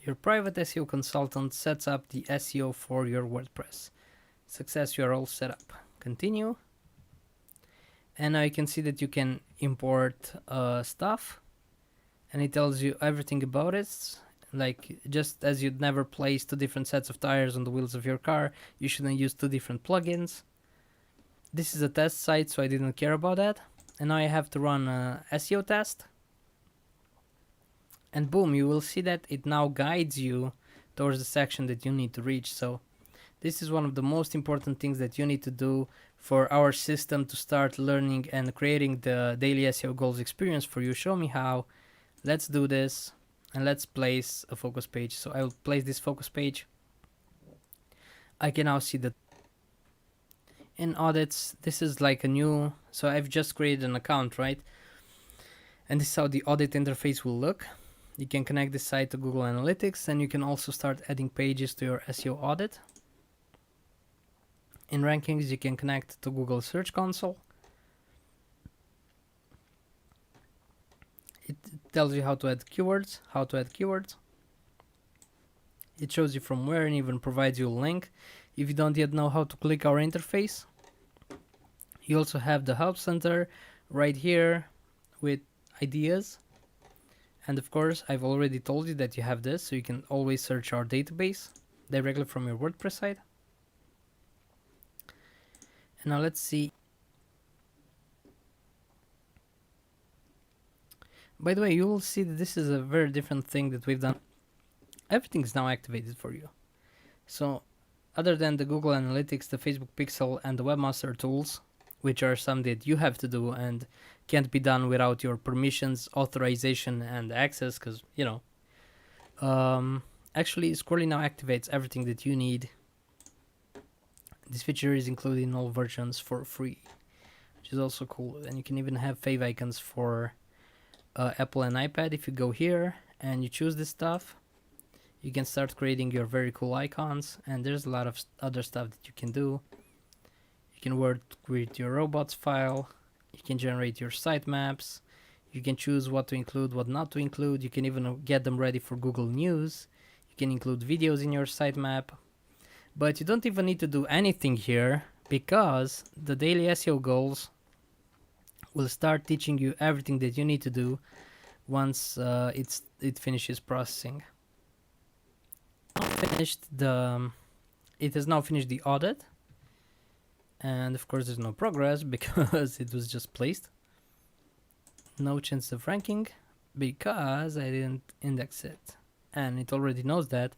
A: Your private SEO consultant sets up the SEO for your WordPress. Success, you are all set up. Continue. And now you can see that you can import stuff, and it tells you everything about it. Like, just as you'd never place two different sets of tires on the wheels of your car, you shouldn't use two different plugins. This is a test site, so I didn't care about that. And now I have to run a SEO test. And boom, you will see that it now guides you towards the section that you need to reach. So this is one of the most important things that you need to do for our system to start learning and creating the daily SEO goals experience for you. Show me how. Let's do this, and let's place a focus page. So I will place this focus page. I can now see that in audits, this is like a new, so I've just created an account, right? And this is how the audit interface will look. You can connect this site to Google Analytics, and you can also start adding pages to your SEO audit. In rankings, you can connect to Google Search Console. It tells you how to add keywords, It shows you from where and even provides you a link. If you don't yet know how to click our interface, you also have the Help Center right here with ideas. And of course, I've already told you that you have this, so you can always search our database directly from your WordPress site. And now let's see. By the way, you will see that this is a very different thing that we've done. Everything is now activated for you. So other than the Google Analytics, the Facebook Pixel, and the Webmaster tools, which are some that you have to do and can't be done without your permissions, authorization, and access, because, you know, actually Squirrly now activates everything that you need. This feature is included in all versions for free, which is also cool. And you can even have fave icons for Apple and iPad. If you go here and you choose this stuff, you can start creating your very cool icons, and there's a lot of other stuff that you can do. You can create your robots file, you can generate your sitemaps, you can choose what to include, what not to include, you can even get them ready for Google News, you can include videos in your sitemap, but you don't even need to do anything here, because the daily SEO goals will start teaching you everything that you need to do once it finishes processing. It has now finished the audit, and of course there's no progress because it was just placed. No chance of ranking because I didn't index it, and it already knows that.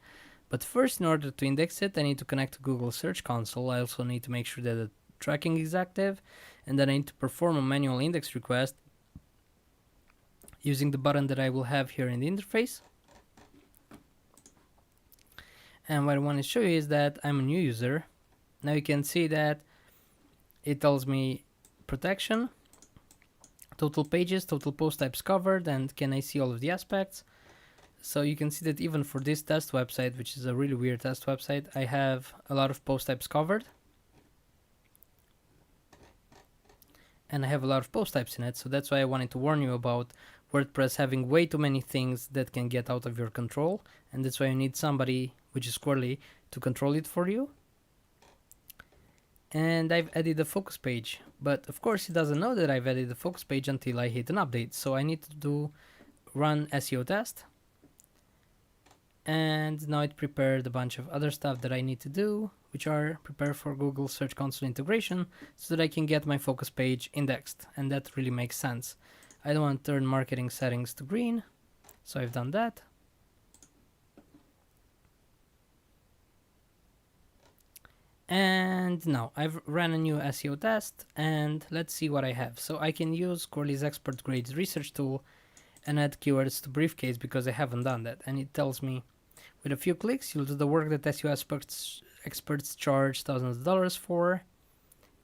A: But first, in order to index it, I need to connect to Google Search Console. I also need to make sure that the tracking is active, and then I need to perform a manual index request using the button that I will have here in the interface. And what I want to show you is that I'm a new user. Now you can see that it tells me protection, total pages, total post types covered, and can I see all of the aspects. So you can see that even for this test website, which is a really weird test website, I have a lot of post types covered. And I have a lot of post types in it, so that's why I wanted to warn you about WordPress having way too many things that can get out of your control, and that's why you need somebody, which is Squirrly, to control it for you. And I've added a focus page, but of course it doesn't know that I've added a focus page until I hit an update, so I need to run SEO test, and now it prepared a bunch of other stuff that I need to do, which are prepare for Google Search Console integration so that I can get my focus page indexed, and that really makes sense. I don't want to turn marketing settings to green, so I've done that. And now I've ran a new SEO test, and let's see what I have. So I can use Squirrly's expert grades research tool and add keywords to briefcase because I haven't done that, and it tells me with a few clicks you'll do the work that SEO experts charge thousands of dollars for,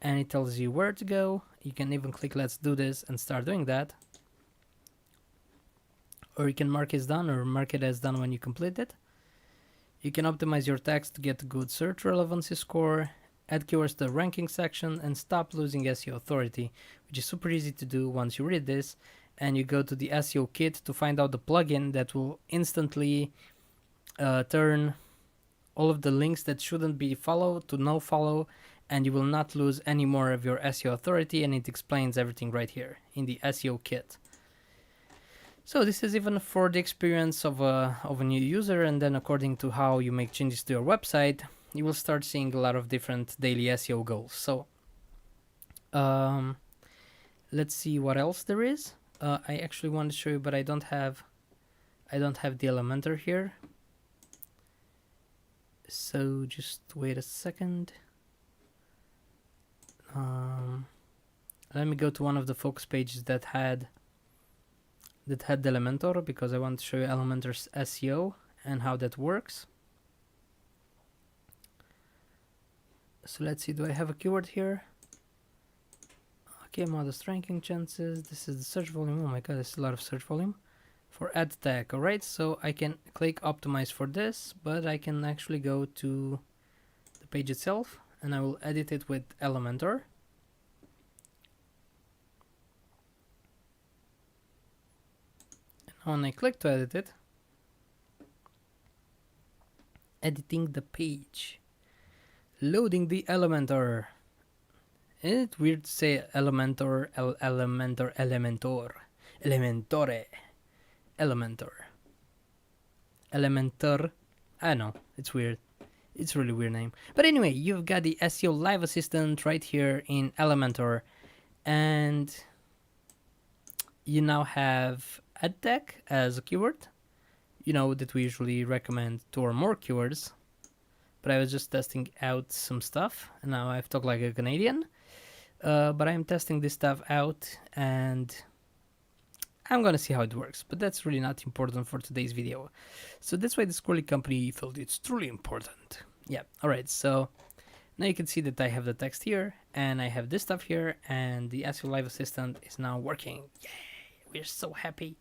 A: and it tells you where to go. You can even click let's do this and start doing that, or you can mark it as done or mark it as done when you complete it. You can optimize your text to get a good search relevancy score, add keywords to the ranking section, and stop losing SEO authority, which is super easy to do once you read this. And you go to the SEO Kit to find out the plugin that will instantly turn all of the links that shouldn't be followed to no follow, and you will not lose any more of your SEO authority, and it explains everything right here in the SEO Kit. So this is even for the experience of a new user, and then according to how you make changes to your website, you will start seeing a lot of different daily SEO goals. So let's see what else there is. I actually want to show you, but I don't have the Elementor here. So just wait a second. Let me go to one of the focus pages that had the Elementor, because I want to show you Elementor's SEO and how that works. So let's see, do I have a keyword here? Okay, modest ranking chances. This is the search volume. Oh my god, there's a lot of search volume for ad tag. Alright, so I can click optimize for this, but I can actually go to the page itself and I will edit it with Elementor. And when I click to edit it, editing the page, loading the Elementor. Isn't it weird to say Elementor, Elementor, Elementore, Elementor. I know, it's weird. It's a really weird name. But anyway, you've got the SEO Live Assistant right here in Elementor, and you now have ad tag as a keyword. You know that we usually recommend 2 or more keywords, but I was just testing out some stuff, and now I've talked like a Canadian. But I'm testing this stuff out, and I'm gonna see how it works, but that's really not important for today's video. So that's why the Squirrly company felt it's truly important. Yeah, alright, so now you can see that I have the text here, and I have this stuff here, and the SEO Live Assistant is now working. Yay, we're so happy.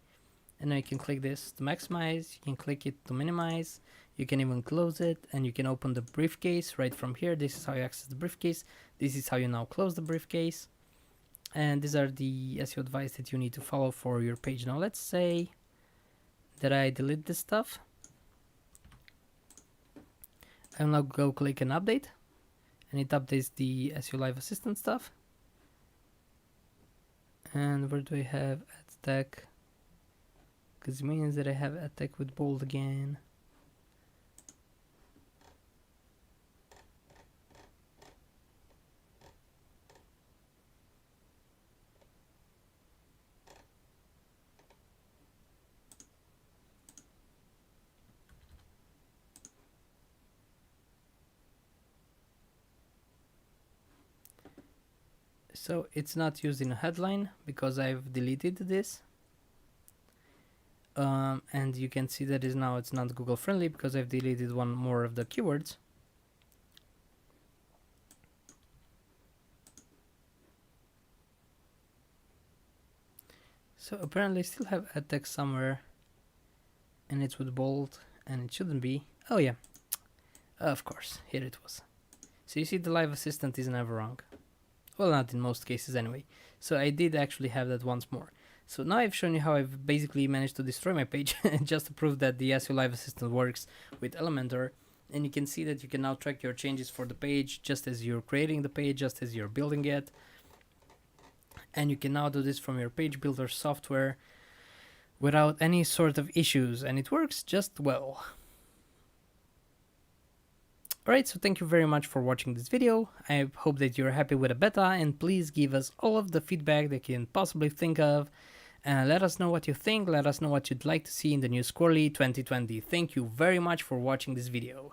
A: And now you can click this to maximize, you can click it to minimize, you can even close it, and you can open the briefcase right from here. This is how you access the briefcase. This is how you now close the briefcase. And these are the SEO advice that you need to follow for your page. Now let's say that I delete this stuff. I'll now go click an update, and it updates the SEO Live Assistant stuff. And where do I have ad tag? Because it means that I have ad tag with bold again. So it's not used in a headline because I've deleted this. And you can see that now it's not Google friendly because I've deleted one more of the keywords. So apparently I still have ad text somewhere, and it's with bold, and it shouldn't be. Oh yeah, of course, here it was. So you see the Live Assistant is never wrong. Well, not in most cases anyway. So I did actually have that once more. So now I've shown you how I've basically managed to destroy my page just to prove that the SEO Live Assistant works with Elementor. And you can see that you can now track your changes for the page just as you're creating the page, just as you're building it. And you can now do this from your page builder software without any sort of issues, and it works just well. Alright, so thank you very much for watching this video. I hope that you're happy with the beta, and please give us all of the feedback that you can possibly think of. And let us know what you think, let us know what you'd like to see in the new Squirrly 2020. Thank you very much for watching this video.